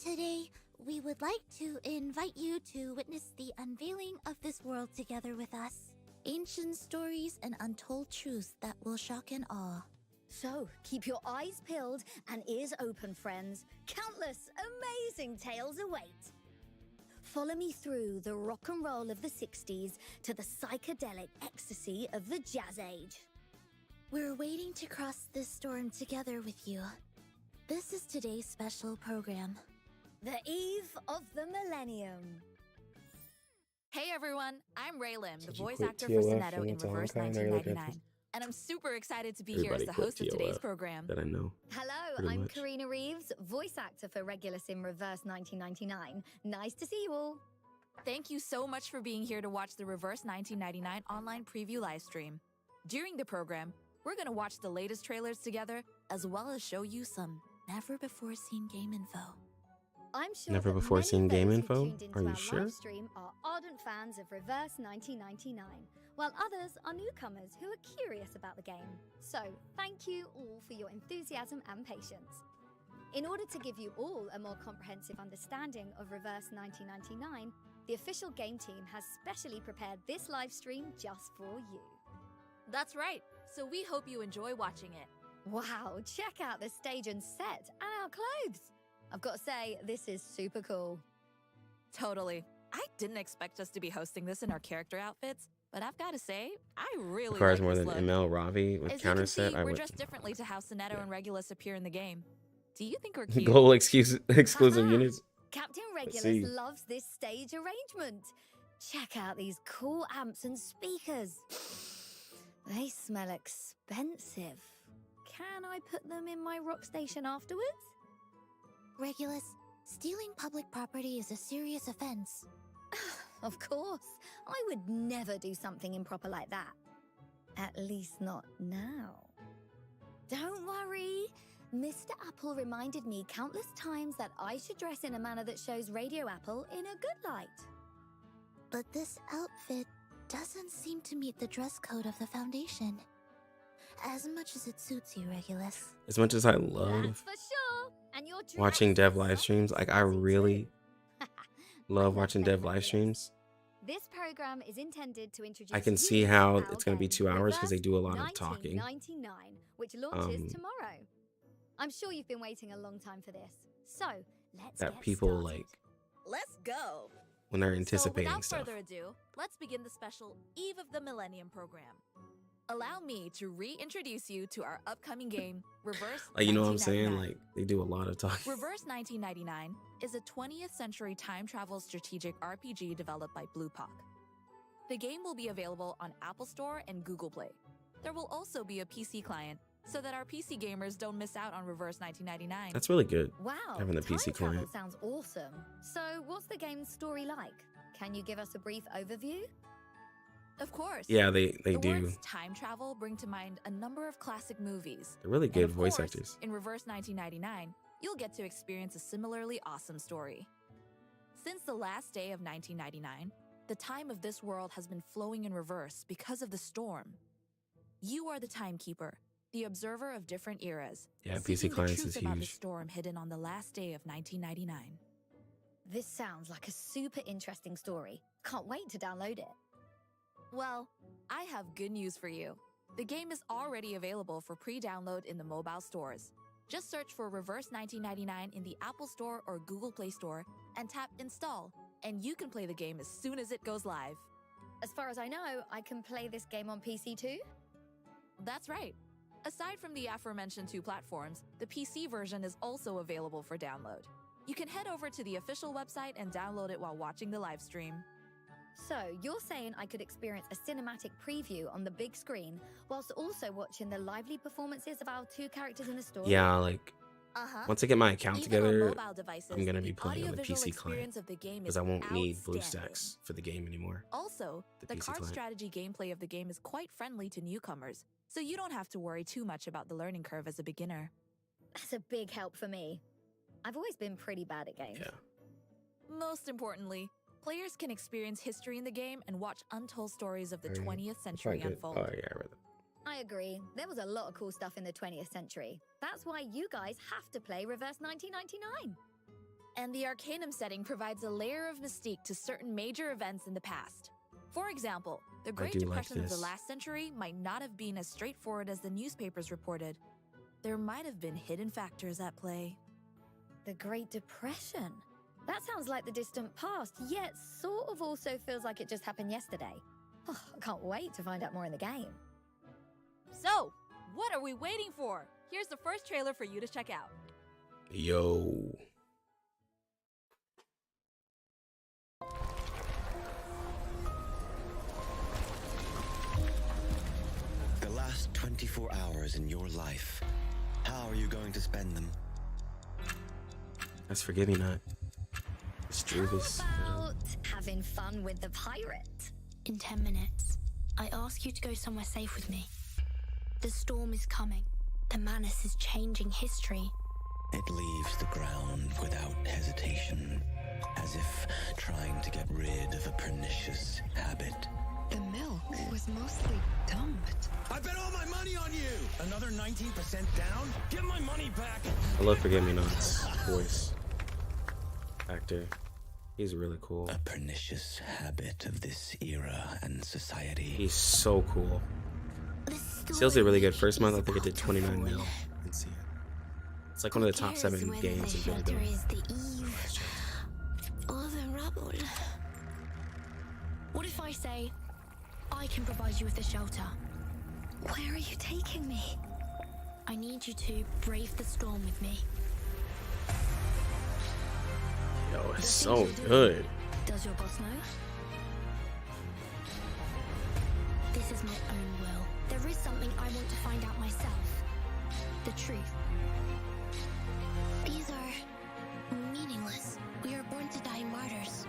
Today, we would like to invite you to witness the unveiling of this world together with us. Ancient stories and untold truths that will shock and awe. So, keep your eyes peeled and ears open, friends. Countless amazing tales await. Follow me through the rock and roll of the 60s to the psychedelic ecstasy of the Jazz Age. We're waiting to cross this storm together with you. This is today's special program. The Eve of the Millennium. Hey everyone, I'm Raylim, the voice quit actor for TOF Sonetto and in it's all Reverse kind of like 1999. And I'm super excited to be here as Everybody the quit host of today's TOF program. that I know. Hello, Pretty I'm much. Karina Reeves, voice actor for Regulus in Reverse 1999. Nice to see you all. Thank you so much for being here to watch the Reverse 1999 online preview live stream. During the program, we're going to watch the latest trailers together, as well as show you some never-before-seen game info. I'm sure Never that before many seen of game those who info? tuned into Are you our sure? live stream are ardent fans of Reverse 1999, while others are newcomers who are curious about the game. So, thank you all for your enthusiasm and patience. In order to give you all a more comprehensive understanding of Reverse 1999, the official game team has specially prepared this live stream just for you. That's right, so we hope you enjoy watching it. Wow, check out the stage and set and our clothes. I've got to say, this is super cool. Totally. I didn't expect us to be hosting this in our character outfits, but I've got to say, I really Requires like more this than look. ML Ravi with As counter you can set. see, I we're would dressed differently to how Sonetto and Regulus appear in the game. Do you think we're cute? global exclusive units. Captain Let's Regulus see. loves this stage arrangement. Check out these cool amps and speakers. They smell expensive. Can I put them in my rock station afterwards? Regulus, stealing public property is a serious offense. Of course. I would never do something improper like that. At least not now. Don't worry. Mr. Apple reminded me countless times that I should dress in a manner that shows Radio Apple in a good light. But this outfit doesn't seem to meet the dress code of the Foundation. As much as it suits you, Regulus. As much as I That's love for sure. And your dress watching is dev live streams, like I really too. love watching dev live streams. This program is intended to introduce I can you see to how our it's going to be game, 2 hours because they Reverse do a lot of talking. 1999, which launches tomorrow. I'm sure you've been waiting a long time for this. So, let's That get people started. like Let's go. when they're So anticipating without stuff. further ado, let's begin the special Eve of the Millennium program. Allow me to reintroduce you to our upcoming game, Reverse Like, you know what I'm saying? 1999. Like, they do a lot of talking. Reverse 1999 is a 20th century time travel strategic RPG developed by Bluepock. The game will be available on Apple Store and Google Play. There will also be a PC client so that our PC gamers don't miss out on Reverse 1999. That's really good. Wow, having the time PC travel client. sounds awesome. So, what's the game's story like? Can you give us a brief overview? Of course. Yeah, they the do. words time travel bring to mind a number of classic movies. They're really And good of voice course, actors. In Reverse 1999, you'll get to experience a similarly awesome story. Since the last day of 1999, the time of this world has been flowing in reverse because of the storm. You are the timekeeper, the observer of different eras. Yeah, seeking PC clients the is truth about the huge. storm hidden on the last day of 1999. This sounds like a super interesting story. Can't wait to download it. Well, I have good news for you. The game is already available for pre-download in the mobile stores. Just search for Reverse 1999 in the Apple Store or Google Play Store and tap Install, and you can play the game as soon as it goes live. As far as I know, I can play this game on PC too? That's right. Aside from the aforementioned two platforms, the PC version is also available for download. You can head over to the official website and download it while watching the live stream. So, you're saying I could experience a cinematic preview on the big screen whilst also watching the lively performances of our two characters in the story? Yeah, like, once I get my account Even on together, mobile devices, I'm going to be the playing on the audiovisual PC client. experience of the game Because is I won't need outstanding. BlueStacks for the game anymore. Also, The the PC card client. strategy gameplay of the game is quite friendly to newcomers, so you don't have to worry too much about the learning curve as a beginner. That's a big help for me. I've always been pretty bad at games. Most importantly, players can experience history in the game and watch untold stories of the 20th century unfold. Oh, yeah, I read that. I agree. There was a lot of cool stuff in the 20th century. That's why you guys have to play Reverse 1999. And the Arcanum setting provides a layer of mystique to certain major events in the past. For example, the Great do like Depression of the this. last century might not have been as straightforward as the newspapers reported. There might have been hidden factors at play. The Great Depression? That sounds like the distant past, yet sort of also feels like it just happened yesterday. Oh, I can't wait to find out more in the game. So, what are we waiting for? Here's the first trailer for you to check out. Yo. The last 24 hours in your life. How are you going to spend them? That's Forgive Me Not. It's Druvis. About having fun with the pirate. In 10 minutes, I ask you to go somewhere safe with me. The storm is coming. The Manus is changing history. It leaves the ground without hesitation, as if trying to get rid of a pernicious habit. The milk was mostly dumped. I bet all my money on you! Another 19% down? Get my money back! I love Forgive Me Not's voice actor. He's really cool. A pernicious habit of this era and society. He's so cool. Sales did really good. First month, I think it did 29 mil. It's like one of the top 7 games in Shelter is the eve of the rubble. What if I say, I can provide you with the shelter? Where are you taking me? I need you to brave the storm with me. Yo, it's so good. Does your boss know? This is my own will. There is something I want to find out myself. The truth. These are meaningless. We are born to die martyrs.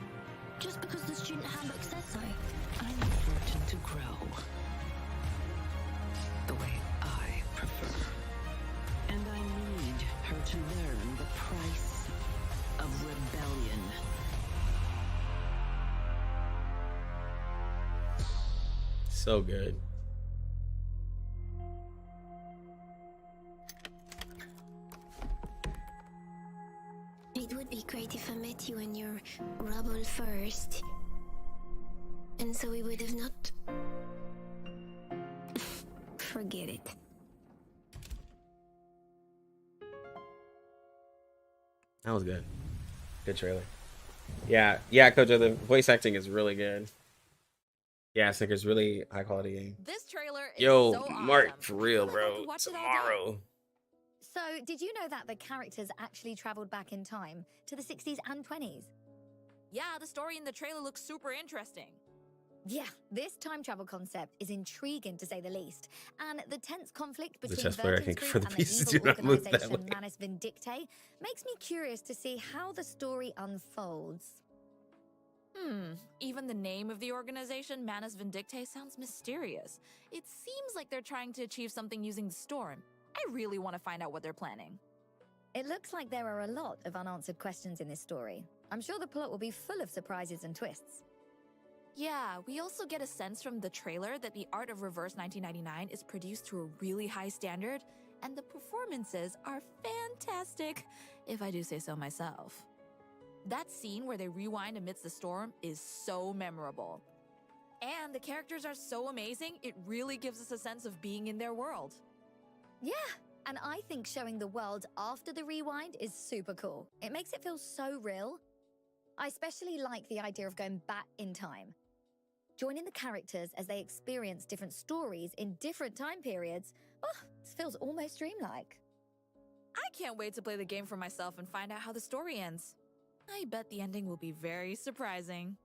Just because the student handbook says so. I'm important to grow. The way I prefer. And I need her to learn the price of rebellion. So good. It would be great if I met you in your rubble first. And so we would have not... Forget it. That was good. Good trailer. Yeah, Coach, the voice acting is really good. Yeah, Snicker's really high quality game. This trailer Yo, so Mark, awesome. for real, I'm gonna have bro. to watch it all day. Tomorrow. So, did you know that the characters actually traveled back in time to the 60s and 20s? Yeah, the story in the trailer looks super interesting. Yeah, this time travel concept is intriguing to say the least, and the tense conflict The between chess player, I Vertin's think, group for the and the pieces evil do not move that organization way. Manus Vindictae makes me curious to see how the story unfolds. Even the name of the organization, Manus Vindictae, sounds mysterious. It seems like they're trying to achieve something using the storm. I really want to find out what they're planning. It looks like there are a lot of unanswered questions in this story. I'm sure the plot will be full of surprises and twists. Yeah, we also get a sense from the trailer that the art of Reverse 1999 is produced to a really high standard, and the performances are fantastic, if I do say so myself. That scene where they rewind amidst the storm is so memorable. And the characters are so amazing, it really gives us a sense of being in their world. Yeah, and I think showing the world after the rewind is super cool. It makes it feel so real. I especially like the idea of going back in time. Joining the characters as they experience different stories in different time periods, this feels almost dreamlike. I can't wait to play the game for myself and find out how the story ends. I bet the ending will be very surprising.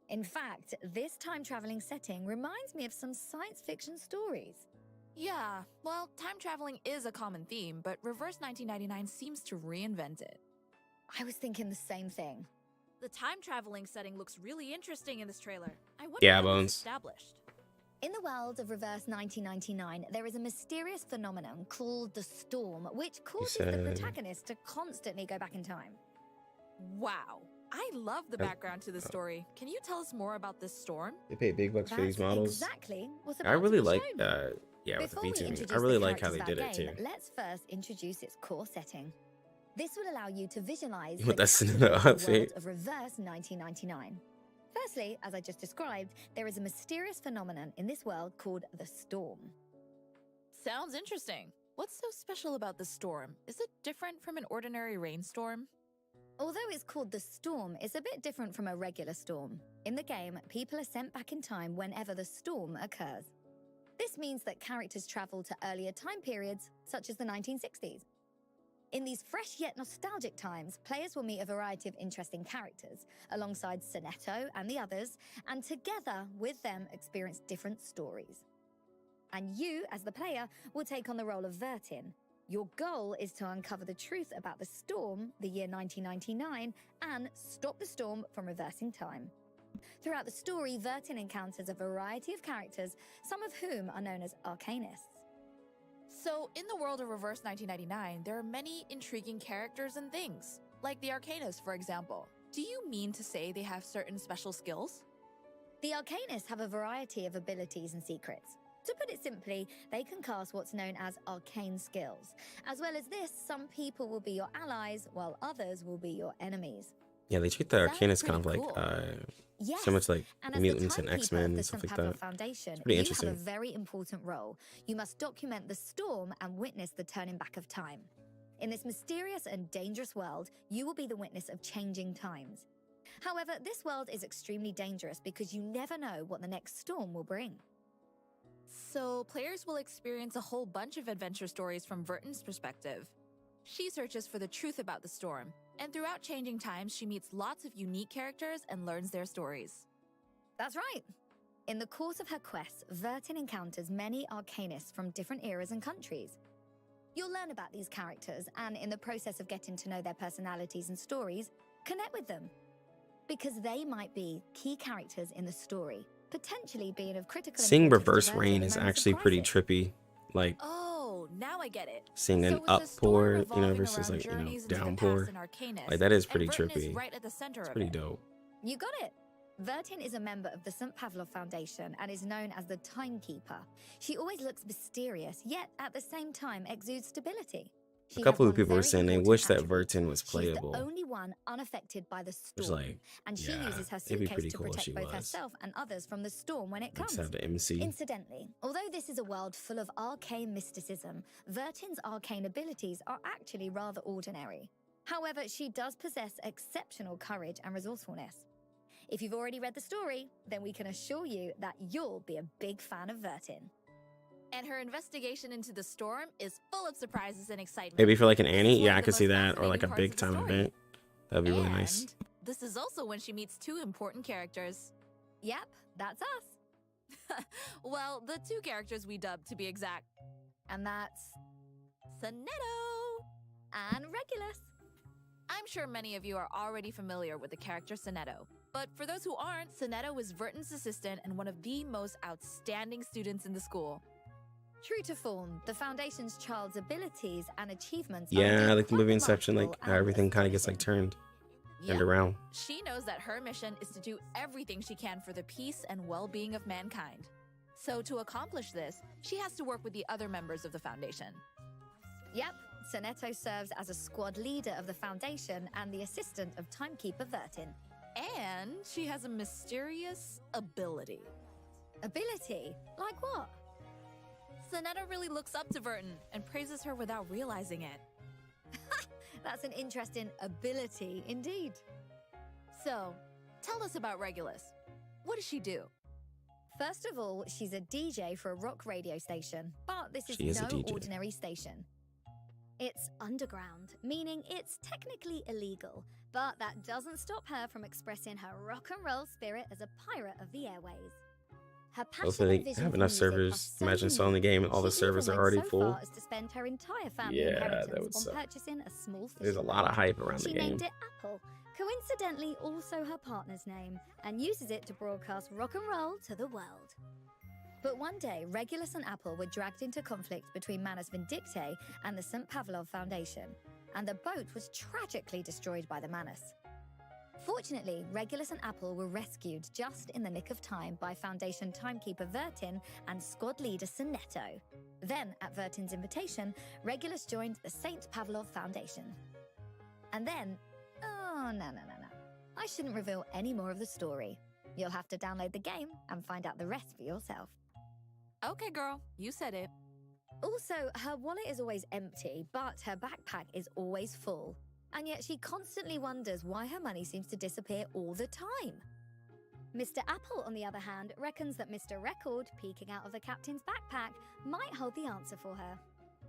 In fact, this time-traveling setting reminds me of some science fiction stories. Yeah, well, time traveling is a common theme, but Reverse 1999 seems to reinvent it. I was thinking the same thing. The time traveling setting looks really interesting in this trailer. I wonder Yeah, how Bones. it's established. In the world of Reverse 1999, there is a mysterious phenomenon called the Storm, which causes the protagonist to constantly go back in time. Wow, I love the background to the story. Can you tell us more about this storm? They pay big bucks for these That's models. exactly what's I about really to be like, shown. yeah, with the Before we featuring. introduce I really the like how they characters did of it our too. game, let's first introduce its core setting. This will allow you to visualize With the that Cinderella captivating world outfit. of Reverse 1999. Firstly, as I just described, there is a mysterious phenomenon in this world called the Storm. Sounds interesting. What's so special about this storm? Is it different from an ordinary rainstorm? Although it's called the Storm, it's a bit different from a regular storm. In the game, people are sent back in time whenever the storm occurs. This means that characters travel to earlier time periods, such as the 1960s. In these fresh yet nostalgic times, players will meet a variety of interesting characters, alongside Sonetto and the others, and together with them experience different stories. And you, as the player, will take on the role of Vertin. Your goal is to uncover the truth about the storm, the year 1999, and stop the storm from reversing time. Throughout the story, Vertin encounters a variety of characters, some of whom are known as arcanists. So, in the world of Reverse 1999, there are many intriguing characters and things, like the Arcanists, for example. Do you mean to say they have certain special skills? The arcanists have a variety of abilities and secrets. To put it simply, they can cast what's known as arcane skills. As well as this, some people will be your allies, while others will be your enemies. Yeah, they treat the Arcanist kind of like, Yes, so much like and as mutants the and timekeeper of X-Men the and stuff St. like Pablo that. Foundation, It's pretty you interesting. have a very important role. You must document the storm and witness the turning back of time. In this mysterious and dangerous world, you will be the witness of changing times. However, this world is extremely dangerous because you never know what the next storm will bring. So, players will experience a whole bunch of adventure stories from Vertin's perspective. She searches for the truth about the storm, and throughout changing times, she meets lots of unique characters and learns their stories. That's right. In the course of her quests, Vertin encounters many arcanists from different eras and countries. You'll learn about these characters, and in the process of getting to know their personalities and stories, connect with them. Because they might be key characters in the story, potentially being of critical Seeing importance Reverse to Vertin Rain in is moments of actually pretty crisis. trippy. Like, Oh, now I get it. seeing an So it's a storm uppour, revolving versus around like, journeys into the downpour. past and Arcanists, Like, that is and pretty Vertin is trippy. right at the center It's of pretty it. dope. You got it. Vertin is a member of the St. Pavlov Foundation and is known as the Timekeeper. She always looks mysterious, yet at the same time exudes stability. She A has couple of one people were very saying they important wish that attribute. Vertin was She's playable. the only one unaffected by the Which, storm, like, and she yeah, uses her it'd be suitcase pretty to cool if protect she both was. herself and others from the storm when it Let's comes. have the MC. Incidentally, although this is a world full of arcane mysticism, Vertin's arcane abilities are actually rather ordinary. However, she does possess exceptional courage and resourcefulness. If you've already read the story, then we can assure you that you'll be a big fan of Vertin. And her investigation into the storm is full of surprises and excitement. Maybe for like an This is Annie, one yeah, of I the could see most that, or like a fascinating big parts of time the story. event. That'd be really nice. And this is also when she meets two important characters. Yep, that's us. Well, the two characters we dubbed to be exact. And that's Sonetto and Regulus. I'm sure many of you are already familiar with the character Sonetto. But for those who aren't, Sonetto is Verton's assistant and one of the most outstanding students in the school. True to form, the Foundation's child's abilities and achievements Yeah, are like the movie quite Inception, like remarkable how and everything kind of gets like turned around. She knows that her mission is to do everything she can for the peace and well-being of mankind. So to accomplish this, she has to work with the other members of the Foundation. Yep, Sonetto serves as a squad leader of the Foundation and the assistant of Timekeeper Vertin. And she has a mysterious ability. Ability? Like what? Sonetto really looks up to Verton and praises her without realizing it. That's an interesting ability indeed. So, tell us about Regulus. What does she do? First of all, she's a DJ for a rock radio station, but this She is is a no DJ. ordinary station. It's underground, meaning it's technically illegal, but that doesn't stop her from expressing her rock and roll spirit as a pirate of the airways. Her passion Hopefully and they vision have for enough music are servers. so Imagine selling the game and all the she even servers are went already so full. far as to spend her entire family Yeah, that inheritance would on suck. purchasing a small There's a fishing lot of boat. hype around the She game. named it Apple, coincidentally also her partner's name, and uses it to broadcast rock and roll to the world. But one day, Regulus and Apple were dragged into conflict between Manus Vindictae and the St. Pavlov Foundation, and the boat was tragically destroyed by the Manus. Fortunately, Regulus and Apple were rescued just in the nick of time by Foundation timekeeper Vertin and squad leader Sonetto. Then, at Vertin's invitation, Regulus joined the St. Pavlov Foundation. And then, oh, no. I shouldn't reveal any more of the story. You'll have to download the game and find out the rest for yourself. Okay, girl, you said it. Also, her wallet is always empty, but her backpack is always full. And yet she constantly wonders why her money seems to disappear all the time. Mr. Apple, on the other hand, reckons that Mr. Record, peeking out of the captain's backpack, might hold the answer for her.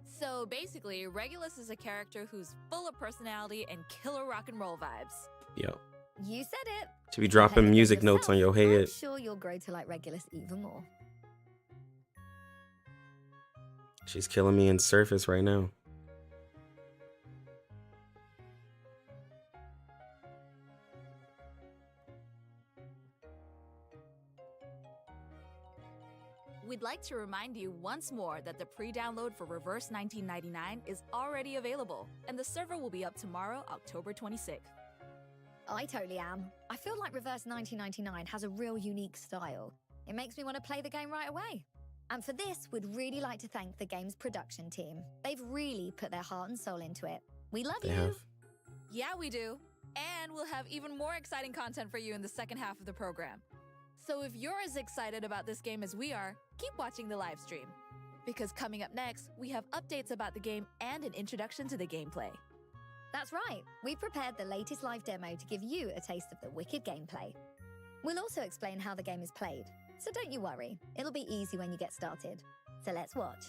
So basically, Regulus is a character who's full of personality and killer rock and roll vibes. Yo, You said it! to be dropping Play music it notes on your yourself, I'm head. sure you'll grow to like Regulus even more. She's killing me in Surface right now. We'd like to remind you once more that the pre-download for Reverse 1999 is already available, and the server will be up tomorrow, October 26th. I totally am. I feel like Reverse 1999 has a real unique style. It makes me want to play the game right away. And for this, we'd really like to thank the game's production team. They've really put their heart and soul into it. We love They you! have. Yeah, we do. And we'll have even more exciting content for you in the second half of the program. So if you're as excited about this game as we are, keep watching the live stream. Because coming up next, we have updates about the game and an introduction to the gameplay. That's right. We've prepared the latest live demo to give you a taste of the wicked gameplay. We'll also explain how the game is played. So don't you worry. It'll be easy when you get started. So let's watch.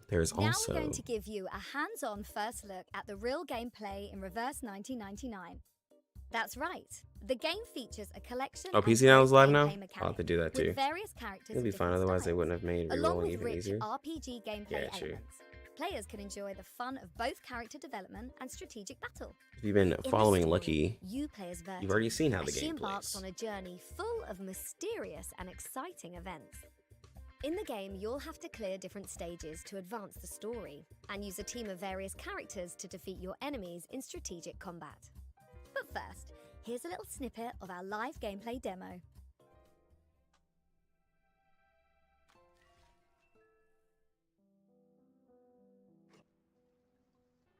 There's Now also we're going to give you a hands-on first look at the real gameplay in Reverse 1999. That's right. The game features a collection Oh, of PC now is live now? gameplay I'll mechanics have to do that too. with various characters It'll be of fine, different otherwise they styles, wouldn't have made along rerolling with even rich easier. RPG gameplay Yeah, true. elements. Players can enjoy the fun of both character development and strategic battle. If you've been In this following story, Lucky, you play as Vertin, you've already seen how the as she game embarks plays. on a journey full of mysterious and exciting events. In the game, you'll have to clear different stages to advance the story, and use a team of various characters to defeat your enemies in strategic combat. But first, here's a little snippet of our live gameplay demo.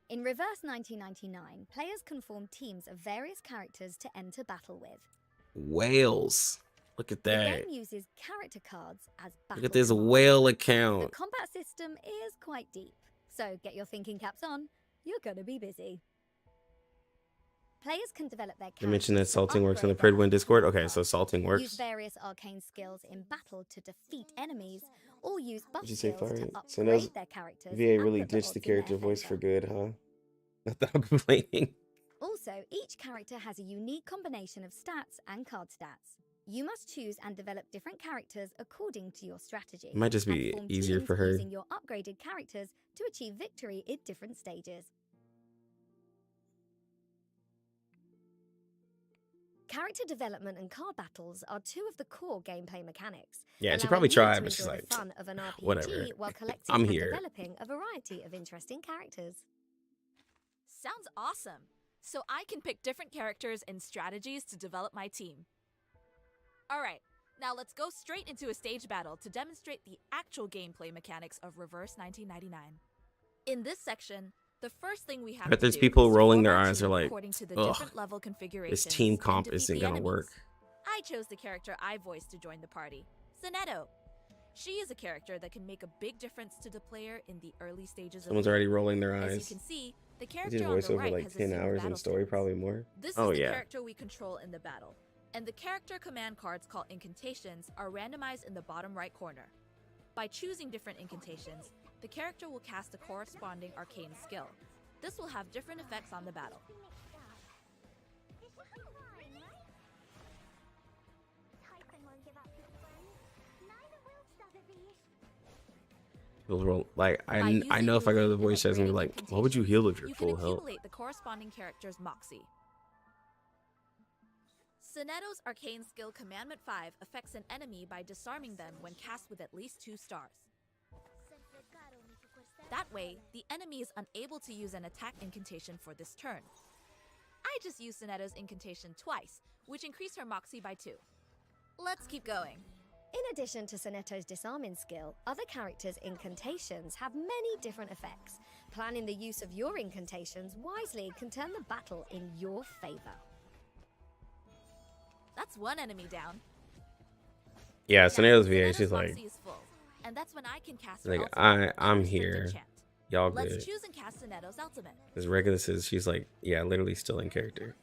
In Reverse 1999, players can form teams of various characters to enter battle with. Whales. Look at The that. game uses character cards as battle Look at this commands. whale The account. combat system is quite deep, so get your thinking caps on. You're gonna be busy. Players can develop their They mentioned that characters to salting works in the upgrade their Pridwin Discord. Okay, so salting use works. various arcane skills in battle to defeat enemies, or use buff Did you say skills to fire? So those upgrade their characters VA and really put the ditched the odds in their character voice for favour. good, huh? Without complaining. Also, each character has a unique combination of stats and card stats. You must choose and develop different characters according to your strategy. It might just and be form easier teams for her. using your upgraded characters to achieve victory at different stages. Character development and card battles are two of the core gameplay mechanics. Yeah, she allowing probably you tried, to but she's enjoy like, the fun of an RPG whatever. while collecting I'm and here. developing a variety of interesting characters. Sounds awesome. So I can pick different characters and strategies to develop my team. Alright, now let's go straight into a stage battle to demonstrate the actual gameplay mechanics of Reverse 1999. In this section, the first thing we have I bet to there's do people is to rolling form their our eyes. They're team like, according to the ugh, different level this configurations team and comp defeat isn't the gonna enemies. work. I chose the character I voiced to join the party, Zanetto. She is a character that can make a big difference to the player in the early stages Someone's of the already game. rolling their As you eyes. can see, the I character did on the voiceover right like has 10 assumed hours battle in story, stance. probably more. This Oh is the yeah. character we control in the battle, and the character command cards called incantations are randomized in the bottom right corner. By choosing different incantations, the character will cast a corresponding arcane skill. This will have different effects on the battle. People roll, like By I know if I go to the using voice chat, it's gonna be like, what would you heal if you're you can full health? accumulate the corresponding character's moxie. Zanetto's arcane skill Commandment 5 affects an enemy by disarming them when cast with at least 2 stars. That way, the enemy is unable to use an attack incantation for this turn. I just used Zanetto's incantation twice, which increased her moxie by 2. Let's keep going. In addition to Zanetto's disarming skill, other characters' incantations have many different effects. Planning the use of your incantations wisely can turn the battle in your favor. That's one enemy down. Yeah, Soneo's VA. Zanetto's She's like, moxie is full, and that's when I can cast her like ultimate, I'm Unrestricted here. Chant. Y'all Let's good. choose and cast Zanetto's ultimate. As regular says, she's like, yeah, literally still in character.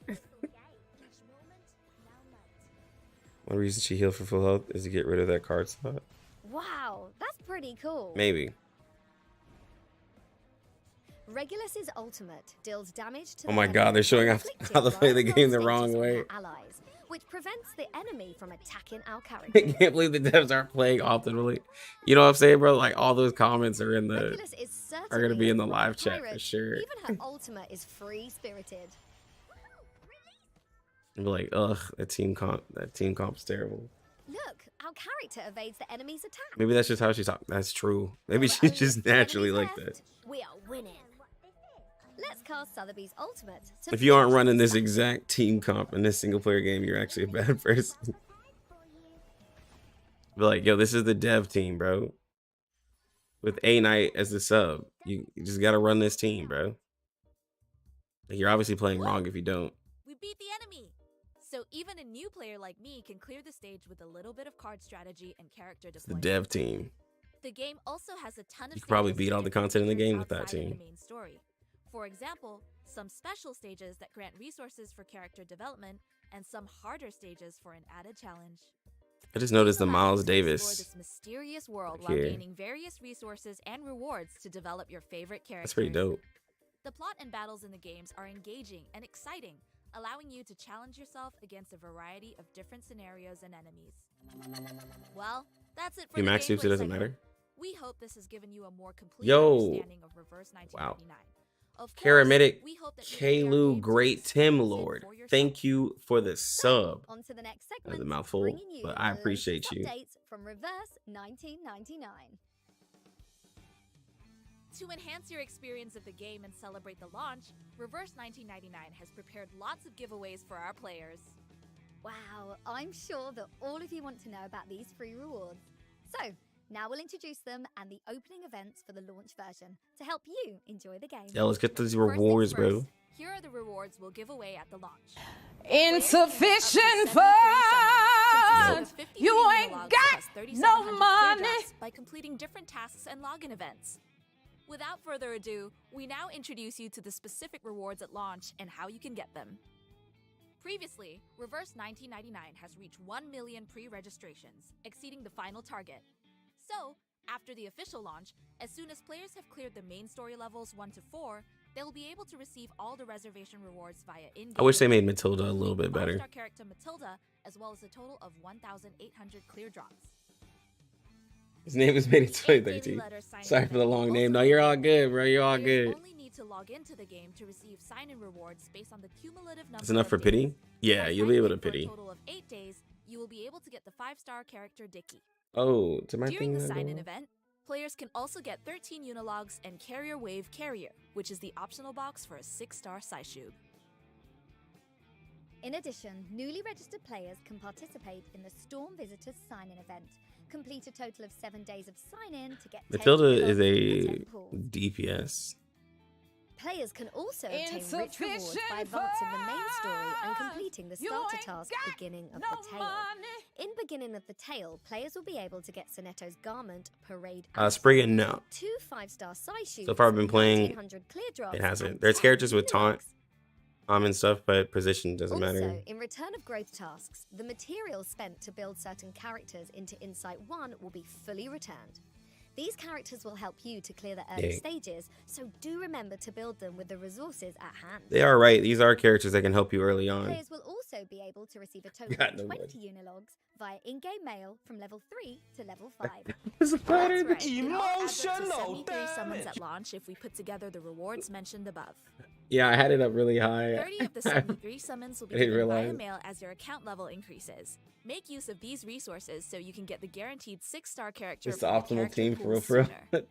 One reason she healed for full health is to get rid of that card slot. Wow, that's pretty cool. Maybe. Regulus's ultimate deals damage to Oh my god, they're showing off how to play the game the wrong way. allies, which prevents the enemy from attacking our I characters. can't believe the devs aren't playing optimally. You know what I'm saying, bro? Like all those comments are in the Regulus is are gonna be in the certainly a live chat for pirate. sure. Even her ultimate is free-spirited. And be like, ugh, that team comp's terrible. Look, our character evades the enemy's attack. Maybe that's just how she talks. That's true. Maybe she's just naturally like that. We are winning. Let's cast Sotheby's ultimate. to If you aren't finish running this battle. exact team comp in this single player game, you're actually a bad person. Be like, yo, this is the dev team, bro. With A Knight as the sub. You just gotta run this team, bro. Like, you're obviously playing wrong if you don't. We beat the enemy! So even a new player like me can clear the stage with a little bit of card strategy and character It's the deployment. dev team. The game also has a ton of You could probably stages beat all the and content in the features game with that outside of team. the main story. For example, some special stages that grant resources for character development, and some harder stages for an added challenge. I just noticed the These allow Miles you to explore Davis. this mysterious world Back while here. gaining various resources and rewards to develop your favorite characters. That's pretty dope. The plot and battles in the games are engaging and exciting, allowing you to challenge yourself against a variety of different scenarios and enemies. Well, that's it for If you the max gameplay soups, it doesn't segment. matter. We hope this has given you a more complete Yo. understanding of Reverse 1999. Of course, Paramedic we hope that you enjoy our Kalu games Great Tim Lord. for yourself. Thank you for the sub. On to the next That was segment, a mouthful, bringing you but I the appreciate latest you. updates from Reverse 1999. To enhance your experience of the game and celebrate the launch, Reverse 1999 has prepared lots of giveaways for our players. Wow, I'm sure that all of you want to know about these free rewards. So, now we'll introduce them and the opening events for the launch version to help you enjoy the game. Yeah, let's get these First things rewards, bro. first, here are the rewards we'll give away at the launch. Insufficient funds. You ain't got no money. By completing different tasks and login events. Without further ado, we now introduce you to the specific rewards at launch and how you can get them. Previously, Reverse 1999 has reached 1 million pre-registrations, exceeding the final target. So, After the official launch, as soon as players have cleared the main story levels 1 to 4, they will be able to receive all the reservation rewards via in-game. I wish they made Matilda a little bit better. 5-star character Matilda, as well as a total of 1,800 clear drops. His name is made in 2013. Sorry for the long name. No, you're all good, bro. You're all good. Only need to log into the game to receive sign-in rewards based on the cumulative number. That's enough for pity? Yeah, you'll be able to pity. For a total of 8 days, you will be able to get the 5-star character Dicky. Oh, to my During thing. the sign-in event, players can also get 13 Unilogs and Carrier Wave Carrier, which is the optional box for a 6-star Saishub. In addition, newly registered players can participate in the Storm Visitors sign-in event. Complete a total of 7 days of sign-in to get Matilda 10 is a 10 pools. DPS. Players can also obtain rich rewards by advancing the main story and completing the starter task Beginning of the Tale. In Beginning of the Tale, players will be able to get Sonetto's garment, parade, Spriggan, no. 2 5-star Saishubs, So far I've been playing, 1,800 clear drops, it hasn't. and There's 10 characters with taunt Unilogs. and stuff, but position doesn't matter. Also, in Return of Growth tasks, the materials spent to build certain characters into Insight 1 will be fully returned. These characters will help you to clear the early stages, so do remember to build them with the resources at hand. They are right. These are characters that can help you early on. Players will also be able to receive a total God, of no 20 Unilogs via in-game mail from level 3 to level 5. It's a flatter That's right. Emotional 73 summons at launch if we put together the rewards mentioned above. Yeah, I had it up really high. 30 of the 73 summons will be I didn't given via realize. mail as your account level increases. Make use of these resources so you can get the guaranteed 6-star character. It's the from optimal character team pool for real, sooner.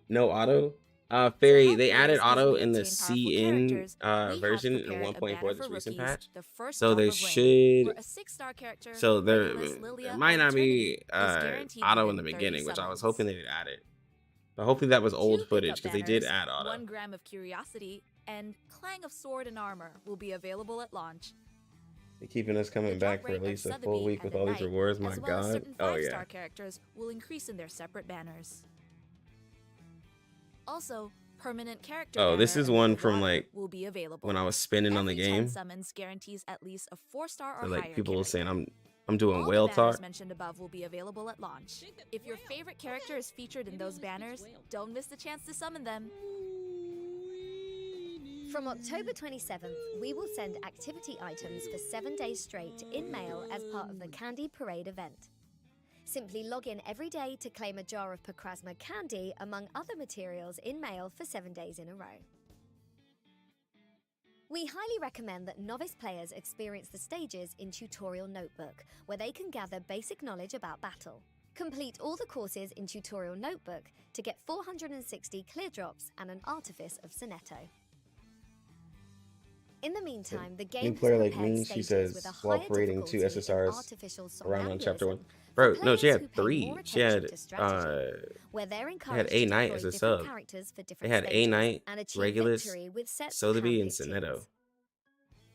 No auto. Fairy, they added players auto easily in the obtain powerful CN characters, we have version in prepared a 1.4 banner this for recent rookies, patch. the first So they drop of rain, where should. a 6-star character, So there, Nicholas, Lilia, there might or not be Eternity is guaranteed auto in within the 30 beginning, which I was summons. hoping they'd add it. But hopefully that was old 2 footage pickup because they did banners, add auto. 1 gram of curiosity, and Clang of Sword and Armor will be available at launch. They're keeping us coming back for at least a full week with all these rewards. My as well as God. certain Oh 5-star yeah. characters will increase in their separate banners. Also, permanent character. Oh, this banner is and one Blue from Water like will be available. when I was spinning on the Every 10 game. summons guarantees at least a 4-star or So, like higher people were character. saying I'm doing All whale the banners talk. mentioned above will be available at launch. If your favorite character is featured in those banners, don't miss the chance to summon them. From October 27th, we will send activity items for 7 days straight in mail as part of the Candy Parade event. Simply log in every day to claim a jar of Pacrasma candy among other materials in mail for 7 days in a row. We highly recommend that novice players experience the stages in Tutorial Notebook, where they can gather basic knowledge about battle. Complete all the courses in Tutorial Notebook to get 460 clear drops and an Artifice of Sonetto. In the meantime, the game has player like prepared me, she stages with says, a while higher parading 2 difficulty in SSRs artificial around on chapter 1. somnambulism Bro, for no, she players had who pay 3. more She had attention to strategy, where they're they had encouraged A to Knight deploy as a different sub. characters for They different had A stages Knight, and achieve Regulus, victory with sets of Sotheby, and handpicked teams. Sonetto.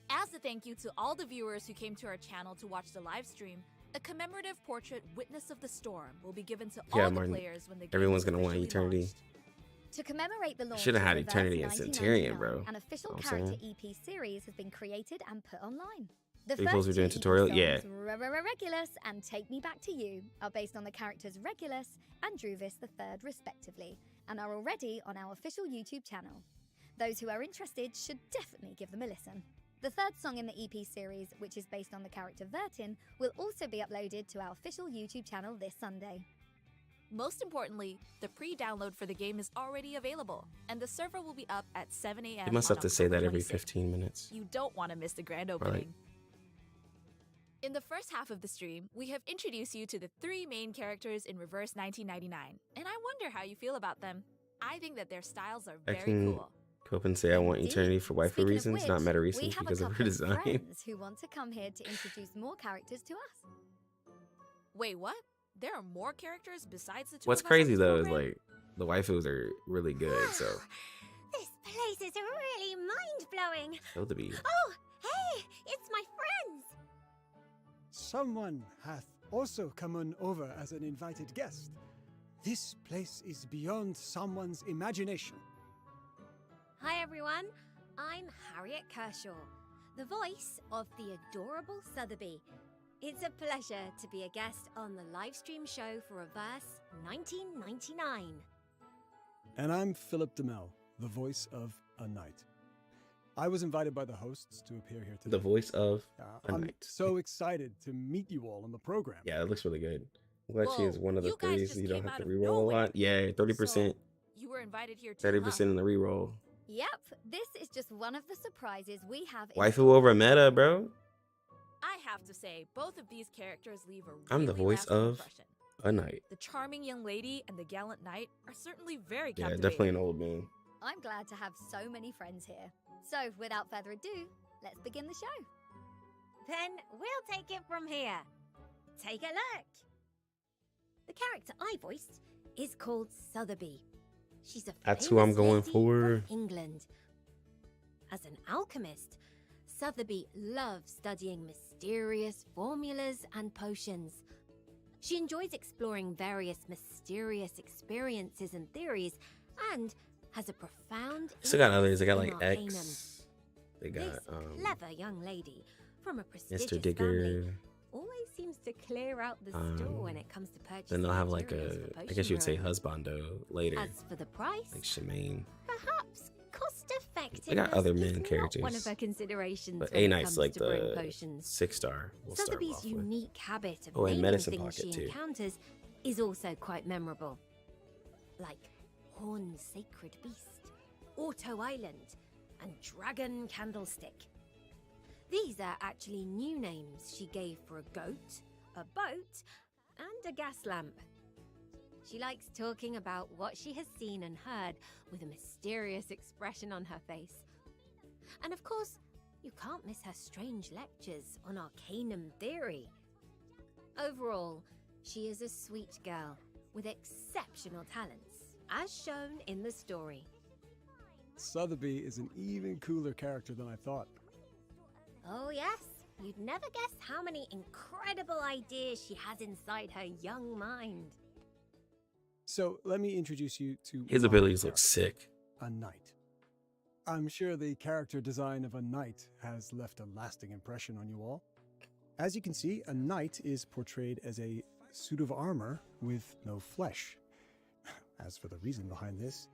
As a thank you to all the viewers who came to our channel to watch the live stream, a commemorative portrait Witness of the Storm will be given to Yeah, all the Martin. players when the game Everyone's is gonna want officially Eternity. launched. To commemorate the launch Should've of had Reverse Eternity and 1999, Centurion, bro. an official Know what I'm character saying? EP series has been created and put online. The Are you supposed to first be doing 2 EP tutorial? songs, Yeah. Regulus and Take Me Back to You, are based on the characters Regulus and Druvis III respectively, and are already on our official YouTube channel. Those who are interested should definitely give them a listen. The third song in the EP series, which is based on the character Vertin, will also be uploaded to our official YouTube channel this Sunday. Most importantly, the pre-download for the game is already available, and the server will be up at 7 a.m. You must on have to say that October every 26th. 15 minutes. You don't want to miss the grand Right. opening. In the first half of the stream, we have introduced you to the 3 main characters in Reverse 1999, and I wonder how you feel about them. I think that their styles are I very can cool. cope and say I want Eternity for waifu Speaking of reasons, not which, meta we reasons have because a of her couple design. friends who want to come here to introduce more characters to us. Wait, what? There are more characters besides the 2 What's of us on crazy this though is program? like the waifus are really good, so This place is really mind-blowing. so to be. Oh, hey, it's my friends. Someone hath also come on over as an invited guest. This place is beyond someone's imagination. Hi, everyone. I'm Harriet Kershaw, the voice of the adorable Sotheby. It's a pleasure to be a guest on the Livestream show for Reverse 1999. And I'm Philip DeMel, the voice of A Knight. I was invited by the hosts to appear here today. The voice of A I'm Knight. so excited to meet you all on the program. Yeah, it looks really good. I'm glad she is one of the you guys threes just you don't came have to out of reroll a lot. Yeah, 30%. You were invited here too, 30% in the reroll. Yep, this is just one of the surprises we have. Waifu over meta, bro. I have to say, both of these characters leave a I'm the really voice lasting of impression. A Knight. The charming young lady and the gallant knight are certainly very Yeah, captivating. definitely an old man. I'm glad to have so many friends here. So, without further ado, let's begin the show. Then we'll take it from here. Take a look. The character I voiced is called Sotheby. She's a That's who I'm famous going lady for. from England. As an alchemist, Sotheby loves studying mysterious formulas and potions. She enjoys exploring various mysterious experiences and theories, and has a profound Still got others. They got interest like in arcanum. X. They got This clever young lady from a prestigious Mr. Digger. family always seems to clear out the store when it comes to purchasing. Then they'll have like materials a, for I guess you would say potion husbando later. brewing. As for the price, Like Shemaine. perhaps cost effectiveness. They got other is main not characters. one of her considerations But when A it Knight's comes like to brewing the potions. 6-star. We'll start Sotheby's off with. unique habit of Oh, and naming Medicine things Pocket, she too. encounters is also quite memorable. Like Horned Sacred Beast, Auto Island, and Dragon Candlestick. These are actually new names she gave for a goat, a boat, and a gas lamp. She likes talking about what she has seen and heard with a mysterious expression on her face. And of course, you can't miss her strange lectures on arcanum theory. Overall, she is a sweet girl with exceptional talents, as shown in the story. Sotheby is an even cooler character than I thought. Oh yes, you'd never guess how many incredible ideas she has inside her young mind. So let me introduce you to His my abilities look character, sick. A Knight. I'm sure the character design of a knight has left a lasting impression on you all. As you can see, a knight is portrayed as a suit of armor with no flesh. As for the reason behind this,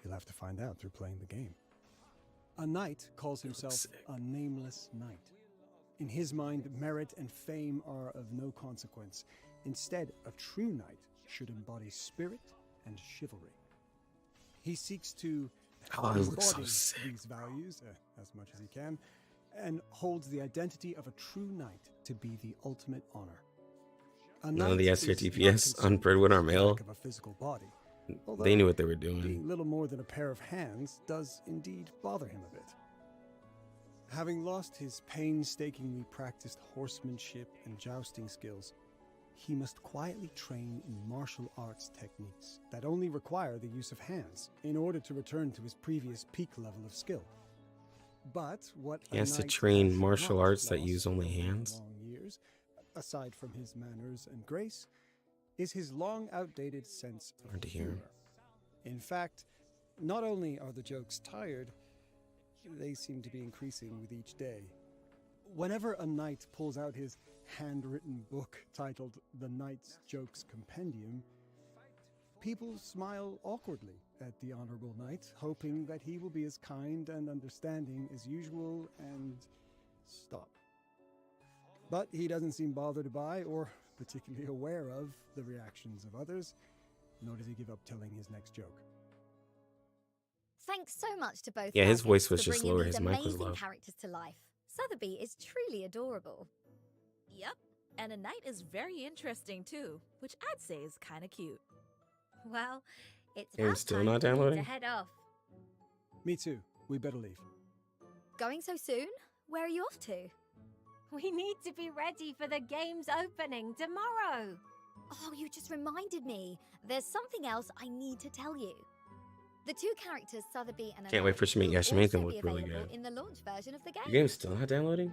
you'll have to find out through playing the game. A knight calls himself a nameless knight. In his mind, merit and fame are of no consequence. Instead, a true knight should embody spirit and chivalry. He seeks to Oh, it looks so embody sick, these values as much as he can, and holds the identity of a true knight to be the ultimate honor. A None of the knight S tier is not TPS on concerned Breadwinner with the Mail. lack of a physical body. They knew what they were Being doing. little more than a pair of hands does indeed bother him a bit. Having lost his painstakingly practiced horsemanship and jousting skills, he must quietly train in martial arts techniques that only require the use of hands in order to return to his previous peak level of skill. But what He a has to knight train has martial not arts that lost use only over hands. long years, aside from his manners and grace, is his long outdated sense of Hard to hear. humor. In fact, not only are the jokes tired, they seem to be increasing with each day. Whenever a knight pulls out his handwritten book titled The Knight's Jokes Compendium, people smile awkwardly at the Honorable Knight, hoping that he will be as kind and understanding as usual and stop. But he doesn't seem bothered by or particularly aware of the reactions of others, nor does he give up telling his next joke. Thanks so much to both. Yeah, his artists voice was for just bringing lower, these his mic was amazing low. characters to life. Sotheby is truly adorable. Yep, and a knight is very interesting too, which I'd say is kind of cute. Well, it's Game's about still time not for me downloading? to head off. Me too. We better leave. Going so soon? Where are you off to? We need to be ready for the game's opening tomorrow. Oh, you just reminded me. There's something else I need to tell you. The two characters, Sotheby and Can't wait for Shemaine. Yeah, Shemaine's gonna look really available good. in the launch version of the game. The game's still not downloading?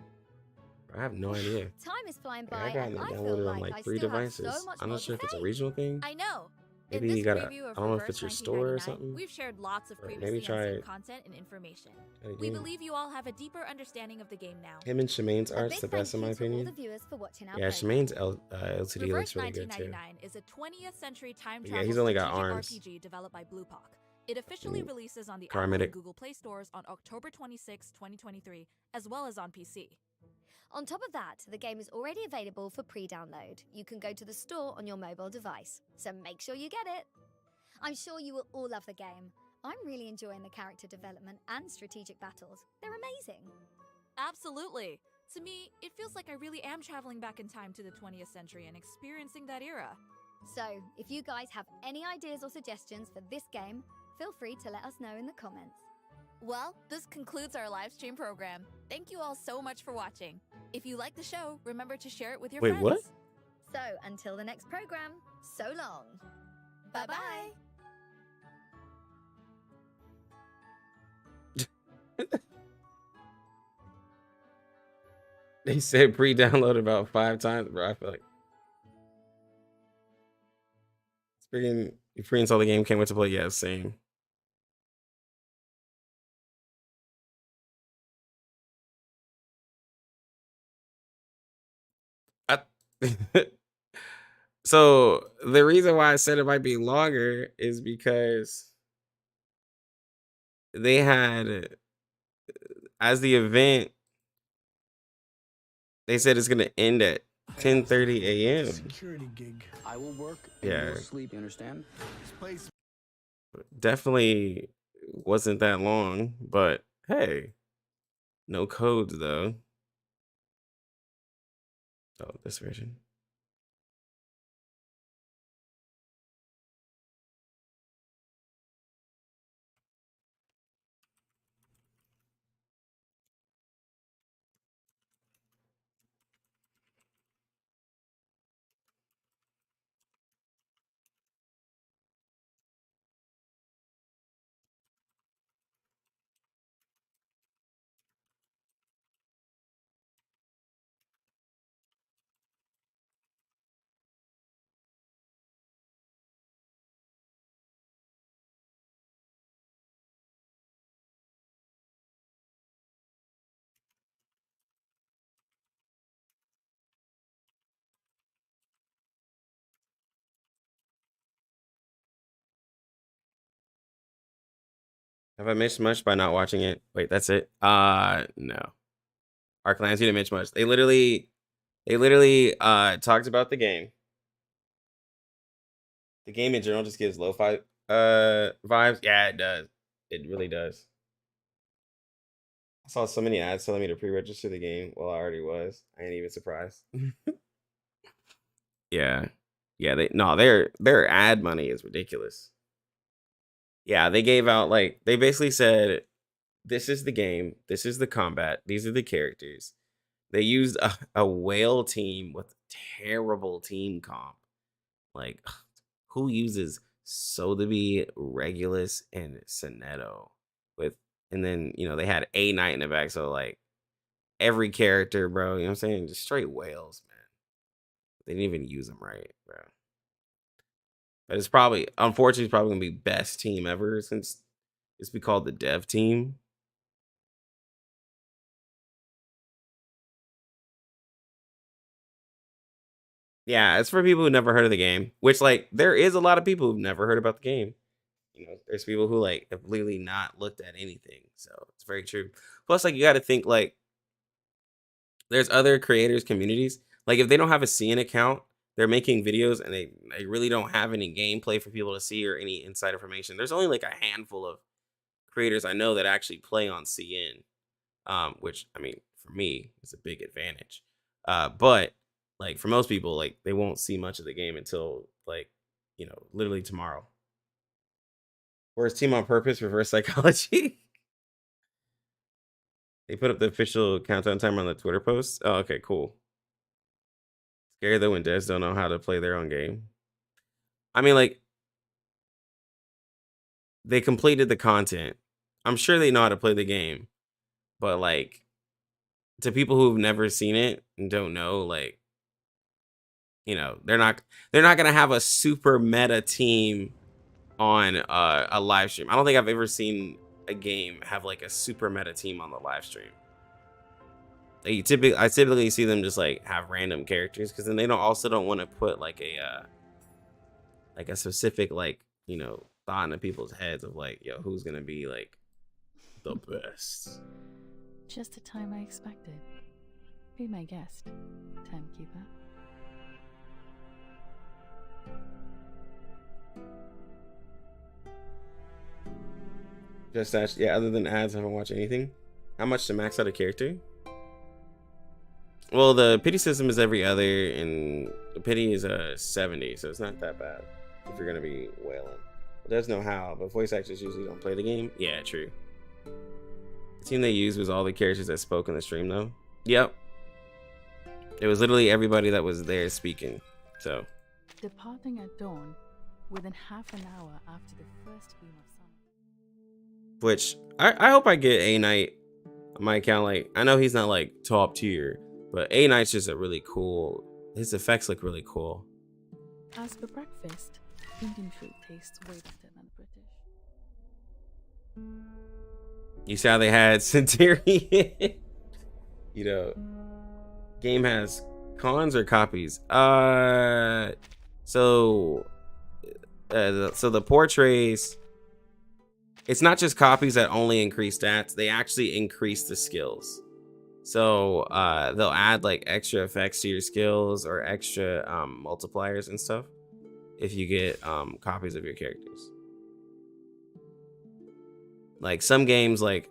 I have no idea. Time is flying Like, by, I got and it I feel downloaded like on I like 3 still have devices. so much I'm more not sure to if it's a say. regional thing. I know. Maybe In you this gotta. preview of I don't know if Reverse it's your store or 1999, something. we've shared lots of Or maybe previously try unseen it. content and information. Try it We again. believe you all have a deeper understanding of the game now. Him and Shemaine's A art's big the best in thank my you to all the opinion. viewers for watching our Yeah, program. Shemaine's LCD Reverse looks really good too. 1999 is a 20th century time But travel yeah, he's only strategic got arms. RPG developed by Bluepock. It officially Mm. releases on the Apple Paramedic. and Google Play stores on October 26, 2023, as well as on PC. On top of that, the game is already available for pre-download. You can go to the store on your mobile device, so make sure you get it. I'm sure you will all love the game. I'm really enjoying the character development and strategic battles. They're amazing. Absolutely. To me, it feels like I really am traveling back in time to the 20th century and experiencing that era. So, if you guys have any ideas or suggestions for this game, feel free to let us know in the comments. Well, this concludes our live stream program. Thank you all so much for watching. If you like the show, remember to share it with your Wait, friends. what? So, until the next program, so long. Bye-bye. They said pre-download about 5 times, bro. I feel like you pre-install the game, can't wait to play. Yeah, same. So the reason why I said it might be longer is because they had, as the event, they said it's gonna end at 10:30 a.m. Security gig. I will work and Yeah. you'll sleep, you understand? This place. Definitely wasn't that long, but hey, no codes though. Oh, this version. Have I missed much by not watching it? Wait, that's it? No. Arclands, you didn't miss much. They literally talked about the game. The game in general just gives lo-fi vibes. Yeah, it does. It really does. I saw so many ads telling me to pre-register the game. Well, I already was. I ain't even surprised. Yeah. Yeah, their ad money is ridiculous. Yeah, they gave out they basically said, this is the game, this is the combat, these are the characters. They used a whale team with terrible team comp. Like, who uses Sotheby, Regulus, and Sonetto and then they had a Knight in the back, so every character, bro, you know what I'm saying? Just straight whales, man. They didn't even use them right, bro. But it's unfortunately probably gonna be best team ever since it's be called the dev team. Yeah, it's for people who never heard of the game, which there is a lot of people who've never heard about the game. There's people who have completely not looked at anything. So it's very true. Plus, you got to think there's other creators communities. If they don't have a CN account, they're making videos and they really don't have any gameplay for people to see or any inside information. There's only a handful of creators I know that actually play on CN, which I mean for me is a big advantage. But for most people, they won't see much of the game until literally tomorrow. Where's Team on Purpose Reverse Psychology? They put up the official countdown timer on the Twitter post. Oh, okay, cool. Scary though when devs don't know how to play their own game. I mean, they completed the content. I'm sure they know how to play the game, but to people who've never seen it and don't know, you know, they're not gonna have a super meta team on a live stream. I don't think I've ever seen a game have like a super meta team on the live stream. I typically see them just like have random characters, because then they don't want to put like a specific, like, you know, thought into people's heads of like, yo, who's gonna be like the best. Just the time I expected. Be my guest, timekeeper. Just that, yeah. Other than ads, I haven't watched anything. How much to max out a character? Well, the pity system is every other, and the pity is 70, so it's not that bad if you're gonna be wailing. It does know how, but voice actors usually don't play the game. Yeah, true. The team they used was all the characters that spoke in the stream, though. Yep. It was literally everybody that was there speaking. So. Departing at dawn, within half an hour after the first beam of sun. Which I hope I get A Knight on my account. Like, I know he's not like top tier, but A Knight's just a really cool. His effects look really cool. As for breakfast, Indian food tastes way better than British. You see how they had Centurion? You know, game has cons or copies. So the portraits. It's not just copies that only increase stats. They actually increase the skills. So they'll add like extra effects to your skills or extra multipliers and stuff if you get copies of your characters. Like some games, like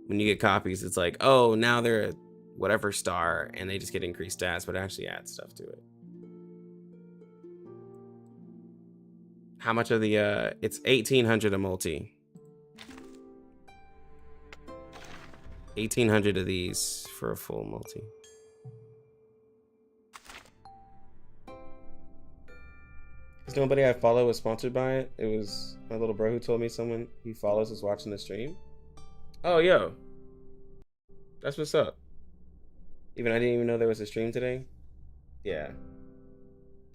when you get copies, it's like, oh, now they're a whatever star and they just get increased stats, but it actually adds stuff to it. How much of the it's 1,800 a multi. 1,800 of these for a full multi. Because nobody I follow was sponsored by it. It was my little bro who told me someone he follows was watching the stream. Oh, yo. That's what's up. I didn't even know there was a stream today. Yeah.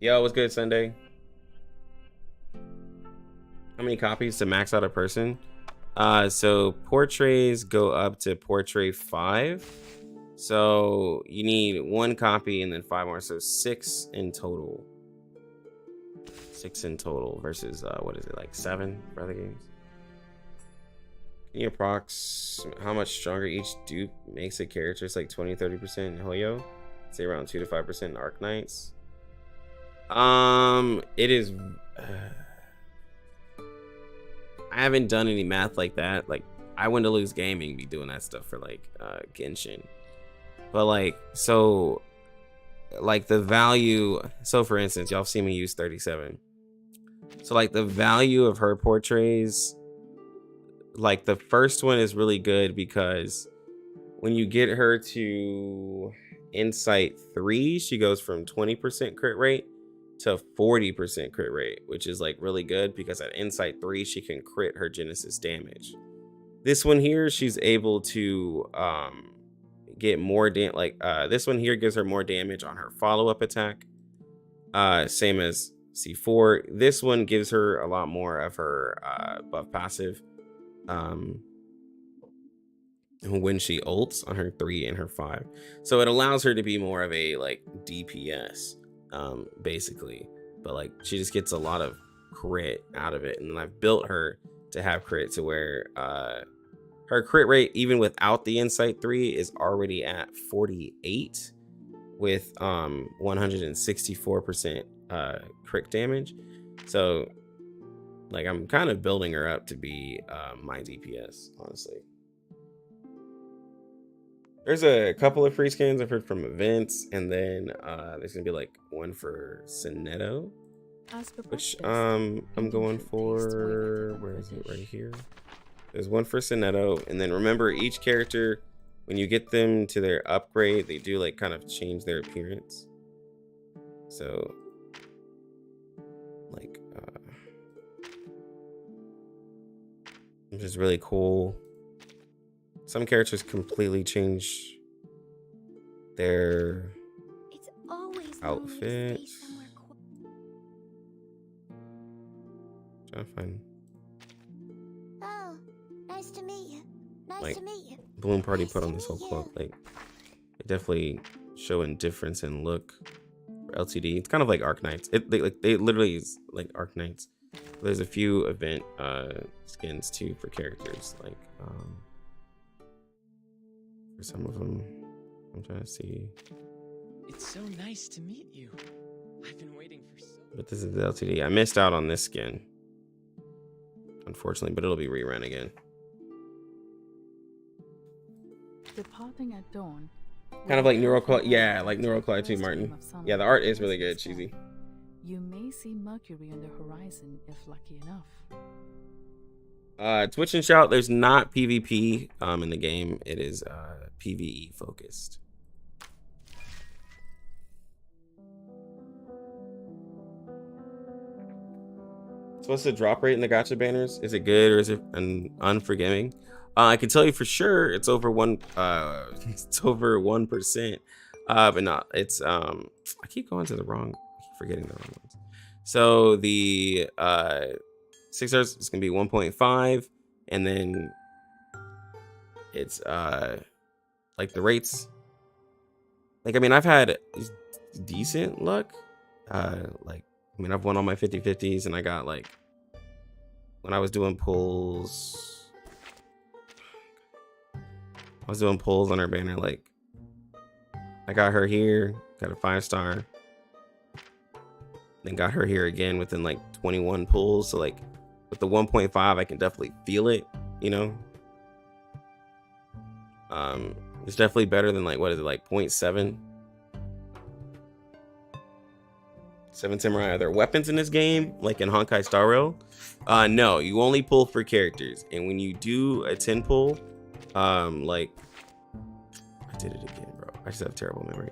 Yo, what's good, Sunday? How many copies to max out a person? So portraits go up to portrait 5. So you need 1 copy and then 5 more. So 6 in total. 6 in total versus what is it, like 7 for other games? Can you approx how much stronger each dupe makes a character? It's like 20-30% in Hoyo. Say around 2 to 5% in Arc Knights. It is I haven't done any math like that. Like, I went to Lose Gaming be doing that stuff for like Genshin. But like, so like the value, so for instance, y'all have seen me use 37. So like the value of her portraits, like the first one is really good because when you get her to Insight 3, she goes from 20% crit rate to 40% crit rate, which is like really good because at Insight 3 she can crit her Genesis damage. This one here, she's able to get more this one here gives her more damage on her follow-up attack, same as C4. This one gives her a lot more of her buff passive when she ults on her 3 and her 5, so it allows her to be more of a like DPS basically, but like she just gets a lot of crit out of it. And I've built her to have crit to where her crit rate even without the Insight 3 is already at 48 with 164% crit damage. So like I'm kind of building her up to be my DPS, honestly. There's a couple of free skins I've heard from events, and then there's gonna be like one for Sonetto, which I'm going for. Where is it? Right here. There's one for Sonetto, and then remember each character, when you get them to their upgrade, they do like kind of change their appearance. So like which is really cool. Some characters completely change their It's always outfit. Trying to find Oh, nice to meet you. Nice like to meet you. Bloom Party put on this whole cloak. Like they definitely show a difference in look for LTD. It's kind of like Arknights. They literally is like Arknights. There's a few event skins too for characters. Like for some of them, I'm trying to see. It's so nice to meet you. I've been waiting for so. But this is the LTD. I missed out on this skin, unfortunately, but it'll be rerun again. Departing at dawn. Kind of like Neuroclaw, yeah, like Neuroclaw too, Martin. Yeah, the art is really good, cheesy. You may see Mercury on the horizon if lucky enough. Twitch and Shout, there's not PvP in the game. It is PvE focused. So what's the drop rate in the gacha banners? Is it good or is it unforgiving? I can tell you for sure it's over it's over 1%. But not it's I keep going to the wrong, I keep forgetting the wrong ones. So the 6 stars is gonna be 1.5, and then it's like the rates. Like I mean I've had decent luck. Like I mean I've won all my 50/50s, and I got like when I was doing pulls on our banner, like I got her here, got a 5-star, then got her here again within like 21 pulls. So like with the 1.5 I can definitely feel it, you know. It's definitely better than like, what is it, like 0.7. 7 Samurai. Are there weapons in this game like in Honkai Star Rail? No, you only pull for characters, and when you do a 10 pull, like I did it again, bro. I just have terrible memory.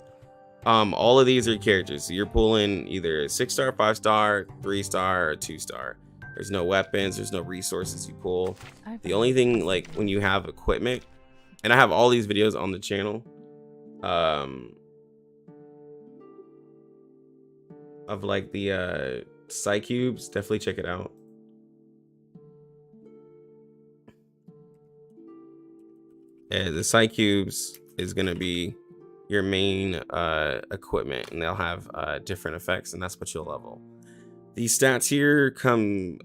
All of these are characters, so you're pulling either a 6-star, 5-star, 3-star, or 2-star. There's no weapons, there's no resources you pull. The only thing, like when you have equipment, and I have all these videos on the channel of like the Psy Cubes, definitely check it out. The Psy Cubes is gonna be your main equipment, and they'll have different effects, and that's what you'll level. These stats here come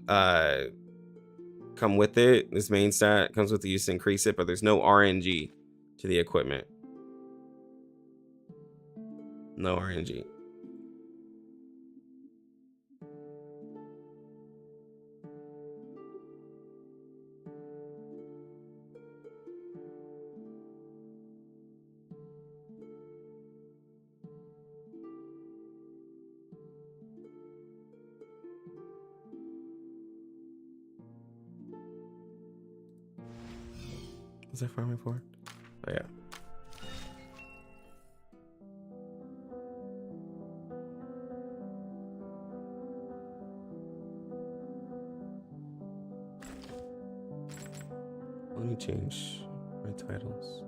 with it. This main stat comes with the use to increase it, but there's no RNG to the equipment. No RNG. What's that farming for? Oh yeah. Let me change my titles.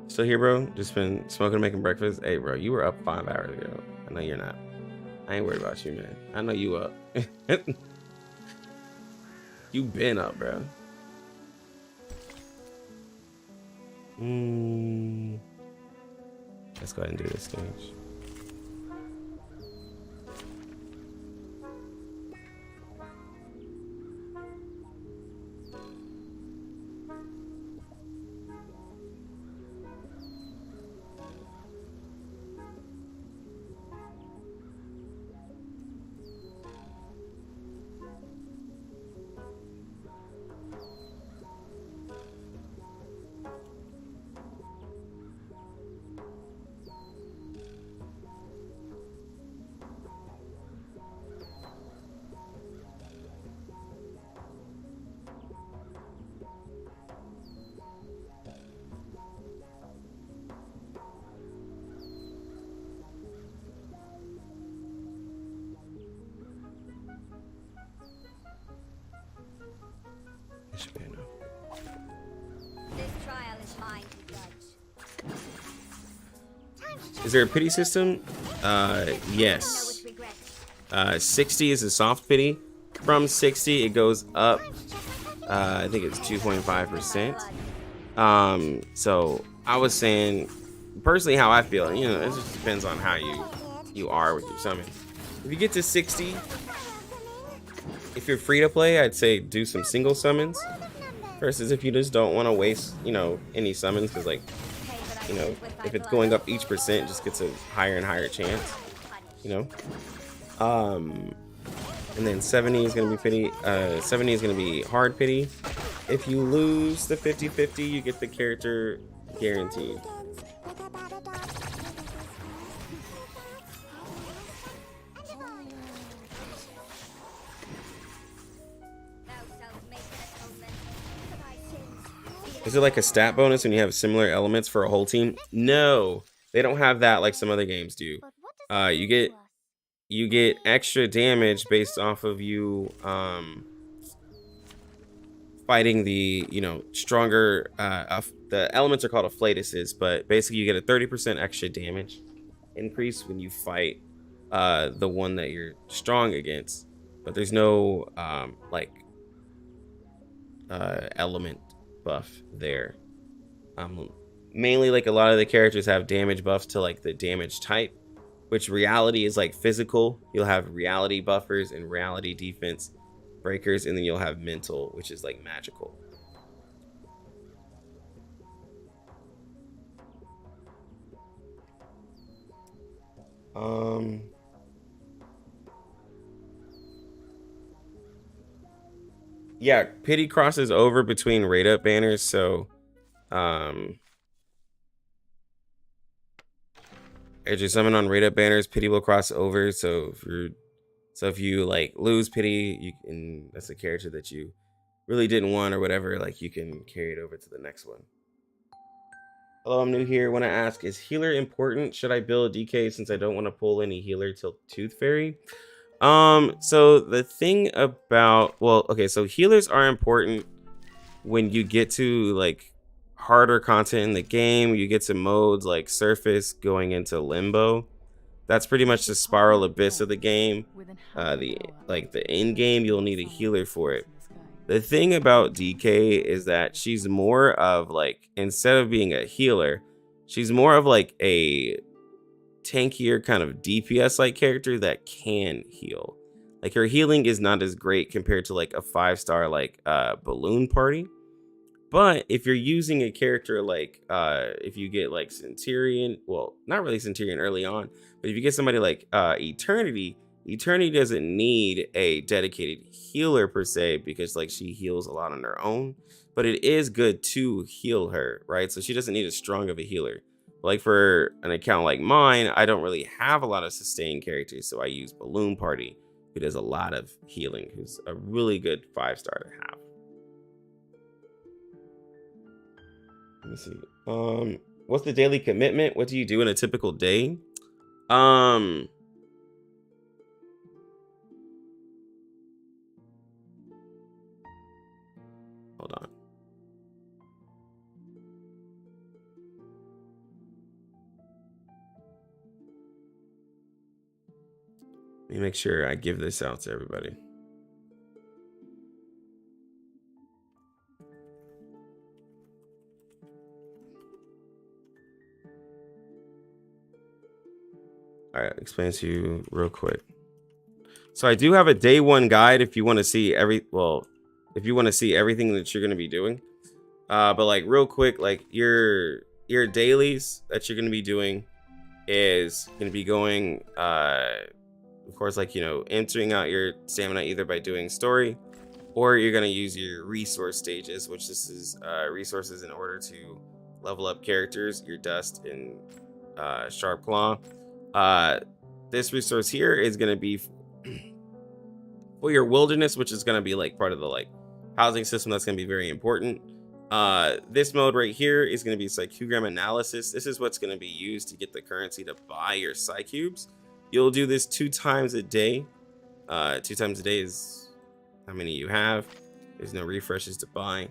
Still here, bro? Just been smoking and making breakfast? Hey, bro, you were up 5 hours ago. I know you're not. I ain't worried about you, man. I know you up. You been up, bro. Let's go ahead and do this stage. Is there a pity system? Yes. 60 is a soft pity. From 60, it goes up. I think it's 2.5%. So I was saying, personally, how I feel. You know, it just depends on how you are with your summon. If you get to 60, if you're free to play, I'd say do some single summons. Versus if you just don't want to waste, you know, any summons, because like, you know, if it's going up each percent, it just gets a higher and higher chance, you know. And then 70 is going to be pity. 70 is going to be hard pity. If you lose the 50-50, you get the character guaranteed. Is it like a stat bonus when you have similar elements for a whole team? No, they don't have that like some other games do. You get extra damage based off of you fighting the, you know, stronger the elements are called afflatuses, but basically you get a 30% extra damage increase when you fight the one that you're strong against. But there's no like element buff there. Mainly like a lot of the characters have damage buffs to like the damage type, which reality is like physical. You'll have reality buffers and reality defense breakers, and then you'll have mental, which is like magical. Yeah, pity crosses over between rate up banners, so as you summon on rate up banners, pity will cross over. So if you like lose pity, you can, that's a character that you really didn't want or whatever, like you can carry it over to the next one. Hello, I'm new here. Want to ask, is healer important? Should I build DK since I don't want to pull any healer till Tooth Fairy? So the thing about, well, okay, so healers are important when you get to like harder content in the game. You get to modes like Surface going into Limbo. That's pretty much the spiral abyss of the game. The end game, you'll need a healer for it. The thing about DK is that she's more of like, instead of being a healer, she's more of like a tankier kind of DPS like character that can heal. Like her healing is not as great compared to like a 5-star like Balloon Party. But if you're using a character like if you get like Centurion, well, not really Centurion early on, but if you get somebody like Eternity doesn't need a dedicated healer per se, because like she heals a lot on her own, but it is good to heal her, right? So she doesn't need as strong of a healer. Like for an account like mine, I don't really have a lot of sustained characters, so I use Balloon Party, who does a lot of healing, who's a really good 5-star to have. Let me see. What's the daily commitment? What do you do in a typical day? Hold on. Let me make sure I give this out to everybody. All right, explain to you real quick. So I do have a day one guide if you want to see everything that you're going to be doing. But like real quick, like your dailies that you're going to be doing is going to be going, of course, like, you know, entering out your stamina either by doing story, or you're going to use your resource stages, which this is resources in order to level up characters, your dust and sharp claw. This resource here is going to be for your wilderness, which is going to be like part of the like housing system. That's going to be very important. This mode right here is going to be psychogram analysis. This is what's going to be used to get the currency to buy your psycubes. You'll do this 2 times a day. 2 times a day is how many you have. There's no refreshes to buy,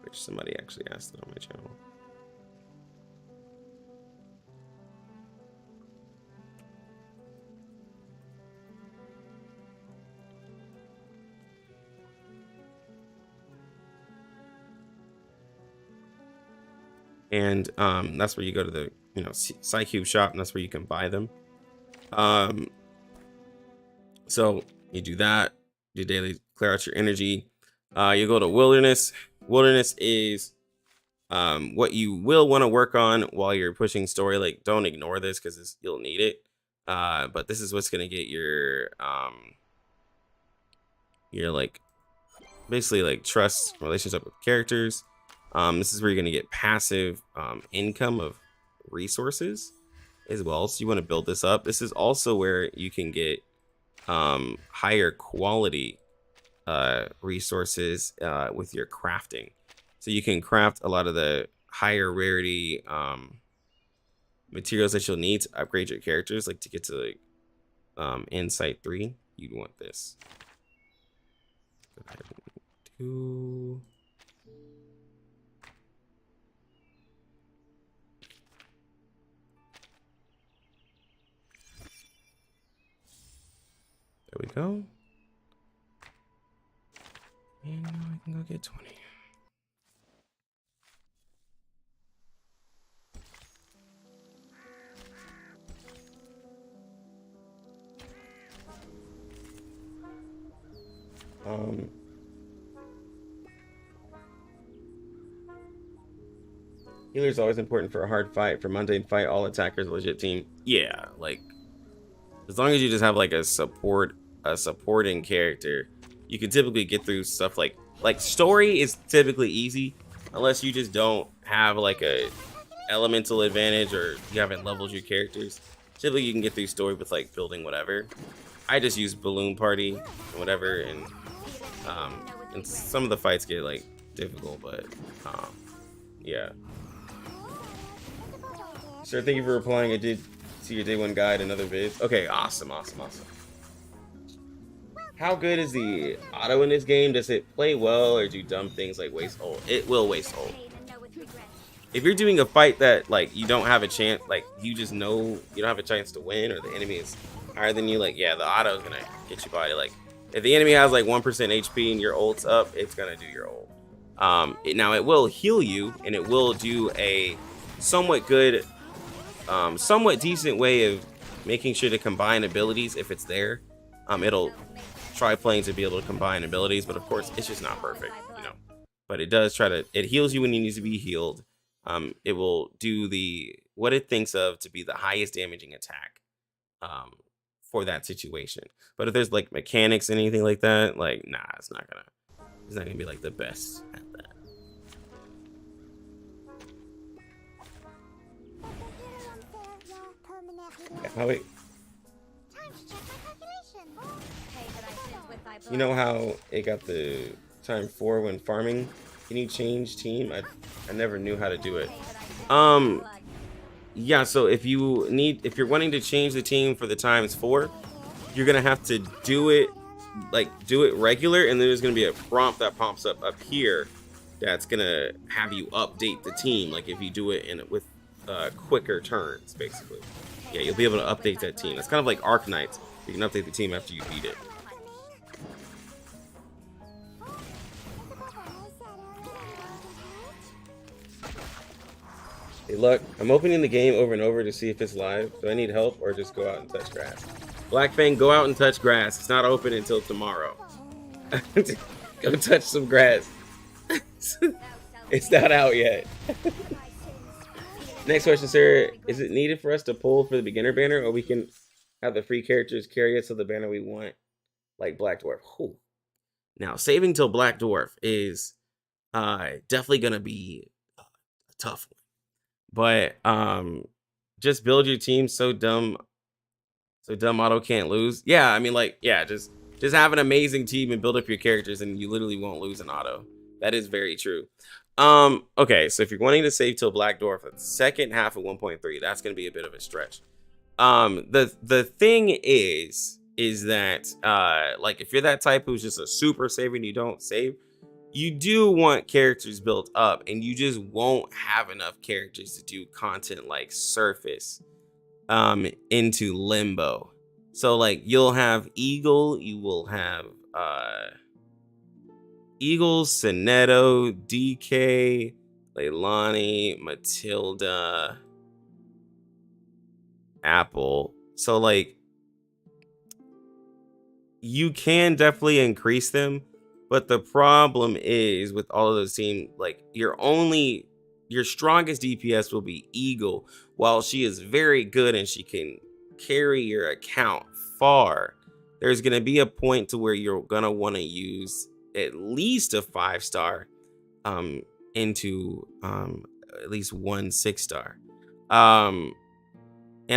which somebody actually asked it on my channel. and that's where you go to the Psycube shop, and that's where you can buy them. So you do that, do daily, clear out your energy. You go to Wilderness. Wilderness is what you will want to work on while you're pushing story. Like, don't ignore this because you'll need it. But this is what's gonna get your like basically like trust relationship with characters. This is where you're gonna get passive income of resources as well. So you want to build this up. This is also where you can get higher quality resources with your crafting. So you can craft a lot of the higher rarity materials that you'll need to upgrade your characters, like to get to like Insight 3. You'd want this. Go ahead and do... There we go. And now I can go get 20. Healer is always important for a hard fight. For mundane fight, all attackers legit team. Yeah, like as long as you just have like a supporting character, you can typically get through stuff like story is typically easy unless you just don't have like a elemental advantage or you haven't leveled your characters. Typically you can get through story with like building whatever. I just use balloon party and whatever, and some of the fights get like difficult, but yeah. Sir, thank you for replying. I did see your day one guide and other vids. Okay, awesome. How good is the auto in this game? Does it play well or do dumb things like waste ult? It will waste ult. If you're doing a fight that like you don't have a chance, like you just know you don't have a chance to win, or the enemy is higher than you, like yeah, the auto is gonna get you by. Like if the enemy has like 1% HP and your ult's up, it's gonna do your ult. Now it will heal you and it will do a somewhat good, somewhat decent way of making sure to combine abilities if it's there. It'll try playing to be able to combine abilities, but of course it's just not perfect, you know. But it does try to, it heals you when you need to be healed. It will do what it thinks of to be the highest damaging attack for that situation. But if there's like mechanics and anything like that, like nah, it's not gonna be like the best at that. Oh, wait. You know how it got the time 4 when farming? Can you change team? I never knew how to do it. Yeah, so if you're wanting to change the team for the times 4, you're gonna have to do it regular, and then there's gonna be a prompt that pops up here that's gonna have you update the team, like if you do it with quicker turns, basically. Yeah, you'll be able to update that team. It's kind of like Arknights. You can update the team after you beat it. Hey, look, I'm opening the game over and over to see if it's live. Do I need help or just go out and touch grass? Black Fang, go out and touch grass. It's not open until tomorrow. Go touch some grass. It's not out yet. Next question, sir. Is it needed for us to pull for the beginner banner, or we can have the free characters carry us to the banner we want, like Black Dwarf? Whew. Now, saving till Black Dwarf is definitely going to be a tough one. But just build your team so dumb auto can't lose. Yeah, I mean, like, yeah, just have an amazing team and build up your characters and you literally won't lose an auto. That is very true. Okay, so if you're wanting to save till Black Dwarf, the second half of 1.3, that's going to be a bit of a stretch. The thing is that like if you're that type who's just a super saver and you don't save, you do want characters built up, and you just won't have enough characters to do content like Surface into Limbo. So like you'll have Eagle, you will have Eagle, Sonetto, DK, Leilani, Matilda, Apple. So like you can definitely increase them, but the problem is with all of those teams, like your strongest DPS will be Eagle. While she is very good and she can carry your account far, there's gonna be a point to where you're gonna want to use at least a 5-star into at least 1 6-star. And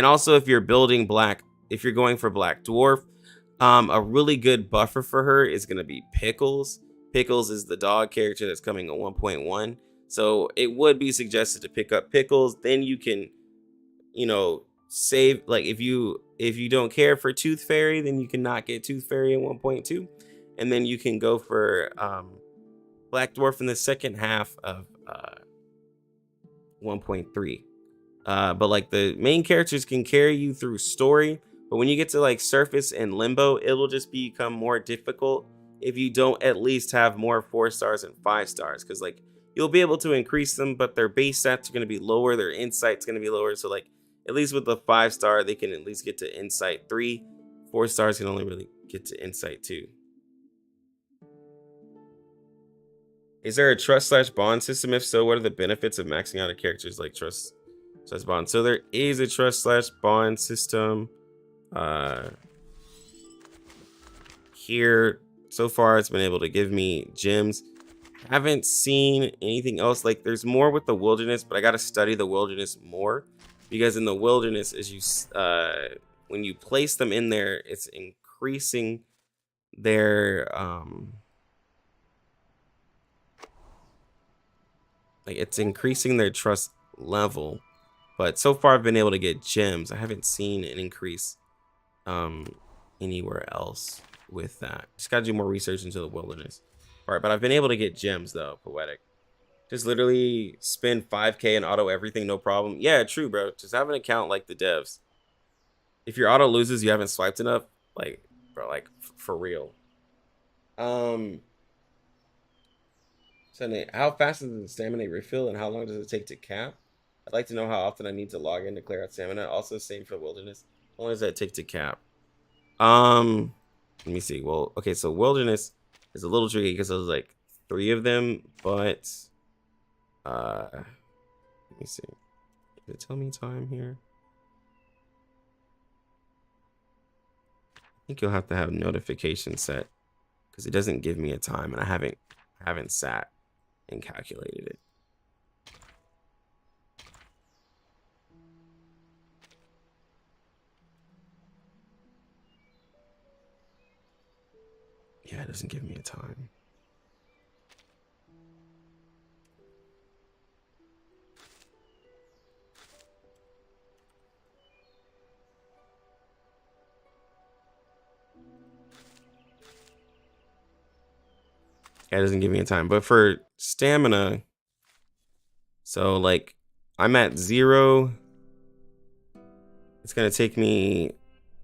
also if you're building if you're going for Black Dwarf, a really good buffer for her is going to be Pickles. Pickles is the dog character that's coming at 1.1. So it would be suggested to pick up Pickles. Then you can, save, like if you don't care for Tooth Fairy, then you can not get Tooth Fairy in 1.2. And then you can go for Black Dwarf in the second half of 1.3. But like the main characters can carry you through story, but when you get to like Surface and Limbo, it'll just become more difficult if you don't at least have more 4 stars and 5 stars, because like you'll be able to increase them, but their base stats are going to be lower, their insight's going to be lower. So like at least with the 5-star, they can at least get to Insight 3. 4 stars can only really get to Insight 2. Is there a trust/bond system? If so, what are the benefits of maxing out a character's like trust/bond? So there is a trust/bond system. Here so far it's been able to give me gems. Haven't seen anything else. Like there's more with the wilderness, but I got to study the wilderness more, because in the wilderness, as you when you place them in there, it's increasing their trust level. But so far I've been able to get gems. I haven't seen an increase anywhere else with that. Just gotta do more research into the wilderness. All right, but I've been able to get gems though. Poetic. Just literally spend 5K and auto everything, no problem. Yeah, true, bro. Just have an account like the devs. If your auto loses, you haven't swiped enough, like, bro, like for real. So how fast does the stamina refill and how long does it take to cap? I'd like to know how often I need to log in to clear out stamina. Also, same for wilderness. How long does that take to cap? Let me see. Well, okay, so wilderness is a little tricky because there's like 3 of them, but let me see. Did it tell me time here? I think you'll have to have notification set because it doesn't give me a time, and I haven't sat and calculated it. Yeah, it doesn't give me a time. Yeah, it doesn't give me a time. But for stamina, so like I'm at 0. It's gonna take me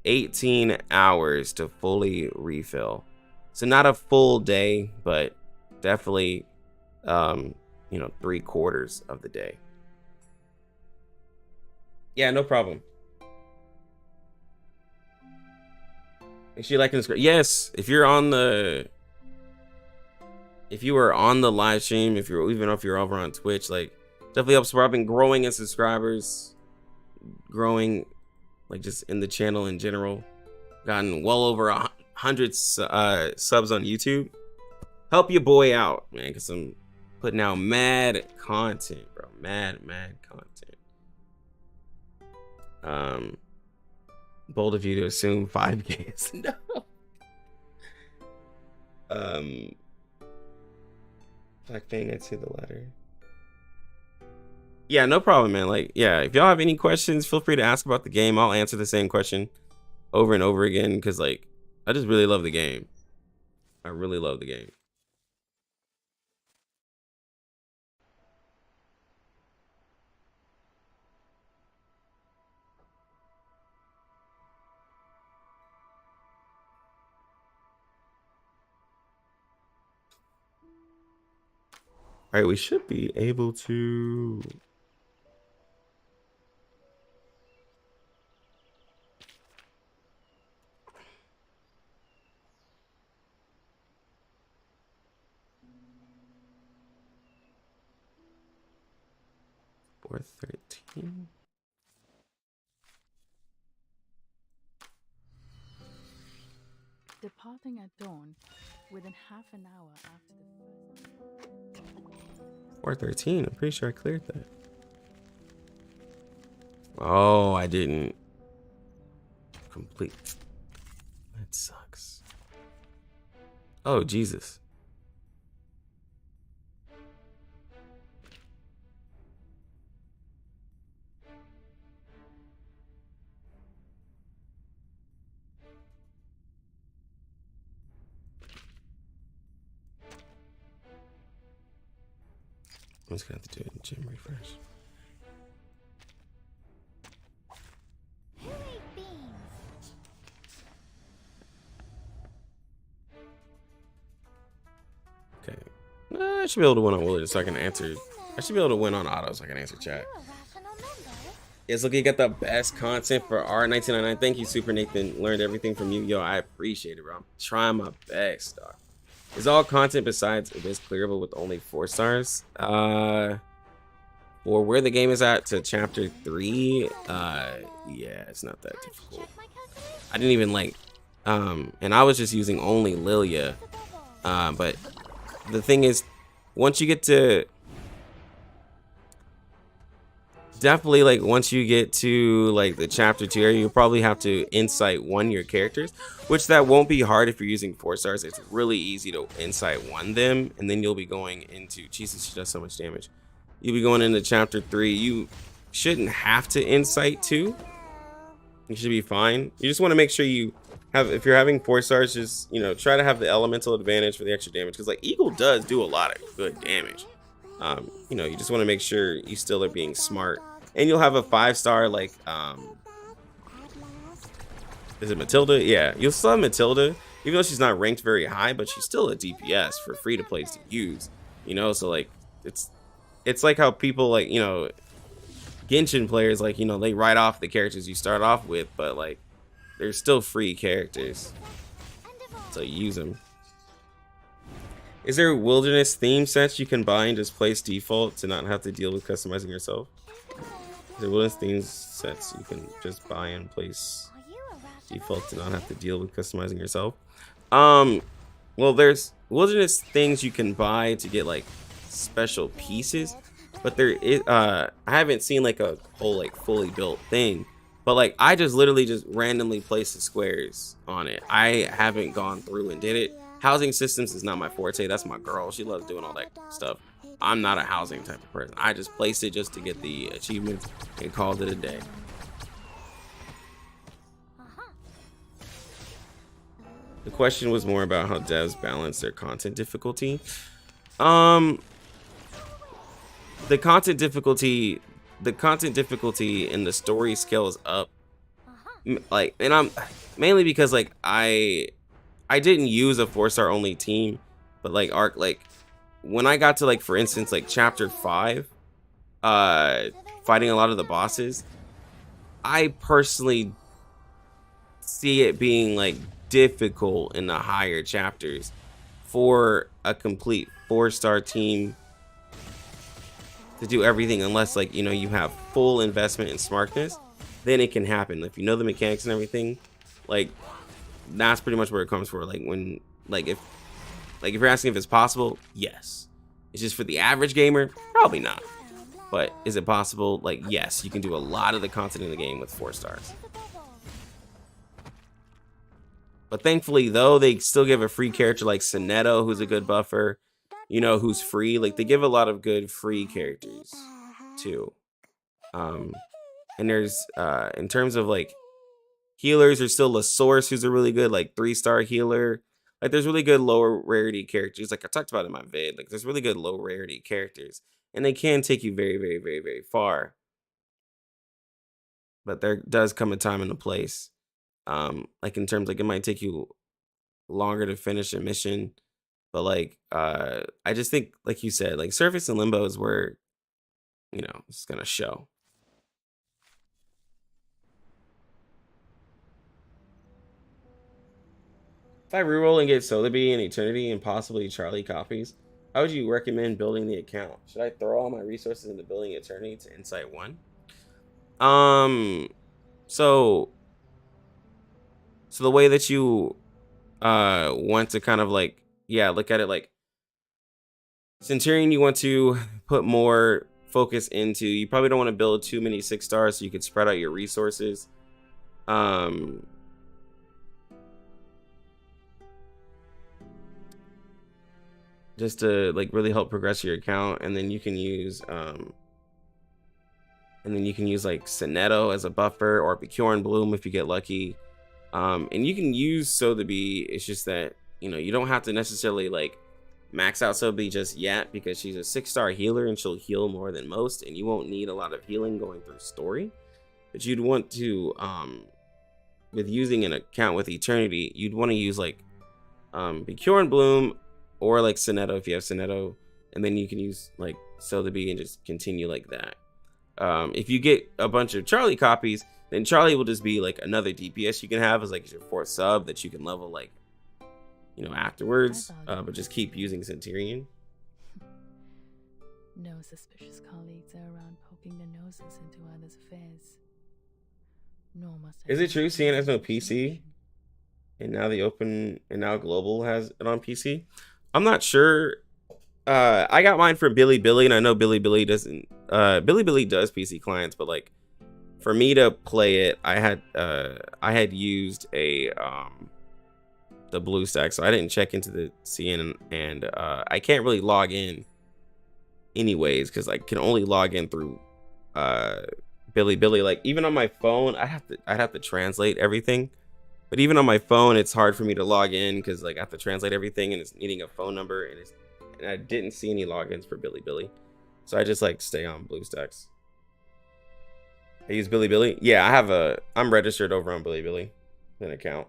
18 hours to fully refill. So not a full day, but definitely 3/4 of the day. Yeah, no problem. Make sure you like and subscribe. Yes, if you were on the live stream, even if you're over on Twitch, like definitely helps. I've been growing in subscribers, growing like just in the channel in general. Gotten well over 100 subs on YouTube. Help your boy out, man, because I'm putting out mad content, bro. Mad content. Bold of you to assume 5K is no. Black Fang, I see the letter. Yeah, no problem, man. Like, yeah, if y'all have any questions, feel free to ask about the game. I'll answer the same question over and over again because, like, I just really love the game. I really love the game. All right, we should be able to. Or 13. Departing at dawn, within half an hour after the first. Or 13. I'm pretty sure I cleared that. Oh, I didn't complete. That sucks. Oh, Jesus. I'm just gonna have to do it in January 1st. Okay. I should be able to win on Willard so I can answer. I should be able to win on auto so I can answer chat. It's looking at the best content for R1999. Thank you, Super Nathan. Learned everything from you. Yo, I appreciate it, bro. I'm trying my best, dog. Is all content besides Abyss clearable with only 4 stars? For where the game is at to chapter 3, yeah, it's not that difficult. I didn't even like, and I was just using only Lilia, but the thing is, once you get to, definitely like once you get to like the chapter 2 area, you'll probably have to insight 1 your characters, which that won't be hard if you're using 4 stars. It's really easy to insight 1 them, and then you'll be going into, Jesus, she does so much damage. You'll be going into chapter 3. You shouldn't have to insight 2. You should be fine. You just want to make sure you have, if you're having 4 stars, just, you know, try to have the elemental advantage for the extra damage, because like Eagle does do a lot of good damage. You know, you just want to make sure you still are being smart, and you'll have a 5-star like is it Matilda? Yeah, you'll still have Matilda, even though she's not ranked very high, but she's still a DPS for free to play to use, you know. So like it's like how people like, you know, Genshin players, like, you know, they write off the characters you start off with, but like they're still free characters, so use them. Is there wilderness theme sets you can buy and just place default to not have to deal with customizing yourself? Is there wilderness theme sets you can just buy and place default to not have to deal with customizing yourself? Well, there's wilderness things you can buy to get like special pieces, but there is I haven't seen like a whole like fully built thing, but like I just literally just randomly place the squares on it. I haven't gone through and did it. Housing systems is not my forte. That's my girl. She loves doing all that stuff. I'm not a housing type of person. I just placed it just to get the achievements and called it a day. The question was more about how devs balance their content difficulty. The content difficulty and the story scales up. Like, and I'm mainly because like I didn't use a 4-star only team, but like like when I got to like, for instance, like chapter 5, fighting a lot of the bosses, I personally see it being like difficult in the higher chapters for a complete 4-star team to do everything, unless like, you know, you have full investment in smartness. Then it can happen if you know the mechanics and everything. Like, that's pretty much where it comes from. Like when, like if you're asking if it's possible, yes. It's just for the average gamer, probably not. But is it possible? Like, yes, you can do a lot of the content in the game with 4 stars. But thankfully, though, they still give a free character like Sonetto, who's a good buffer, you know, who's free. Like, they give a lot of good free characters too. And there's in terms of like healers, there's still La Source, who's a really good like 3-star healer. Like, there's really good lower rarity characters. Like I talked about in my vid, like there's really good low rarity characters, and they can take you very, very, very, very far. But there does come a time and a place. Like in terms, like it might take you longer to finish a mission But like, I just think, like you said, like Surface and Limbo is where, you know, it's gonna show. If I reroll and get Sotheby and Eternity and possibly Charlie copies, how would you recommend building the account? Should I throw all my resources into building Eternity to Insight 1? So the way that you want to kind of like, yeah, look at it like Centurion, you want to put more focus into, you probably don't want to build too many 6 stars so you could spread out your resources. Just to like really help progress your account, and then you can use like Sonetto as a buffer, or Bjorn Bloom if you get lucky. And you can use Sotheby. It's just that, you know, you don't have to necessarily like max out Sotheby just yet, because she's a 6-star healer and she'll heal more than most, and you won't need a lot of healing going through story. But you'd want to with using an account with Eternity, you'd want to use like Bjorn Bloom or like Sonetto if you have Sonetto, and then you can use like Sotheby and just continue like that. If you get a bunch of Charlie copies, then Charlie will just be like another DPS you can have as like your 4th sub that you can level like, you know, afterwards. But just keep using Centurion. No suspicious colleagues are around poking their noses into others' affairs. Nor must I. Is it true CN has no PC? And now Global has it on PC? I'm not sure. I got mine from Billy, and I know Billy doesn't. Billy does PC clients, but like for me to play it, I had used a the BlueStack, so I didn't check into the CN, and I can't really log in anyways because I can only log in through Billy. Like even on my phone, I'd have to translate everything. But even on my phone, it's hard for me to log in because like I have to translate everything, and it's needing a phone number, and I didn't see any logins for Billy. So I just like stay on BlueStacks. I use Billy. Yeah, I'm registered over on Billy, an account.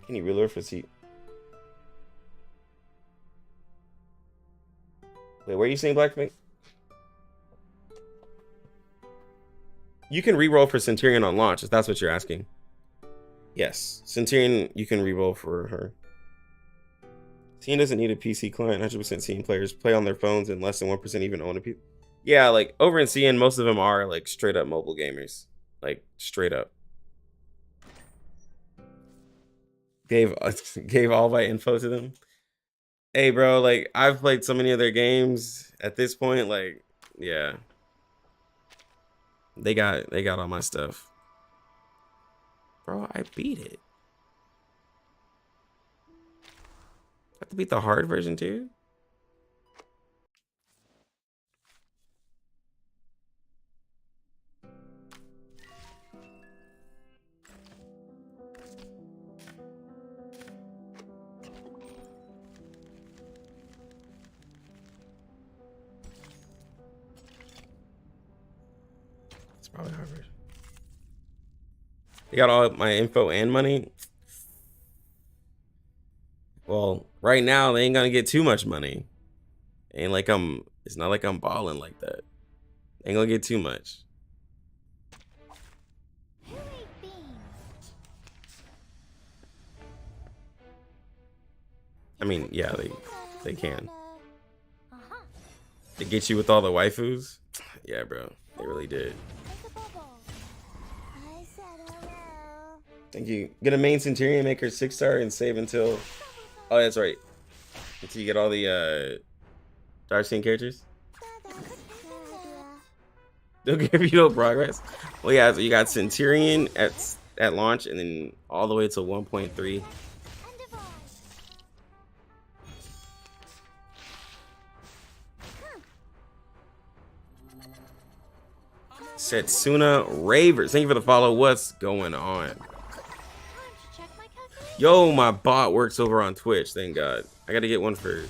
Can you reload for seat? Wait, where are you saying Blackmate? You can reroll for Centurion on launch, if that's what you're asking. Yes, Centurion, you can reroll for her. CN doesn't need a PC client. 100% CN players play on their phones, and less than 1% even own a PC. Yeah, like over in CN, most of them are like straight up mobile gamers. Like straight up. Gave all my info to them. Hey, bro, like I've played so many of their games at this point. Like, yeah. They got all my stuff. Bro, I beat it. I have to beat the hard version too? It's probably hard version. They got all my info and money. Well, right now they ain't gonna get too much money. Ain't like it's not like I'm balling like that. Ain't gonna get too much. I mean, yeah, they can. They get you with all the waifus? Yeah, bro. They really did. Thank you. Get a main Centurion, make her 6-star, and save until... Oh, that's right. Until you get all the Darkseid characters. They'll give you no progress. Well, yeah, so you got Centurion at launch, and then all the way to 1.3. Setsuna Ravers, thank you for the follow. What's going on? Yo, my bot works over on Twitch, thank God. I gotta get one for...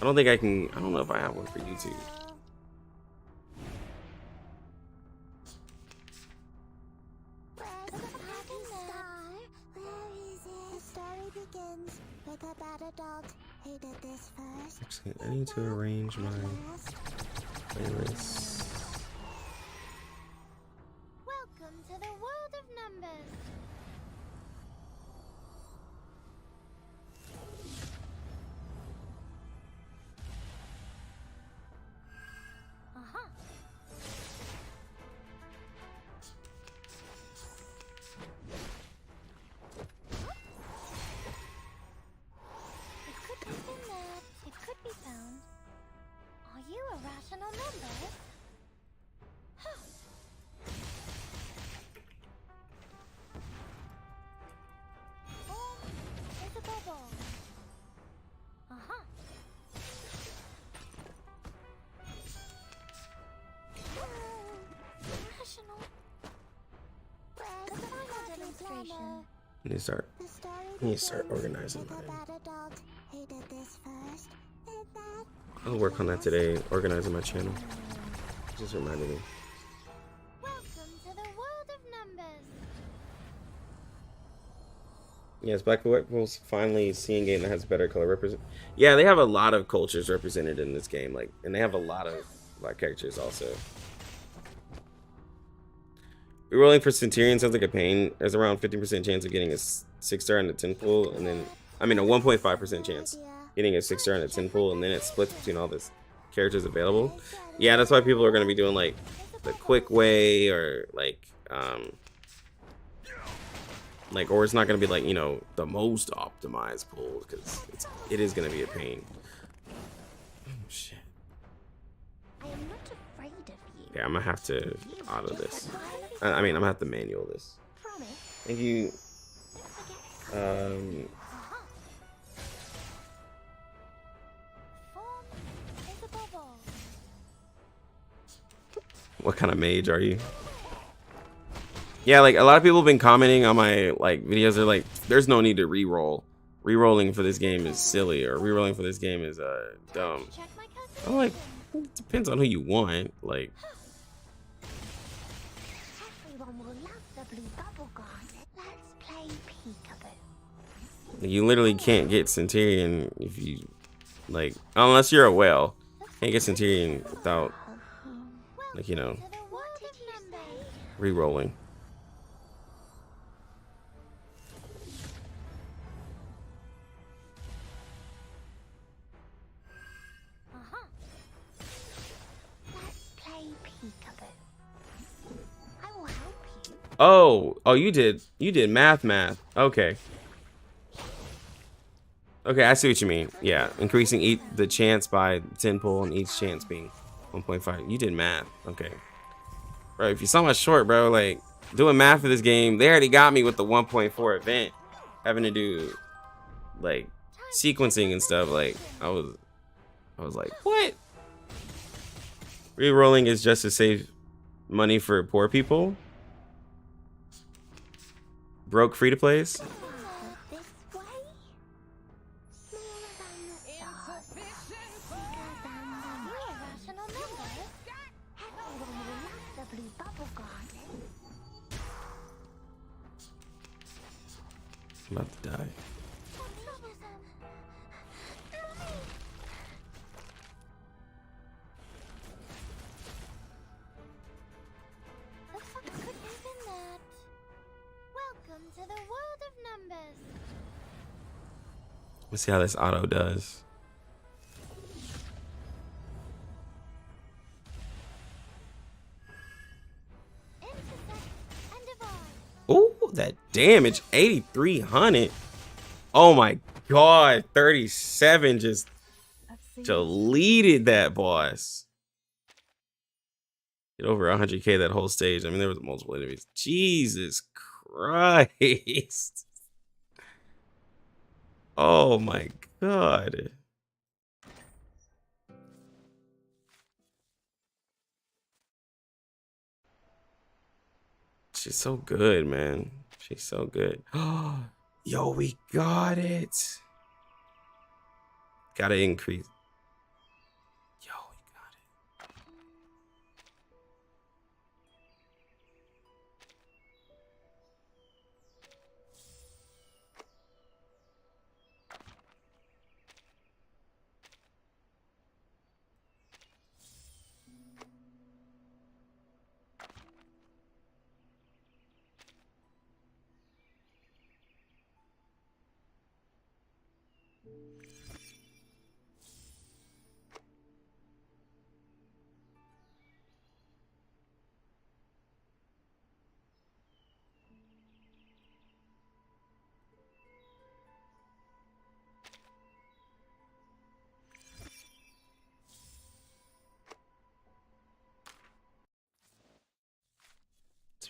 I don't know if I have one for YouTube. I need to arrange my playlist. Welcome to the world of numbers. Uh-huh. It could be in there. It could be found. Are you a rational number? Huh. There's a bubble. Uh-huh. Rational. The final demonstration. I need to start organizing mine. Who did this first? Did that? I'll work on that today, organizing my channel. Just reminded me. Welcome to the world of numbers. Yes, Black People's finally seeing a game that has better color represent. Yeah, they have a lot of cultures represented in this game, like, and they have a lot of black characters also. Rerolling for Centurion sounds like a pain. There's around 50% chance of getting a 6-star and a 10 pull, and then a 1.5% chance getting a 6-star and a 10 pull, and then it splits between all this characters available. Yeah, that's why people are gonna be doing like the quick way, or like or it's not gonna be like, you know, the most optimized pull, because it is gonna be a pain. Oh shit. I am not afraid of you. Yeah, I'm gonna have to auto this. I mean, I'm gonna have to manual this. Thank you. What kind of mage are you? Yeah, like a lot of people have been commenting on my like videos. They're like, "There's no need to re-roll. Rerolling for this game is silly, or rerolling for this game is dumb." I'm like, it depends on who you want. Like, Everyone will love the blue bubblegum. Let's play peekaboo. you literally can't get Centurion if you like, unless you're a whale. Can't get Centurion without, like, you know, re-rolling. Let's play peekaboo. I will help you. Oh, you did math. Okay. Okay, I see what you mean. Yeah, increasing the chance by 10 pull, and each chance being 1.5. You did math. Okay. Bro, if you saw my short, bro, like, doing math for this game, they already got me with the 1.4 event. Having to do, like, sequencing and stuff. Like, I was like, what? Rerolling is just to save money for poor people? Broke free-to-plays? I'm about to die. Welcome to the world of numbers. Let's see how this auto does. Oh, that damage, 8,300. Oh my god, 37 just deleted that boss. Get over 100k that whole stage. I mean, there was multiple enemies. Jesus Christ. Oh my god. She's so good, man. She's so good. Yo, we got it. Gotta increase. Yo, we got it.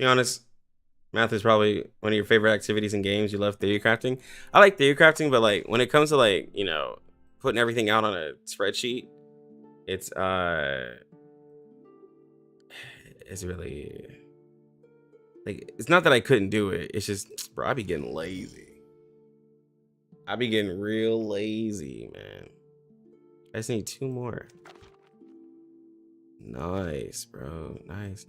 be honest, math is probably one of your favorite activities in games. You love theory crafting. I like theory crafting, but like when it comes to like, you know, putting everything out on a spreadsheet, it's really like, it's not that I couldn't do it. It's just, bro, I be getting lazy. I be getting real lazy, man. I just need 2 more. Nice, bro. Nice.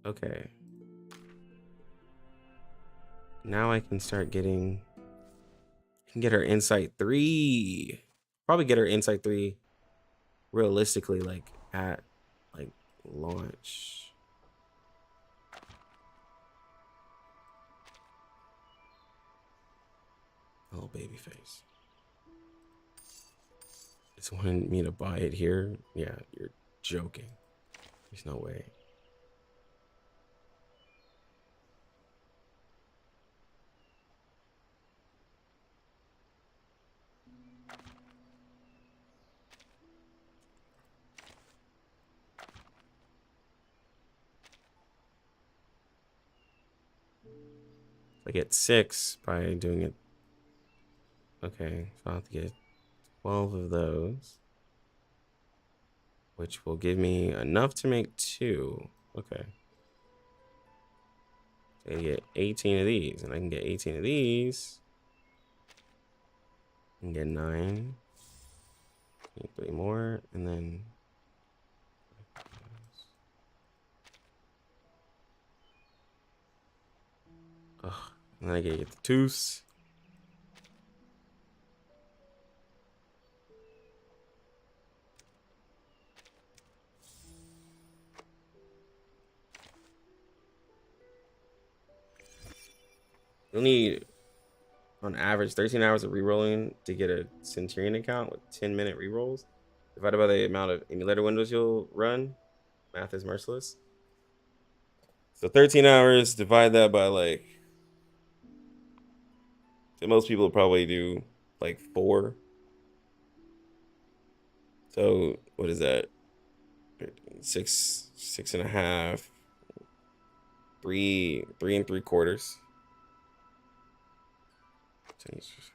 Okay. Now I can start getting, get her insight 3. Probably get her insight 3 realistically, like at like launch. Oh, baby face. It's wanting me to buy it here. Yeah, you're joking. There's no way. I get 6 by doing it. Okay, so I'll have to get 12 of those, which will give me enough to make 2. Okay. So I get 18 of these, and I can get 18 of these. And get 9. Need 3 more, and then and then I gotta get the tooth. You'll need, on average, 13 hours of rerolling to get a Centurion account with 10-minute rerolls. Divided by the amount of emulator windows you'll run. Math is merciless. So 13 hours, divide that by like, so most people probably do like 4. So what is that? 6.5, 3 3 3/4.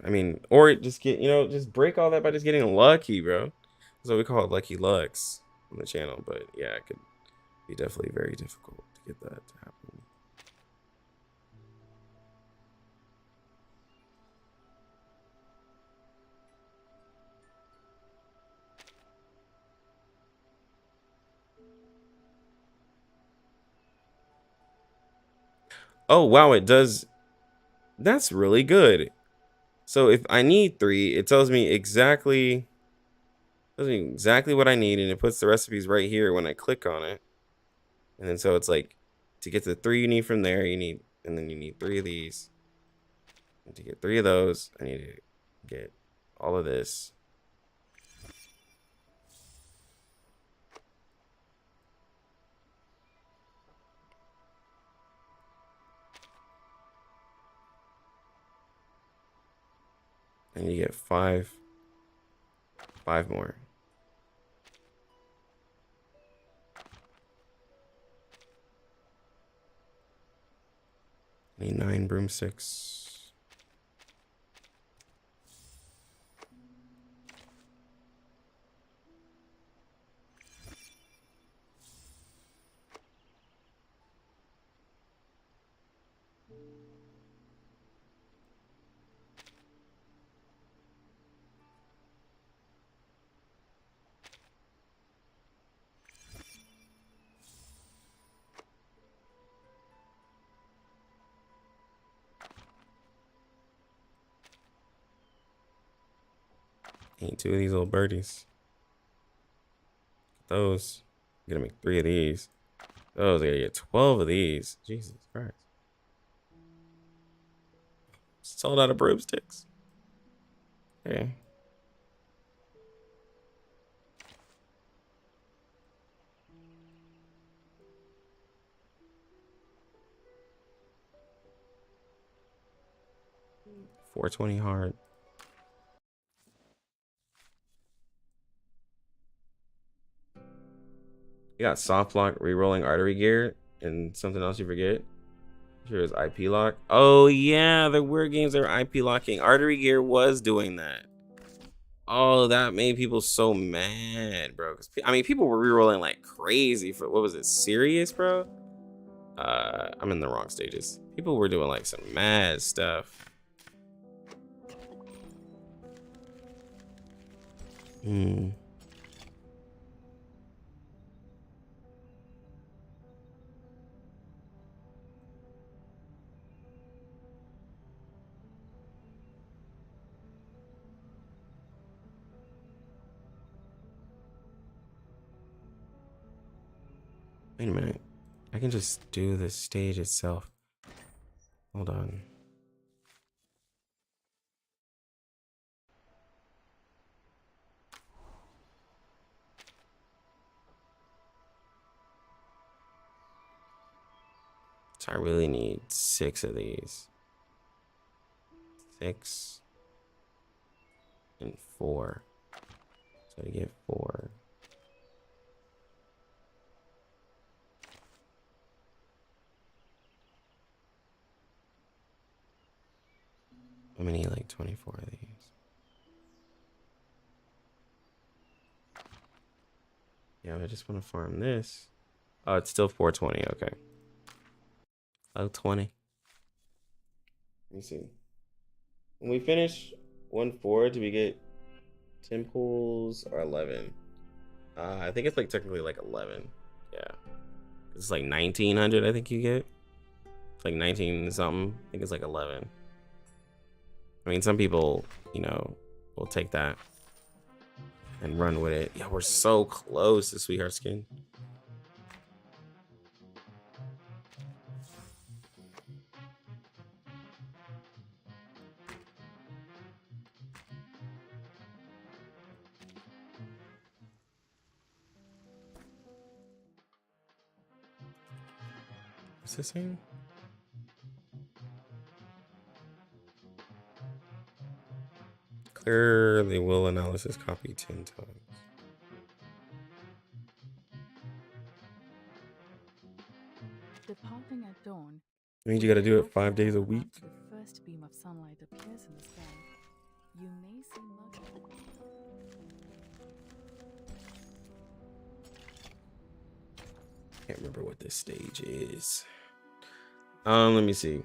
I mean, or just get, you know, just break all that by just getting lucky, bro. That's what we call it, lucky lucks on the channel. But yeah, it could be definitely very difficult to get that to happen. Oh wow, it does. That's really good. So if I need 3, it tells me exactly what I need, and it puts the recipes right here when I click on it. And then so it's like, to get the 3 you need from there, you need 3 of these. And to get 3 of those, I need to get all of this. And you get 5 more. I need 9 broomsticks. Need 2 of these little birdies. Those. I'm gonna make 3 of these. Those, I gotta get 12 of these. Jesus Christ. Sold out of broomsticks. Okay. $420 hard. You got soft lock, rerolling artery gear, and something else you forget. Sure is IP lock. Oh yeah, there were games that were IP locking. Artery gear was doing that. Oh, that made people so mad, bro. I mean, people were rerolling like crazy for, what was it, serious, bro? I'm in the wrong stages. People were doing like some mad stuff. Hmm. Wait a minute. I can just do the stage itself. Hold on. So I really need 6 of these. 6 and 4. So to get 4. I'm gonna need like 24 of these. Yeah, I just want to farm this. Oh, it's still 420. Okay. Oh, 20. Let me see. When we finish 1-4, do we get 10 pulls or 11? I think it's like technically like 11. Yeah. It's like 1900, I think you get. It's like 19 something. I think it's like 11. I mean, some people, you know, will take that and run with it. Yeah, we're so close to Sweetheart Skin. What's this thing? Clear the will analysis copy 10 times. Departing at dawn. It means you gotta do it 5 days a week. The first beam of sunlight appears in the sky. You may see much. Can't remember what this stage is. Let me see.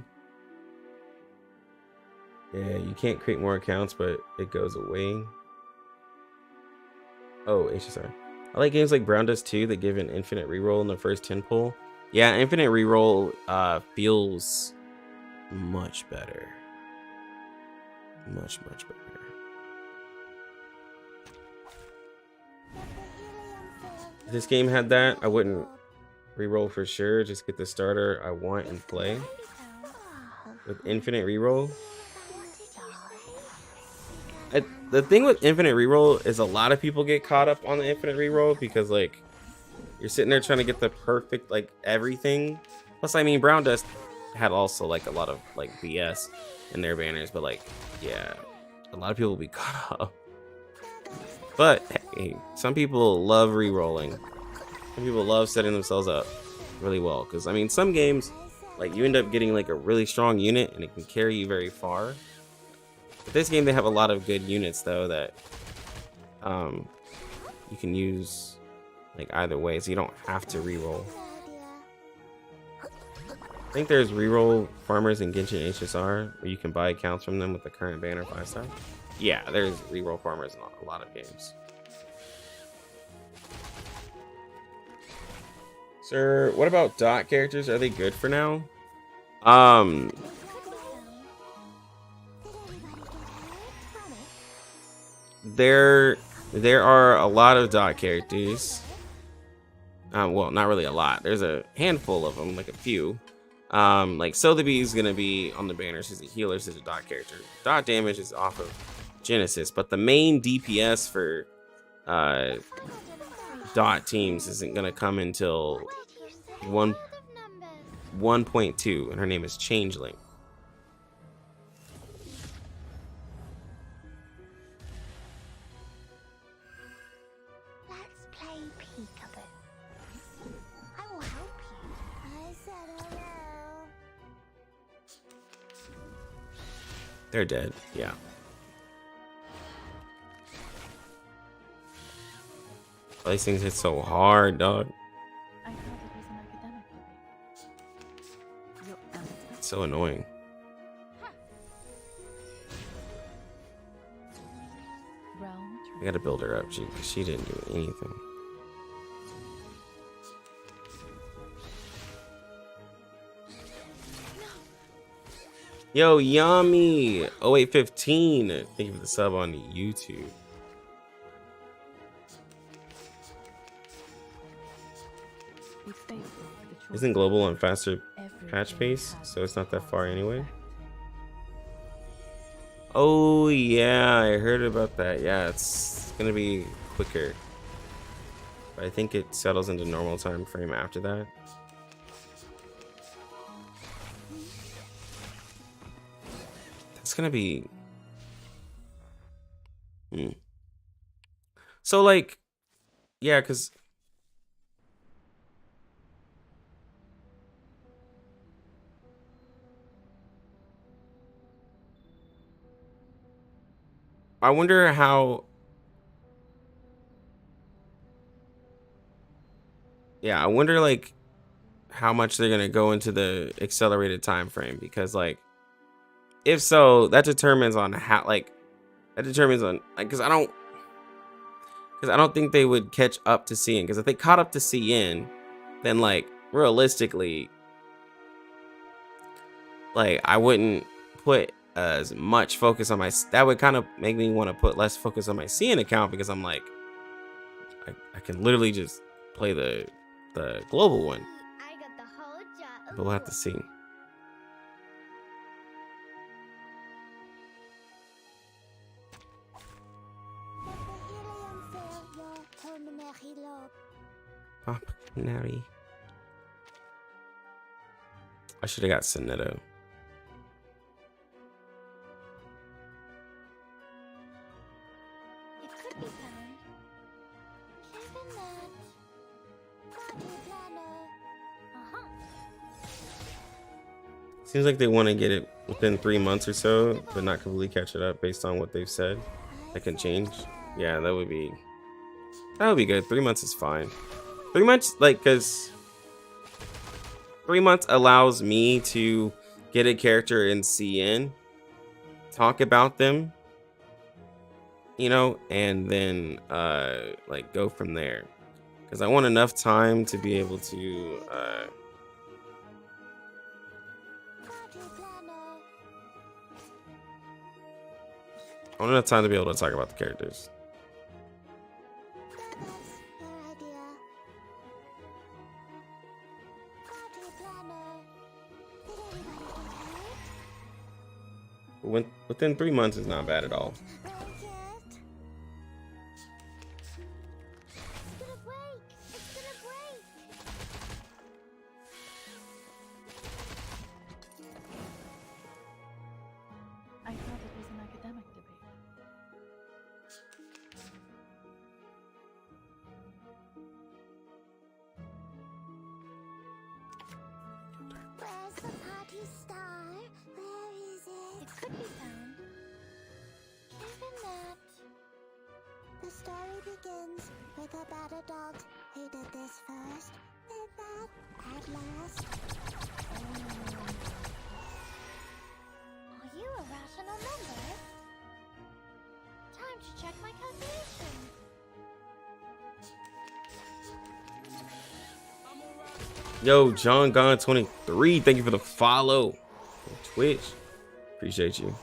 Yeah, you can't create more accounts, but it goes away. Oh, HSR. I like games like Brown Dust 2 that give an infinite reroll in the first 10 pull. Yeah, infinite reroll feels much better. Much better. If this game had that, I wouldn't reroll for sure. Just get the starter I want and play. With infinite reroll. The thing with infinite reroll is a lot of people get caught up on the infinite reroll because like you're sitting there trying to get the perfect like everything. Plus, I mean, Brown Dust had also like a lot of like BS in their banners, but like yeah, a lot of people will be caught up. But hey, some people love rerolling. Some people love setting themselves up really well because I mean, some games like you end up getting like a really strong unit and it can carry you very far. But this game, they have a lot of good units though that you can use like either way, so you don't have to reroll. I think there's reroll farmers in Genshin HSR where you can buy accounts from them with the current banner 5-star. Yeah, there's reroll farmers in a lot of games. Sir, what about dot characters? Are they good for now? There are a lot of dot characters. Well, not really a lot. There's a handful of them, like a few. Like Sotheby is gonna be on the banners. She's a healer. She's a dot character. Dot damage is off of Genesis, but the main DPS for dot teams isn't gonna come until 1.2, and her name is Changeling. They're dead. Yeah. These things hit so hard, dog. I thought it was an academic hobby. It's so annoying. I gotta build her up. She didn't do anything. Yo, Yummy 0815. Thank you for the sub on YouTube. Isn't global on faster patch pace, so it's not that far anyway? Oh yeah, I heard about that. Yeah, it's gonna be quicker. But I think it settles into normal time frame after that. That's gonna be So like, yeah, because I wonder how. Yeah, I wonder like how much they're gonna go into the accelerated time frame, because like if so, that determines on how like because I don't think they would catch up to CN, because if they caught up to CN, then like realistically, like I wouldn't put as much focus on my, that would kind of make me want to put less focus on my CN account, because I'm like I can literally just play the global one. But we'll have to see. Popinary. I should have got Sonetto. Seems like they want to get it within 3 months or so, but not completely catch it up based on what they've said. That can change. Yeah, that would be good. 3 months is fine. 3 months, like, because 3 months allows me to get a character in CN, talk about them, you know, and then like go from there. Because I want enough time to be able to I want enough time to be able to talk about the characters. Within 3 months is not bad at all. I thought it was an academic debate. Where's the party star? Where is it? It could be found. Given that the story begins with about a dog who did this first, then that at last. Are you a rational member? Time to check my calculation. Yo, John Gone 23, thank you for the follow on Twitch. Appreciate you.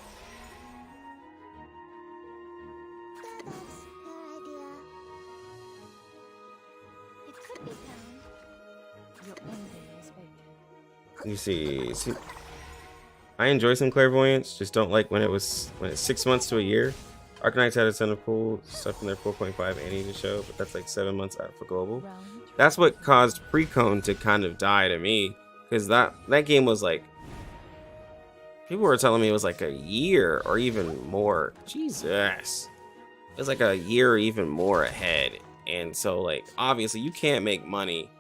You see, I enjoy some clairvoyance, just don't like when it's 6 months to a year. Arcanines had a ton of cool stuff in their 4.5 anime to show, but that's like 7 months out for global. That's what caused Precone to kind of die to me, because that game was like, people were telling me it was like a year or even more. Jesus, it was like a year or even more ahead. And so like obviously you can't make money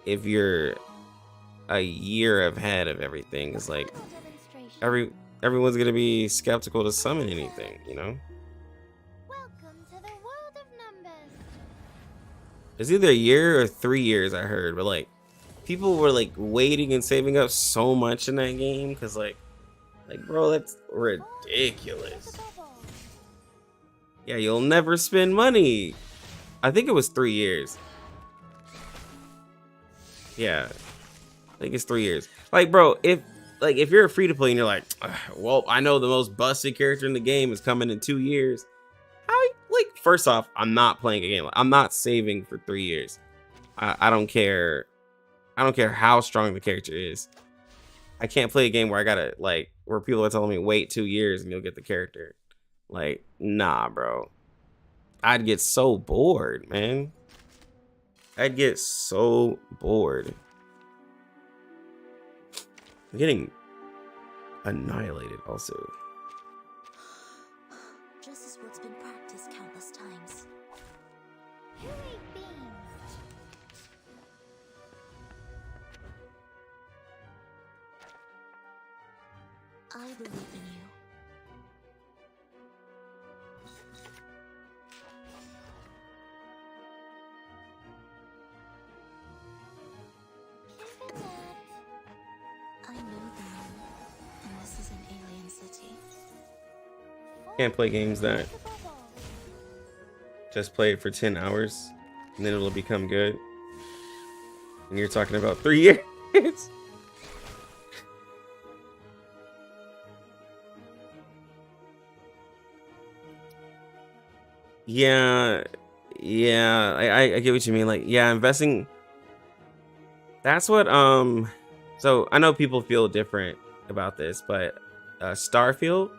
if you're a year ahead of everything. It's like everyone's gonna be skeptical to summon anything, you know? Welcome to the world of numbers. It's either a year or 3 years, I heard, but like people were like waiting and saving up so much in that game because like bro, that's ridiculous. Yeah, you'll never spend money. I think it was 3 years. Yeah, I think it's 3 years. Like, bro, if you're a free to play and you're like, well, I know the most busted character in the game is coming in 2 years. How, like, first off, I'm not playing a game. I'm not saving for 3 years. I don't care. I don't care how strong the character is. I can't play a game where I gotta where people are telling me wait 2 years and you'll get the character. Like, nah, bro. I'd get so bored, man. I'd get so bored. I'm getting annihilated also. Just as what's been practiced countless times. Who ate beans? I believe in you. I know the moon, and this is an alien city. Can't play games that just play it for 10 hours and then it'll become good. And you're talking about 3 years. Yeah, I get what you mean. Like, yeah, investing. That's what so I know people feel different about this, but Starfield's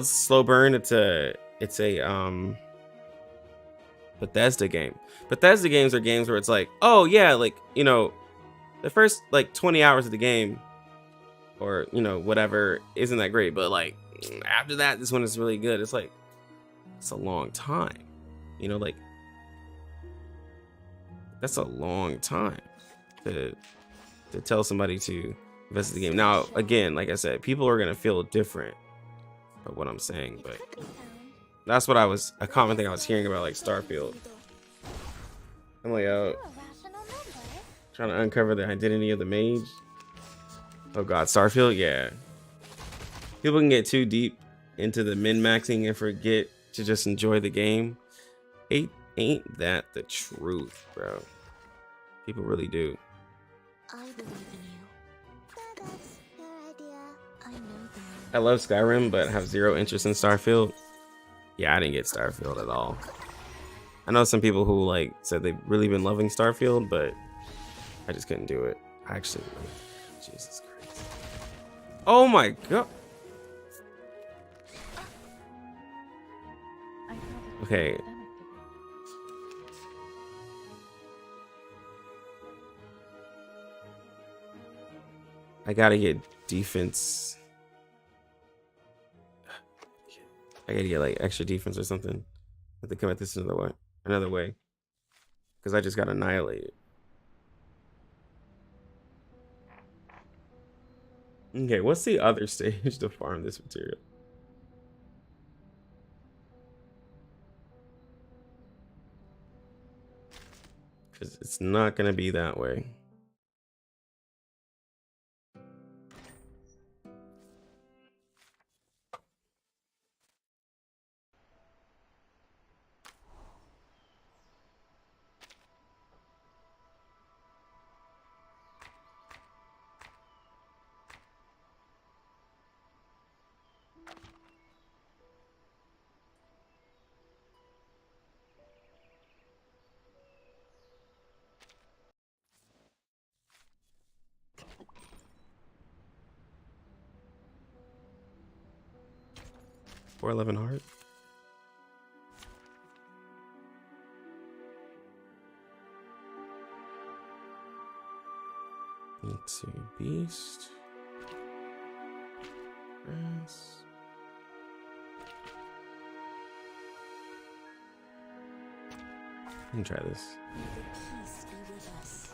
slow burn. It's a Bethesda game. Bethesda games are games where it's like, oh yeah, like, you know, the first like 20 hours of the game or, you know, whatever isn't that great, but like after that, this one is really good. It's like, it's a long time, you know, like that's a long time to tell somebody to invest in the game. Now, again, like I said, people are gonna feel different about what I'm saying, but that's what a common thing I was hearing about like Starfield. I'm like, trying to uncover the identity of the mage. Oh god, Starfield, yeah. People can get too deep into the min-maxing and forget to just enjoy the game. Ain't that the truth, bro? People really do. I believe in you. That's your idea. I know the moon. I love Skyrim, but have zero interest in Starfield. Yeah, I didn't get Starfield at all. I know some people who like said they've really been loving Starfield, but I just couldn't do it. Actually, Jesus Christ. Oh my god. Okay. I gotta get defense. I gotta get like extra defense or something. I have to come at this another way. Because I just got annihilated. Okay, what's the other stage to farm this material? Because it's not gonna be that way. $411 heart. Let's see, beast. Grass. Let me try this. Peace be with us.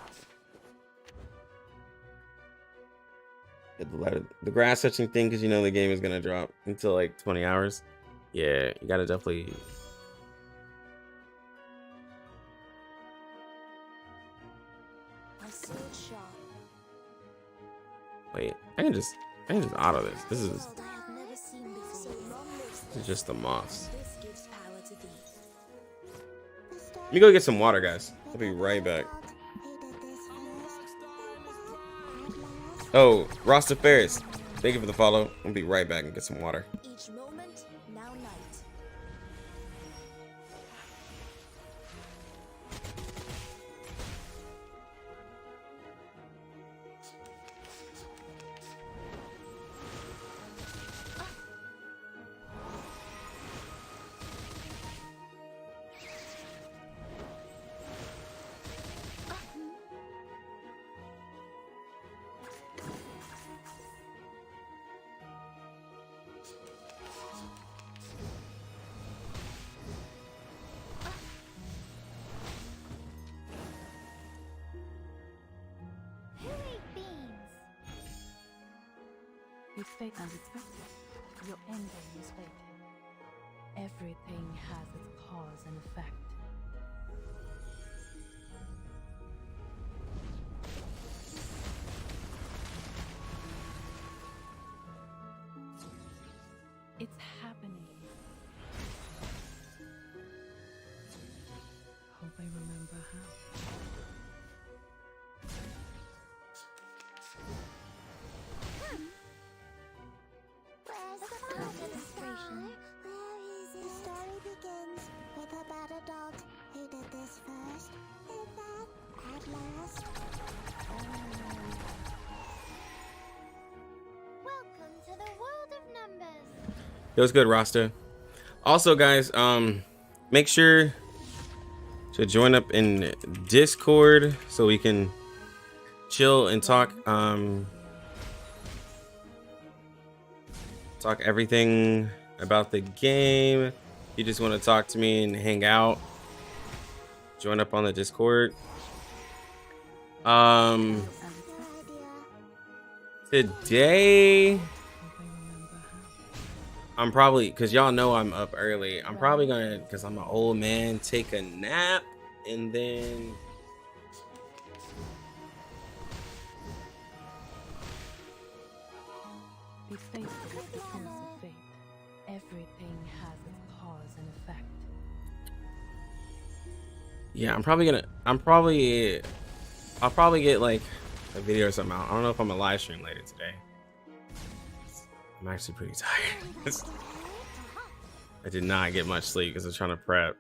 The grass touching thing, because you know the game is gonna drop until like 20 hours. Yeah, you gotta definitely. Wait, I can just auto this. This is just the moss. Let me go get some water, guys. I'll be right back. Oh, Rasta Ferris, thank you for the follow. I'll be right back and get some water. Each moment, now night. It's fate as expected. Your endgame is fated. Everything has its cause and effect. It's happening. Hope I remember how. Demonstration. The story begins with a bad adult who did this first, and then, at last. Welcome to the world of numbers. It was good, Rasta. Also, guys, make sure to join up in Discord so we can chill and talk. Talk everything about the game. If you just want to talk to me and hang out, join up on the Discord. Today I'm probably, because y'all know I'm up early, I'm probably gonna, because I'm an old man, take a nap and then Be faithful with the force of fate. Everything has its cause and effect. yeah, I'll probably get like a video or something out. I don't know if I'm gonna live stream later today. I'm actually pretty tired. I did not get much sleep because I'm trying to prep.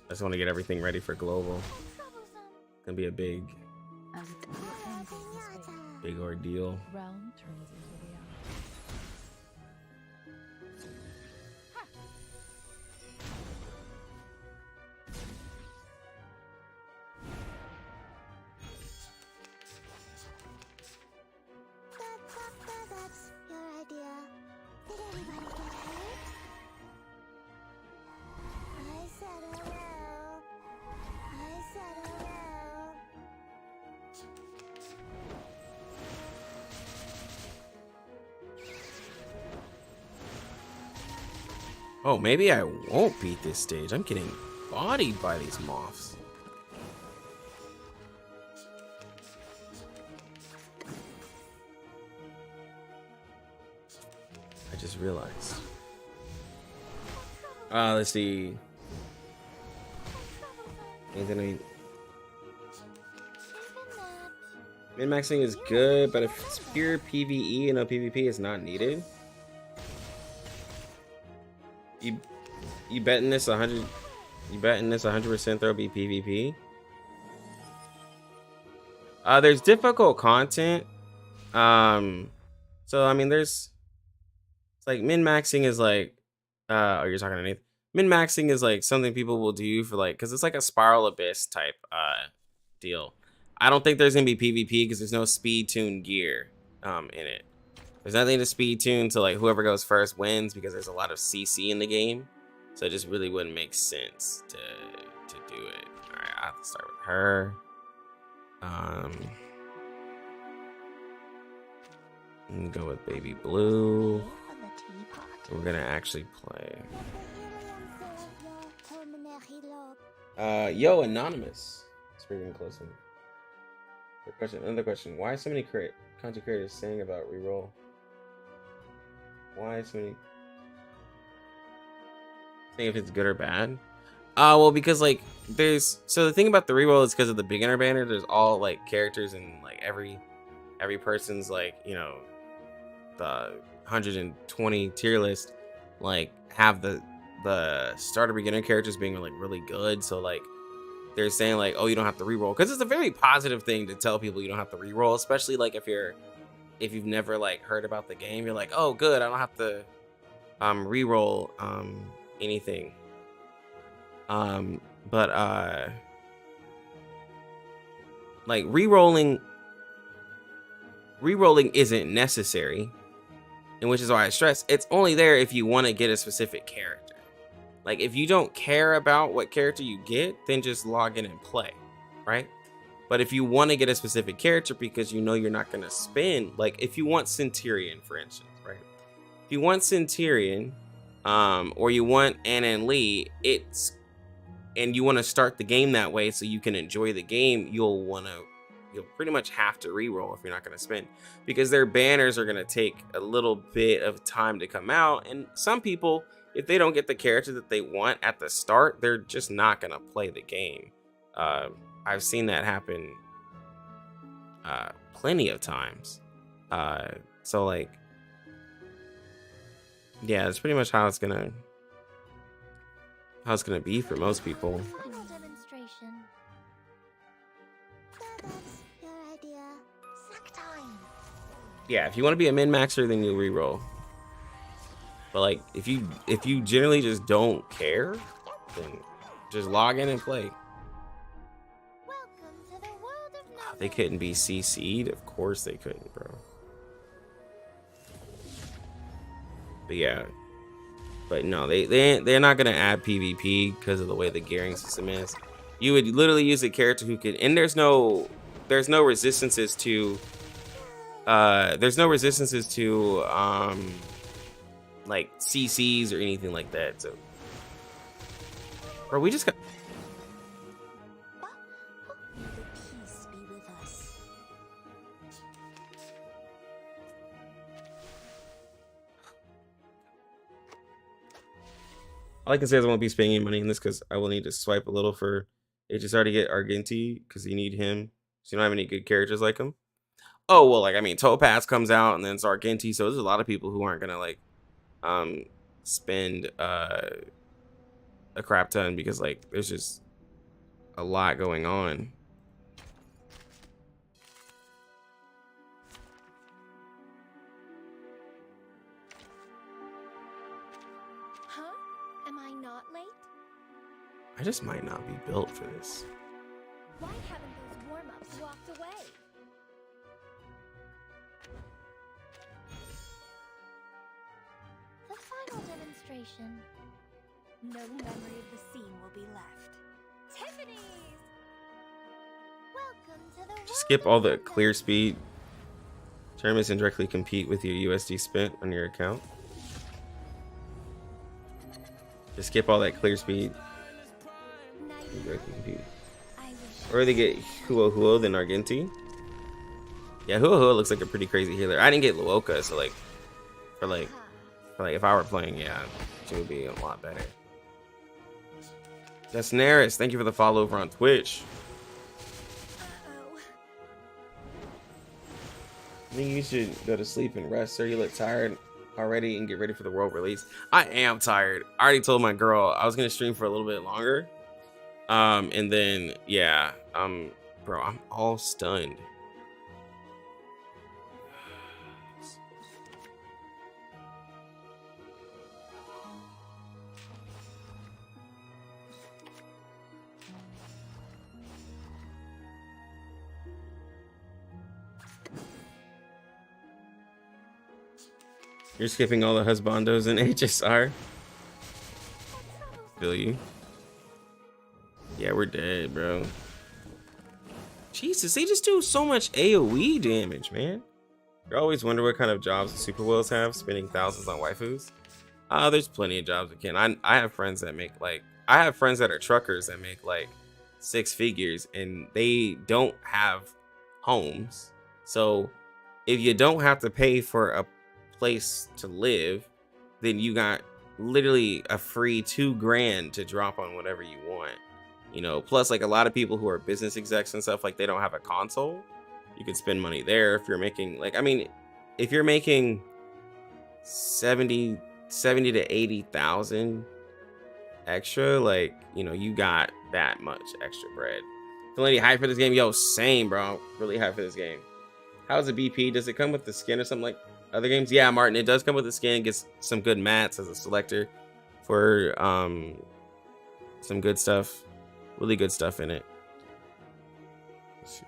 I just want to get everything ready for global. It's gonna be a big ordeal. Realm turns into reality. That's your idea. Did anybody get hurt? I said hello. I said hello. Oh, maybe I won't beat this stage. I'm getting bodied by these moths. I just realized. Let's see. Min-maxing is good, but if it's pure PvE and no PvP, it's not needed. You betting this 100? You betting this 100% there'll be PvP? There's difficult content. So I mean, it's like min-maxing is like, oh, you're talking to Nathan. Min-maxing is like something people will do for like, because it's like a Spiral Abyss type deal. I don't think there's gonna be PvP because there's no speed tune gear in it. There's nothing to speed tune to like whoever goes first wins because there's a lot of CC in the game. So it just really wouldn't make sense to do it. All right, I have to start with her. And go with baby blue. We're gonna actually play. Yo, anonymous. It's pretty close one. Good question. Another question. Why so many content creators saying about reroll? Why so many saying if it's good or bad? Well, because like so the thing about the reroll is because of the beginner banner. There's all like characters and like every person's like, you know, the 120 tier list like have the starter beginner characters being like really good. So like they're saying like, oh, you don't have to reroll, because it's a very positive thing to tell people you don't have to reroll, especially like if you've never like heard about the game. You're like, oh good, I don't have to reroll anything. But like rerolling isn't necessary, and which is why I stress it's only there if you want to get a specific character. Like if you don't care about what character you get, then just log in and play, right? But if you want to get a specific character because you know you're not going to spend, like if you want Centurion, for instance, right? If you want Centurion, or you want Anna and Lee, and you want to start the game that way so you can enjoy the game, you'll pretty much have to reroll if you're not going to spend, because their banners are going to take a little bit of time to come out. And some people, if they don't get the character that they want at the start, they're just not going to play the game. I've seen that happen plenty of times. So like, yeah, that's pretty much how it's gonna be for most people. Final demonstration. So that's your idea. Snack time. Yeah, if you want to be a min-maxer, then you reroll. But like, if you generally just don't care, then just log in and play. They couldn't be CC'd? Of course they couldn't, bro. But yeah. But no, they're not gonna add PvP because of the way the gearing system is. You would literally use a character who could, and there's no resistances to like CCs or anything like that. So bro, we just got all I can say is I won't be spending any money in this because I will need to swipe a little for HSR to get Argenti, because you need him. So you don't have any good characters like him. Oh, well, like, I mean, Topaz comes out and then it's Argenti, so there's a lot of people who aren't gonna like spend a crap ton, because like there's just a lot going on. I just might not be built for this. Why haven't those warm-ups walked away? The final demonstration. No memory of the scene will be left. Tiffany's! Welcome to the Just skip all the clear speed tournaments and directly compete with your USD spent on your account. Just skip all that clear speed. Or they get Huo then Argenti. Yeah, Huo looks like a pretty crazy healer. I didn't get Luoka, so like for if I were playing, yeah, she would be a lot better. Desnaris, thank you for the follow over on Twitch. I think you should go to sleep and rest, sir. You look tired already and get ready for the world release. I am tired. I already told my girl I was gonna stream for a little bit longer. And then yeah, bro, I'm all stunned. You're skipping all the husbandos in HSR. Feel you. Yeah, we're dead, bro. Jesus, they just do so much AoE damage, man. You always wonder what kind of jobs the super whales have, spending thousands on waifus. There's plenty of jobs that can. I have friends that make like, I have friends that are truckers that make like 6 figures and they don't have homes. So if you don't have to pay for a place to live, then you got literally a free $2,000 to drop on whatever you want. You know, plus like a lot of people who are business execs and stuff, like they don't have a console. You can spend money there if you're making like, I mean, if you're making 70 to 80,000 extra, like, you know, you got that much extra bread. Feeling any hype for this game? Yo, same, bro. Really hype for this game. How's the BP? Does it come with the skin or something like other games? Yeah, Martin, it does come with the skin. Gets some good mats as a selector for some good stuff. Really good stuff in it. Let's see.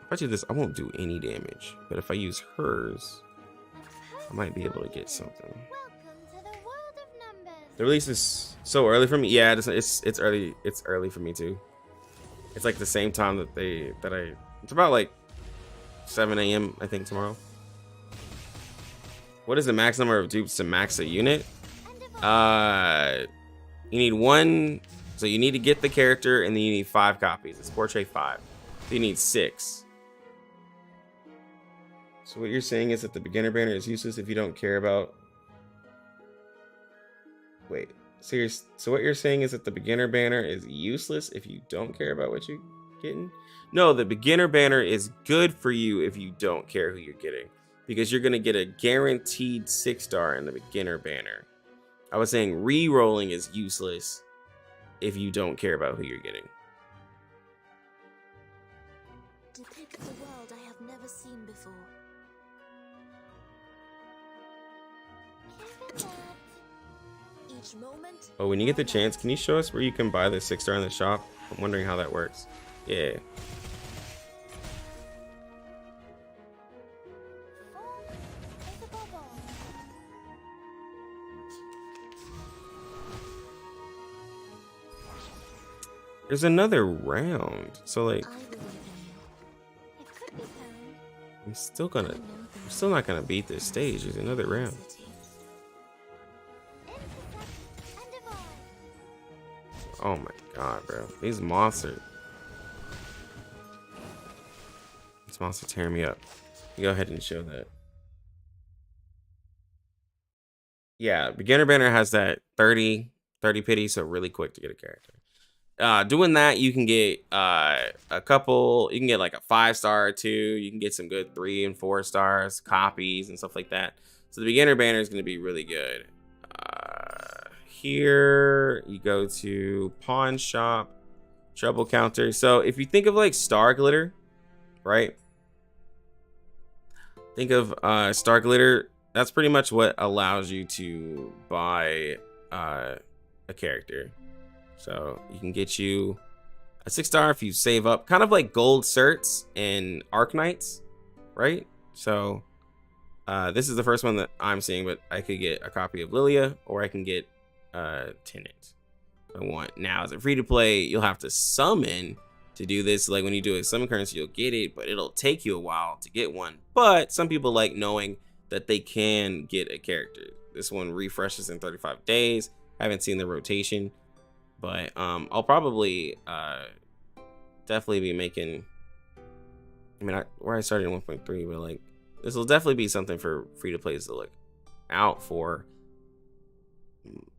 If I do this, I won't do any damage. But if I use hers, I might be able to get something. The release is so early for me. Yeah, it's early. It's early for me too. It's like the same time that it's about like 7 a.m. I think tomorrow. What is the max number of dupes to max a unit? You need 1, so you need to get the character, and then you need 5 copies. It's portrait 5. So you need 6. So what you're saying is that the beginner banner is useless if you don't care about. Wait. So what you're saying is that the beginner banner is useless if you don't care about what you're getting? No, the beginner banner is good for you if you don't care who you're getting, because you're gonna get a guaranteed 6-star in the beginner banner. I was saying re-rolling is useless if you don't care about who you're getting. Depict the world I have never seen before. Each moment. Oh, when you get the chance, can you show us where you can buy the 6-star in the shop? I'm wondering how that works. Yeah. There's another round, so like I'm still not gonna beat this stage. There's another round. Oh my god, bro. These monsters tearing me up. You go ahead and show that. Yeah, beginner banner has that 30 pity, so really quick to get a character. Doing that, you can get a couple. You can get like a 5-star or 2. You can get some good 3 and 4 stars copies and stuff like that. So the beginner banner is going to be really good. Here you go to pawn shop, treble counter. So if you think of like star glitter, right? Think of star glitter. That's pretty much what allows you to buy a character. So you can get you a 6-star if you save up, kind of like gold certs and Arknights, right? So this is the first one that I'm seeing, but I could get a copy of Lilia, or I can get Tenant if I want. Now, as a free to play, you'll have to summon to do this. Like when you do a summon currency, you'll get it, but it'll take you a while to get one. But some people like knowing that they can get a character. This one refreshes in 35 days. Haven't seen the rotation. But I'll probably definitely be making. I mean, where I started in 1.3, but like this will definitely be something for free to plays to look out for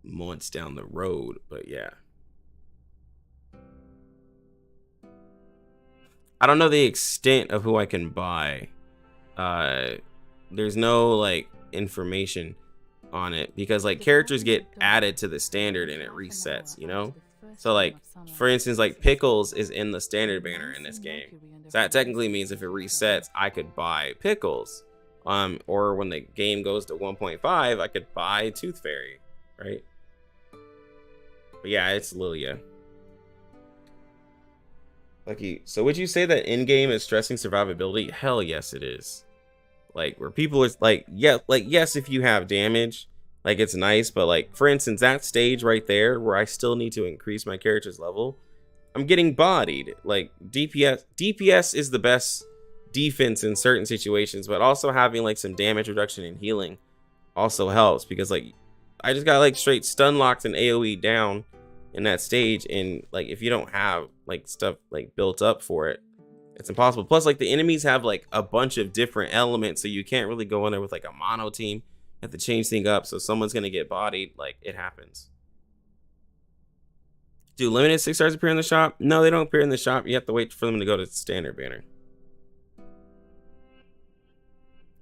months down the road. But yeah, I don't know the extent of who I can buy. There's no like information on it, because like characters get added to the standard and it resets, you know. So like for instance, like Pickles is in the standard banner in this game, so that technically means if it resets, I could buy Pickles. Or when the game goes to 1.5, I could buy Tooth Fairy, right? But yeah, it's Lilia. Lucky. So would you say that Endgame is stressing survivability? Hell yes, it is. Like where people are like, yeah, like yes, if you have damage, like it's nice, but like for instance, that stage right there where I still need to increase my character's level, I'm getting bodied. Like DPS is the best defense in certain situations, but also having like some damage reduction and healing also helps, because like I just got like straight stun locked and AoE down in that stage, and like if you don't have like stuff like built up for it, it's impossible. Plus like the enemies have like a bunch of different elements, so you can't really go in there with like a mono team. You have to change things up, so someone's gonna get bodied. Like it happens. Do limited 6 stars appear in the shop? No, they don't appear in the shop. You have to wait for them to go to standard banner,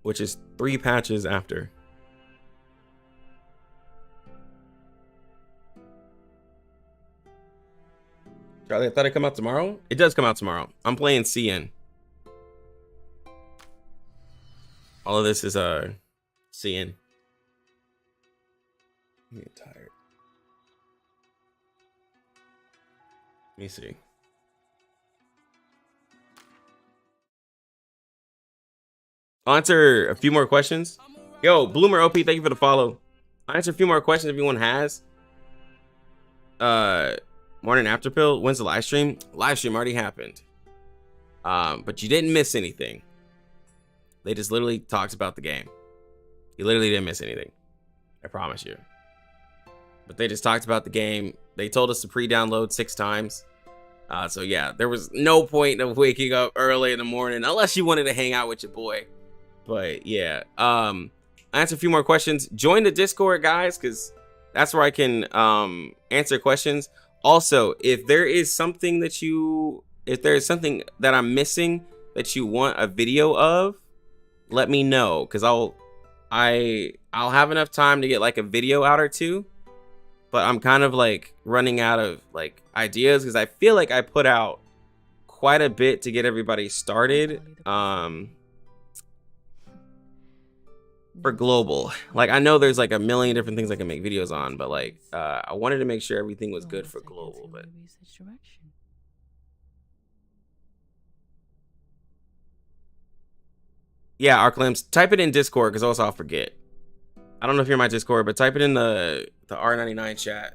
which is 3 patches after. Charlie, I thought it'd come out tomorrow. It does come out tomorrow. I'm playing CN. All of this is CN. I'm getting tired. Let me see. I'll answer a few more questions. Yo, Bloomer OP, thank you for the follow. I'll answer a few more questions if anyone has. Morning after pill. When's the live stream? Live stream already happened. But you didn't miss anything. They just literally talked about the game. You literally didn't miss anything. I promise you. But they just talked about the game. They told us to pre-download 6 times. So yeah, there was no point of waking up early in the morning unless you wanted to hang out with your boy. But yeah, I'll answer a few more questions. Join the Discord, guys, because that's where I can answer questions. Also, if there is something that I'm missing that you want a video of, let me know, because I'll have enough time to get like a video out or two. But I'm kind of like running out of like ideas, because I feel like I put out quite a bit to get everybody started for global. Like I know there's like a million different things I can make videos on, but like I wanted to make sure everything was good for global. But yeah, Arclims, type it in Discord, because also I'll forget. I don't know if you're in my Discord, but type it in the R99 chat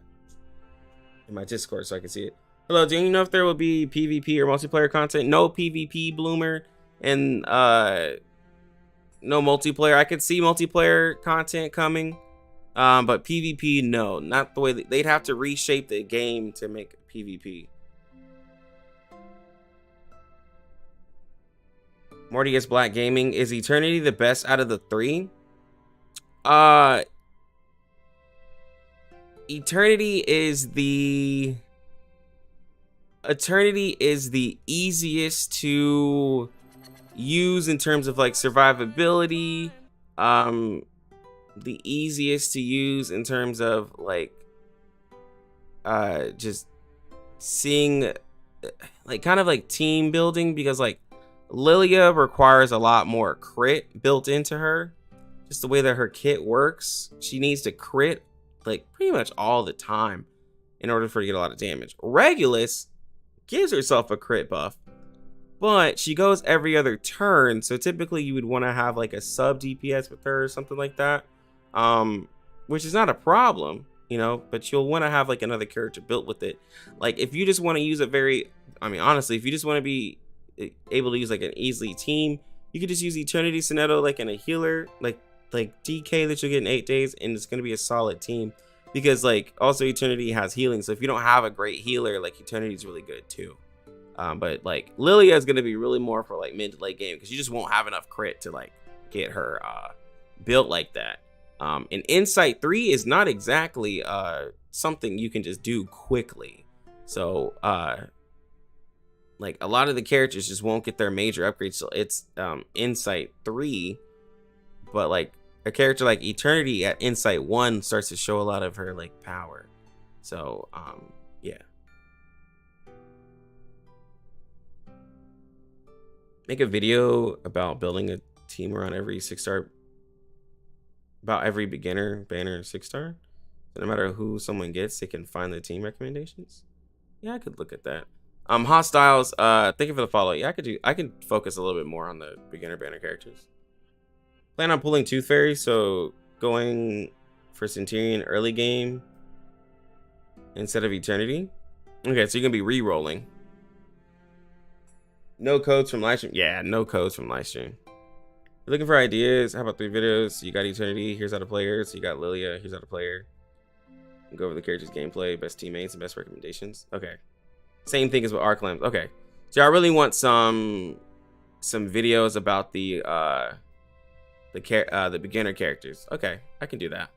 in my Discord so I can see it. Hello, do you know if there will be PvP or multiplayer content? No PvP, Bloomer, and no multiplayer. I could see multiplayer content coming, but PvP, no, not the way they'd have to reshape the game to make PvP. Morty gets Black Gaming. Is Eternity the best out of the 3? Eternity is the easiest to use in terms of like survivability, the easiest to use in terms of like just seeing like kind of like team building, because like Lilia requires a lot more crit built into her. Just the way that her kit works, she needs to crit like pretty much all the time in order for her to get a lot of damage. Regulus gives herself a crit buff, but she goes every other turn, so typically you would want to have like a sub DPS with her or something like that, which is not a problem, you know, but you'll want to have like another character built with it. Like if you just want to use honestly, if you just want to be able to use like an easily team, you could just use Eternity Sonetto like in a healer, like DK that you'll get in 8 days, and it's going to be a solid team, because like also Eternity has healing, so if you don't have a great healer, like Eternity is really good too. But like Lilia is going to be really more for like mid to late game, because you just won't have enough crit to like get her built like that. And Insight 3 is not exactly something you can just do quickly, so like a lot of the characters just won't get their major upgrades, so it's Insight 3. But like a character like Eternity at Insight 1 starts to show a lot of her like power. So yeah. Make a video about building a team around every 6-star, about every beginner, banner, 6-star. So no matter who someone gets, they can find the team recommendations. Yeah, I could look at that. Hostiles, thank you for the follow. Yeah, I can focus a little bit more on the beginner banner characters. Plan on pulling Tooth Fairy, so going for Centurion early game instead of Eternity. Okay, so you're gonna be re-rolling. No codes from Livestream. Yeah, no codes from Livestream. You're looking for ideas? How about 3 videos? You got Eternity. Here's how to play her. So you got Lilia. Here's how to play her. Go over the character's gameplay, best teammates, and best recommendations. Okay. Same thing as with Arc Lamps. Okay. So I really want some videos about the beginner characters. Okay, I can do that.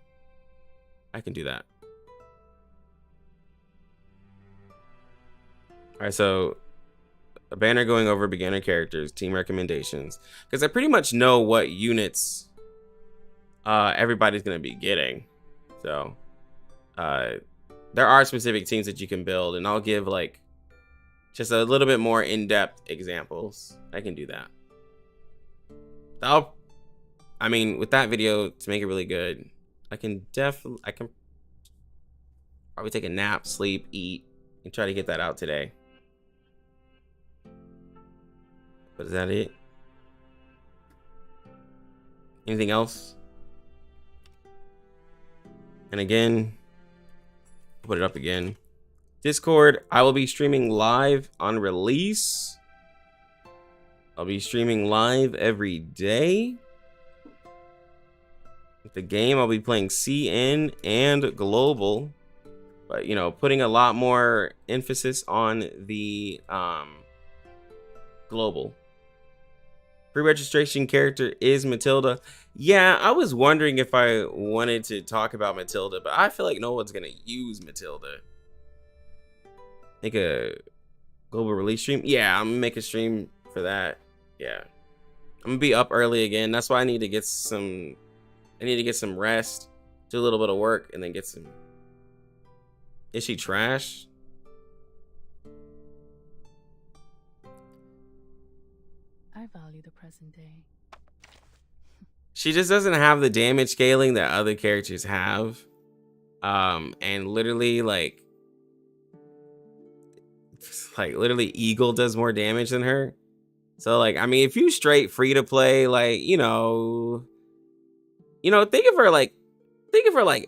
I can do that. All right, so a banner going over beginner characters, team recommendations, because I pretty much know what units everybody's gonna be getting. So there are specific teams that you can build, and I'll give like just a little bit more in-depth examples. I can do that. I mean, with that video, to make it really good, I can probably take a nap, sleep, eat, and try to get that out today. But is that it? Anything else? And again, put it up again. Discord, I will be streaming live on release. I'll be streaming live every day. With the game, I'll be playing CN and Global. But, you know, putting a lot more emphasis on the Global. Pre-registration character is Matilda. Yeah, I was wondering if I wanted to talk about Matilda, but I feel like no one's gonna use Matilda. Make a global release stream. Yeah, I'm gonna make a stream for that. Yeah, I'm gonna be up early again. That's why I need to get some. I need to get some rest, do a little bit of work, and then get some. Is she trash? I value the present day. She just doesn't have the damage scaling that other characters have. And literally like literally Eagle does more damage than her. So like, I mean, if you straight free to play, like, you know, think of her like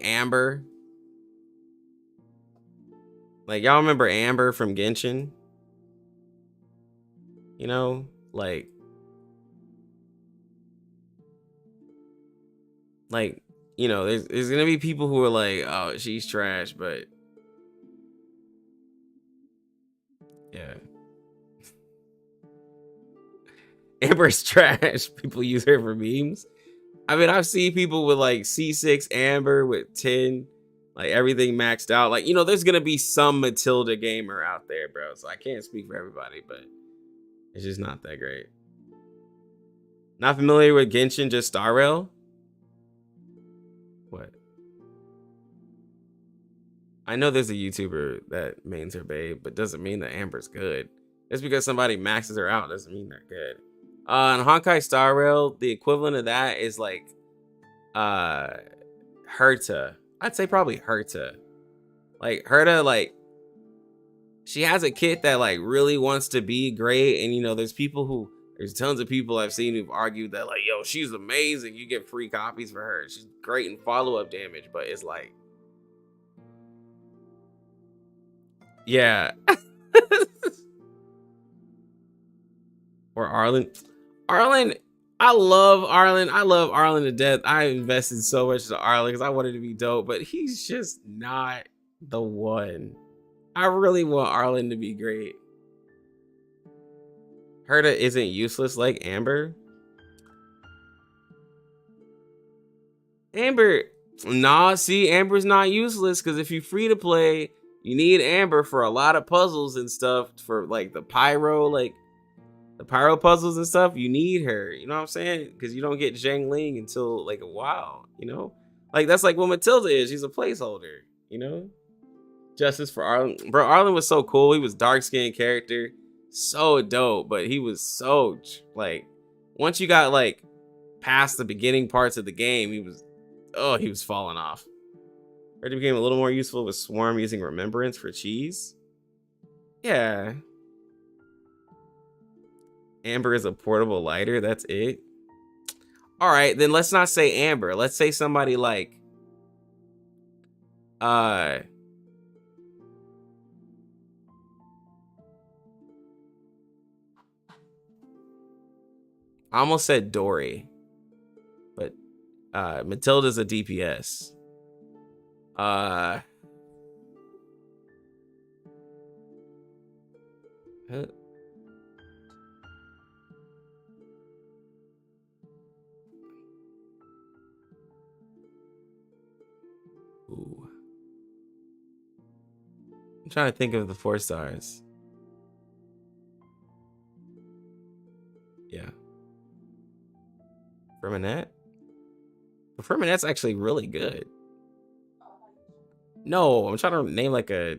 Amber. Like, y'all remember Amber from Genshin? You know, like, you know, there's gonna be people who are like, oh, she's trash, but yeah. Amber's trash. People use her for memes. I mean, I've seen people with like C6 Amber with 10, like everything maxed out. Like, you know, there's gonna be some Matilda gamer out there, bro. So I can't speak for everybody, but it's just not that great. Not familiar with Genshin, just Star Rail? What? I know there's a YouTuber that mains her babe, but doesn't mean that Amber's good. Just because somebody maxes her out doesn't mean they're good. On Honkai Star Rail, the equivalent of that is like Herta. I'd say probably Herta. Like Herta, like she has a kit that like really wants to be great, and you know, there's tons of people I've seen who've argued that like, yo, she's amazing. You get free copies for her. She's great in follow-up damage, but it's like, yeah. Or Arlen. I love Arlen. I love Arlen to death. I invested so much into Arlen because I wanted to be dope, but he's just not the one. I really want Arlen to be great. Herta isn't useless like Amber. Nah, see, Amber's not useless because if you free to play, you need Amber for a lot of puzzles and stuff, for like the pyro puzzles and stuff. You need her, you know what I'm saying? Because you don't get Zhang Ling until like a while, you know? Like that's like what Matilda is. She's a placeholder, you know? Justice for Arlen. Bro, Arlen was so cool. He was dark-skinned character. So dope, but he was so like, once you got like past the beginning parts of the game, he was falling off. Already became a little more useful with Swarm using Remembrance for cheese. Yeah. Amber is a portable lighter. That's it. All right, then let's not say Amber. Let's say somebody like I almost said Dory, but Matilda's a DPS. Ooh. I'm trying to think of the 4 stars. Yeah. Firminette? The Firminette's actually really good. No, I'm trying to name like a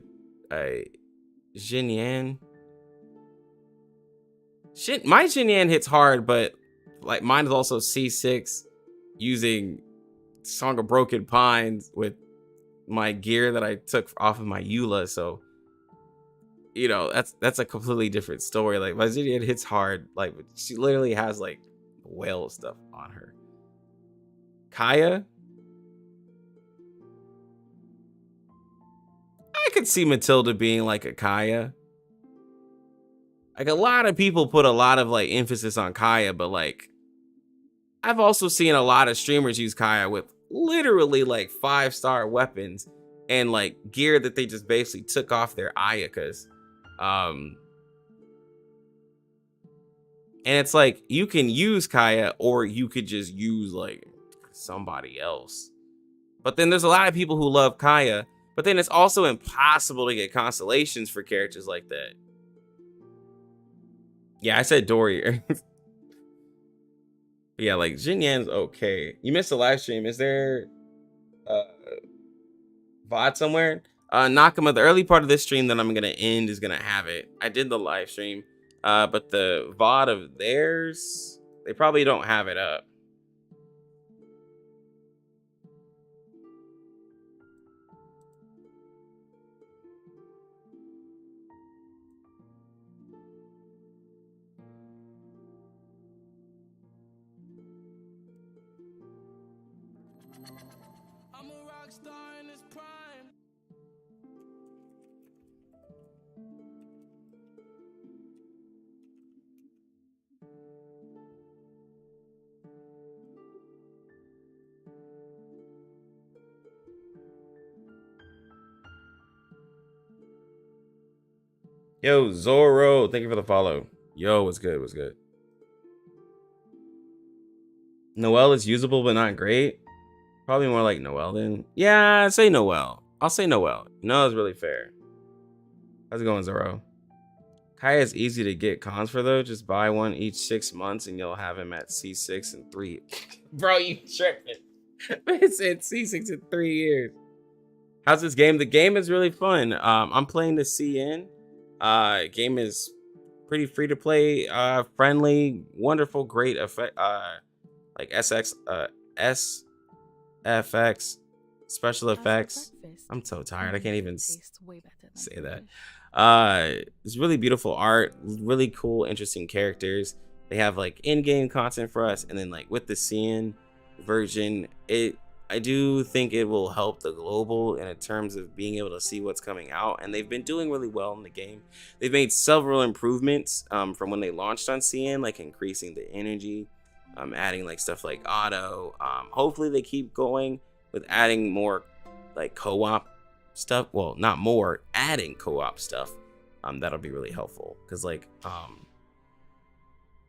Jinyan. Shit, my Jinyan hits hard, but like mine is also C6 using Song of Broken Pines with my gear that I took off of my Eula, so you know, that's a completely different story. Like my Jinyan hits hard, like she literally has like whale stuff on her. Kaya? I could see Matilda being like a Kaya. Like a lot of people put a lot of like emphasis on Kaya, but like I've also seen a lot of streamers use Kaya with literally like 5-star weapons and like gear that they just basically took off their Ayakas. And it's like you can use Kaya or you could just use like somebody else. But then there's a lot of people who love Kaya, but then it's also impossible to get constellations for characters like that. Yeah, I said Dory. Yeah, like Jinyan's okay. You missed a live stream. Is there VOD somewhere? Nakama, the early part of this stream that I'm gonna end is gonna have it. I did the live stream, but the VOD of theirs, they probably don't have it up. Yo, Zoro, thank you for the follow. Yo, what's good? What's good? Noelle is usable but not great. Probably more like Noelle then. Yeah, I'd say Noelle. I'll say Noelle. Noelle's really fair. How's it going, Zoro? Kaya is easy to get cons for though. Just buy one each 6 months and you'll have him at C6 in 3. Bro, you tripping. It said C6 in 3 years. How's this game? The game is really fun. I'm playing the CN. Game is pretty free to play, friendly, wonderful, great effect, like SFX, special effects. I'm so tired. I can't even say that. It's really beautiful art, really cool, interesting characters. They have like in-game content for us, and then like with the CN version, I do think it will help the global in terms of being able to see what's coming out, and they've been doing really well in the game. They've made several improvements from when they launched on CN, like increasing the energy, adding like stuff like auto. Hopefully they keep going with adding more like co-op stuff. Well, not more, adding co-op stuff. That'll be really helpful because like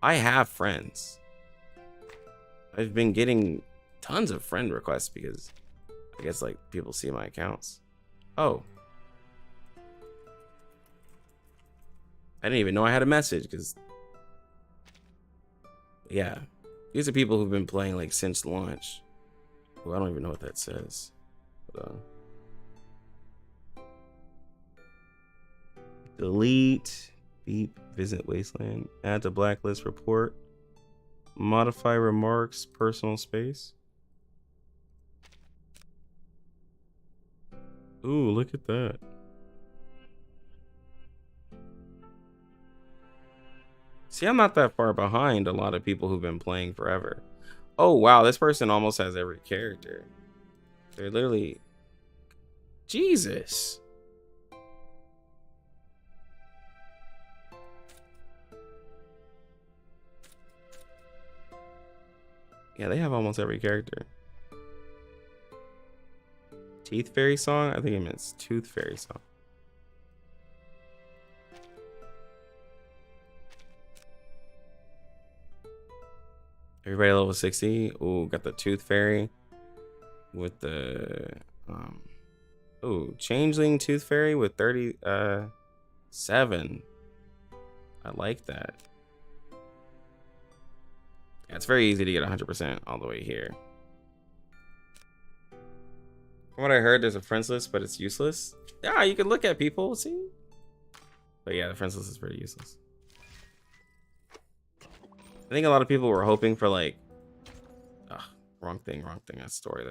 I have friends. I've been getting tons of friend requests because I guess like people see my accounts. Oh, I didn't even know I had a message because yeah, these are people who've been playing like since launch. Oh, I don't even know what that says. Hold on. Delete, beep, visit wasteland, add to blacklist report, modify remarks, personal space. Ooh, look at that. See, I'm not that far behind a lot of people who've been playing forever. Oh, wow, this person almost has every character. They're literally... Jesus. Yeah, they have almost every character. Teeth Fairy song? I think it meant Tooth Fairy song. Everybody level 60. Ooh, got the Tooth Fairy with the ooh, Changeling Tooth Fairy with 37. I like that. Yeah, it's very easy to get 100% all the way here. From what I heard, there's a friends list, but it's useless. Yeah, you can look at people, see? But yeah, the friends list is pretty useless. I think a lot of people were hoping for like, wrong thing. That story.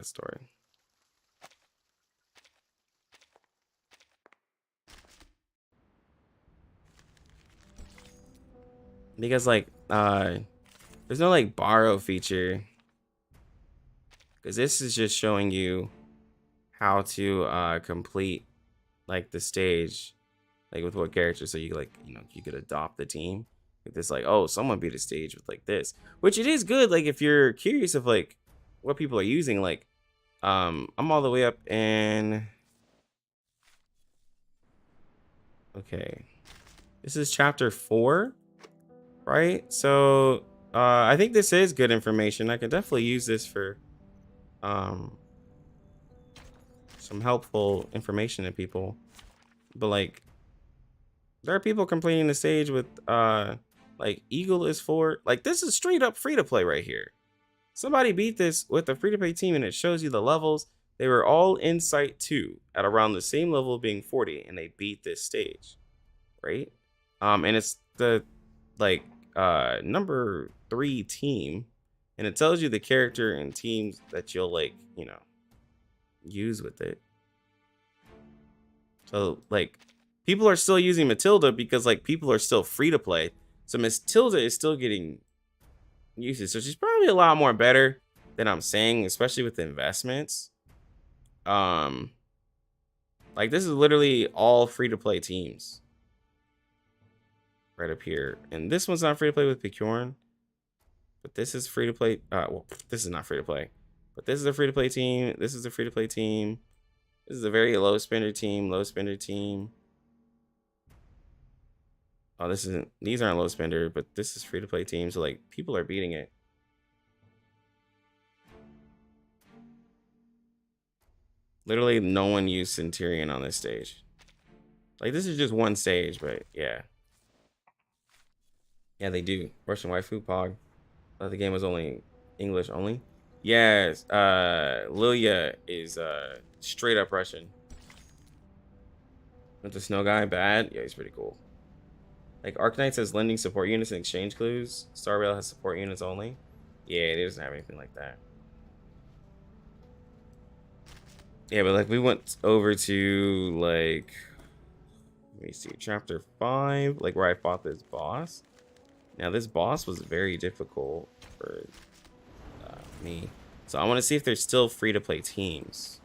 Because like, there's no like borrow feature. Because this is just showing you how to complete like the stage, like with what character. So you like, you know, you could adopt the team. Like this, like, oh, someone beat a stage with like this, which it is good. Like if you're curious of like what people are using, like, I'm all the way up in. Okay, this is chapter 4, right? So I think this is good information. I could definitely use this for some helpful information to people. But like, there are people completing the stage with like Eagle is 4. Like this is straight up free to play right here. Somebody beat this with a free to play team and it shows you the levels. They were all in Sight 2 at around the same level, being 40, and they beat this stage, right? And it's the like number 3 team, and it tells you the character and teams that you'll like, you know, use with it. So like, people are still using Matilda because like people are still free to play. So Matilda is still getting usage. So she's probably a lot more better than I'm saying, especially with the investments. Like this is literally all free to play teams right up here. And this one's not free to play with Picurn, but this is free to play. Well, this is not free to play, but this is a free to play team. This is a free to play team. This is a very low spender team. Oh, this isn't. These aren't low spender, but this is free to play team. So like, people are beating it. Literally, no one used Centurion on this stage. Like, this is just one stage, but yeah. Yeah, they do. Russian waifu Pog. I thought the game was only English only. Yes, Lilia is straight up Russian. With the snow guy, bad. Yeah, he's pretty cool. Like Arknight says lending support units and exchange clues. Star Rail has support units only. Yeah, it doesn't have anything like that. Yeah, but like we went over to like, let me see, chapter 5, like where I fought this boss. Now this boss was very difficult for me. So I want to see if there's still free to play teams.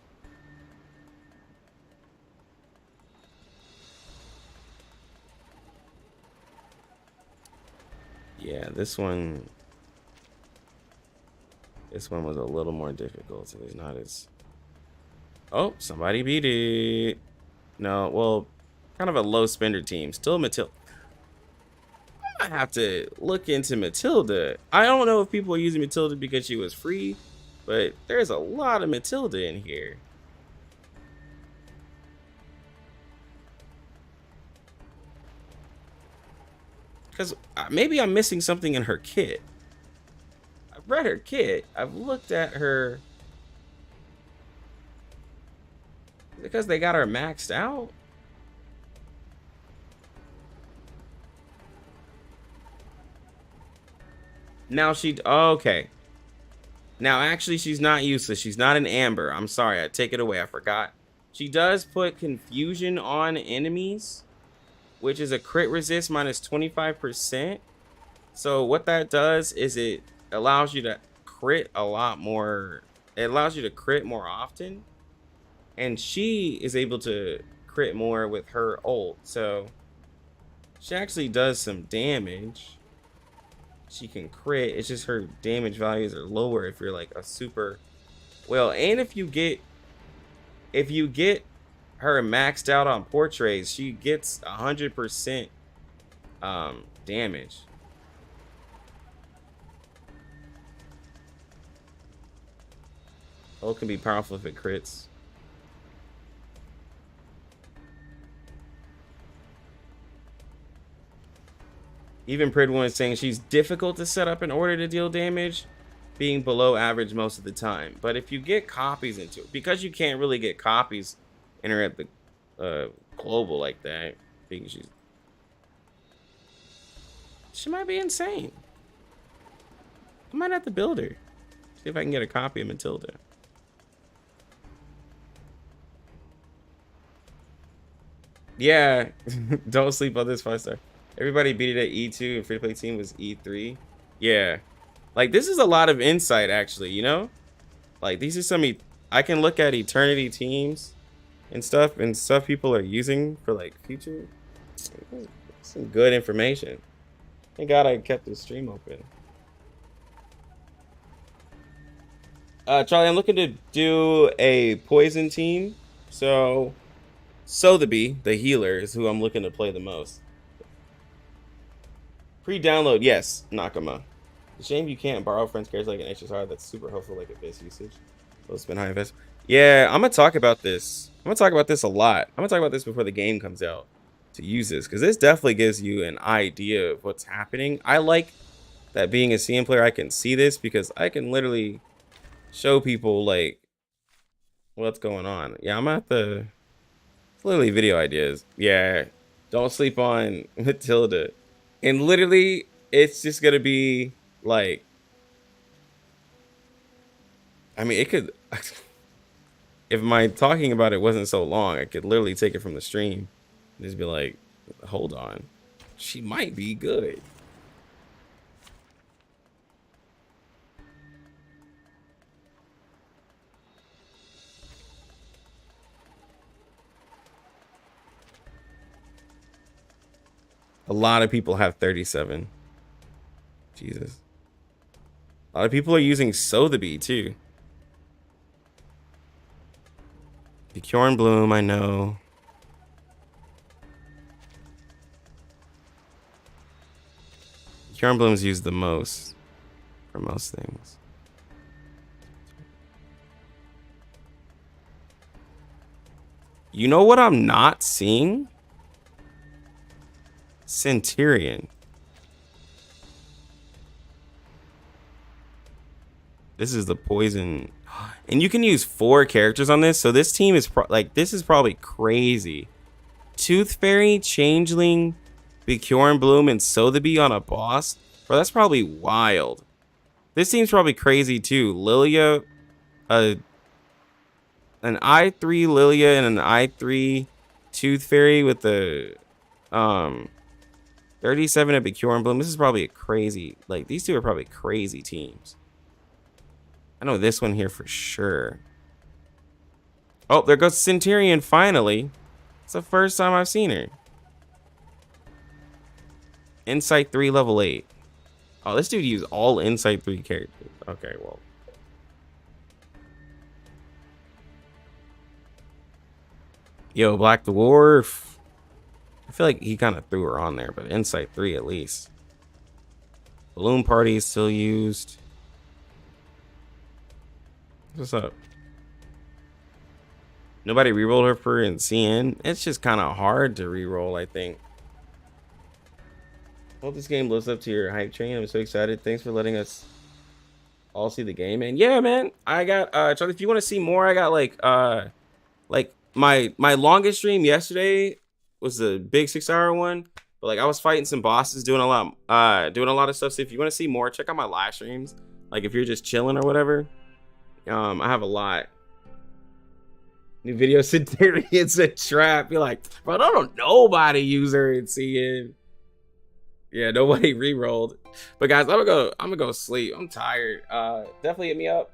Yeah, this one was a little more difficult, so there's not as... Oh, somebody beat it. No, well, kind of a low spender team. Still Matilda. I have to look into Matilda. I don't know if people are using Matilda because she was free, but there's a lot of Matilda in here. Because maybe I'm missing something in her kit. I've read her kit. I've looked at her. Because they got her maxed out? Now she... Oh, okay. Now, actually, she's not useless. She's not an Amber. I'm sorry. I take it away. I forgot. She does put confusion on enemies, which is a crit resist minus 25%. So what that does is it allows you to crit a lot more. It allows you to crit more often. And she is able to crit more with her ult. So she actually does some damage. she can crit. It's just her damage values are lower if you're like a super well, and if you get her maxed out on portraits, she gets 100% damage. Ult can be powerful if it crits. Even Pridwin is saying she's difficult to set up in order to deal damage, being below average most of the time. But if you get copies into it, because you can't really get copies in her at the global like that, being she might be insane. I might have to build her. See if I can get a copy of Matilda. Yeah, don't sleep on this 5-star. Everybody beat it at E2 and free to play team was E3. Yeah, like this is a lot of insight actually, you know, like these are some I can look at eternity teams and stuff people are using for like future. Some good information. Thank God I kept the stream open. Charlie, I'm looking to do a poison team, so the healer is who I'm looking to play the most. Pre-download, yes, Nakama. Shame you can't borrow friends' cards like an HSR. That's super helpful, like advanced usage. Well, it's been high invest. Yeah, I'm gonna talk about this. I'm gonna talk about this a lot. I'm gonna talk about this before the game comes out to use this, because this definitely gives you an idea of what's happening. I like that being a CM player, I can see this because I can literally show people like what's going on. Yeah, I'm at the literally video ideas. Yeah, don't sleep on Matilda. And literally, it's just gonna be like, I mean, it could, if my talking about it wasn't so long, I could literally take it from the stream and just be like, hold on, she might be good. A lot of people have 37. Jesus. A lot of people are using Sotheby too. Bjorn Bloom, I know. Bjorn Bloom's used the most for most things. You know what I'm not seeing? Centurion. This is the poison, and you can use 4 characters on this. So this team is this is probably crazy. Tooth Fairy, Changeling, Bjorn Bloom, and Sotheby on a boss. Bro, that's probably wild. This team's probably crazy too. Lilia, an I3 Lilia and an I3 Tooth Fairy with the 37 at Bjorn Bloom. This is probably a crazy, like these two are probably crazy teams. I know this one here for sure. Oh, there goes Centurion finally. It's the first time I've seen her. Insight 3 level 8. Oh, this dude used all Insight 3 characters. Okay, well. Yo, Black Dwarf. I feel like he kind of threw her on there, but Insight 3 at least. Balloon Party is still used. What's up? Nobody rerolled her for in CN. It's just kind of hard to reroll, I think. Hope this game lives up to your hype train. I'm so excited. Thanks for letting us all see the game. And yeah, man, I got Charlie, if you want to see more, I got like my longest stream yesterday was the big 6-hour one. But like I was fighting some bosses, doing a lot of stuff. So if you want to see more, check out my live streams. Like if you're just chilling or whatever. I have a lot. New video Centurion, it's a trap. You're like, bro, don't nobody use her in CN. Yeah, nobody re-rolled. But guys, I'm gonna go sleep. I'm tired. Definitely hit me up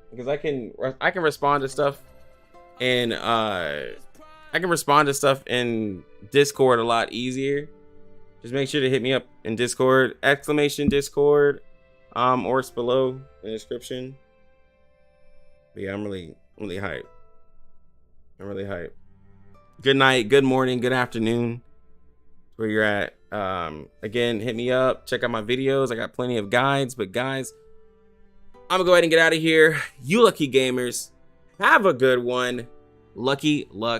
because I can respond to stuff and I can respond to stuff in Discord a lot easier. just make sure to hit me up in Discord, !Discord, or it's below in the description. But yeah, I'm really hyped. I'm really hyped. Good night, good morning, good afternoon, where you're at. Again, hit me up, check out my videos. I got plenty of guides, but guys, I'm gonna go ahead and get out of here. You lucky gamers, have a good one. Lucky luck.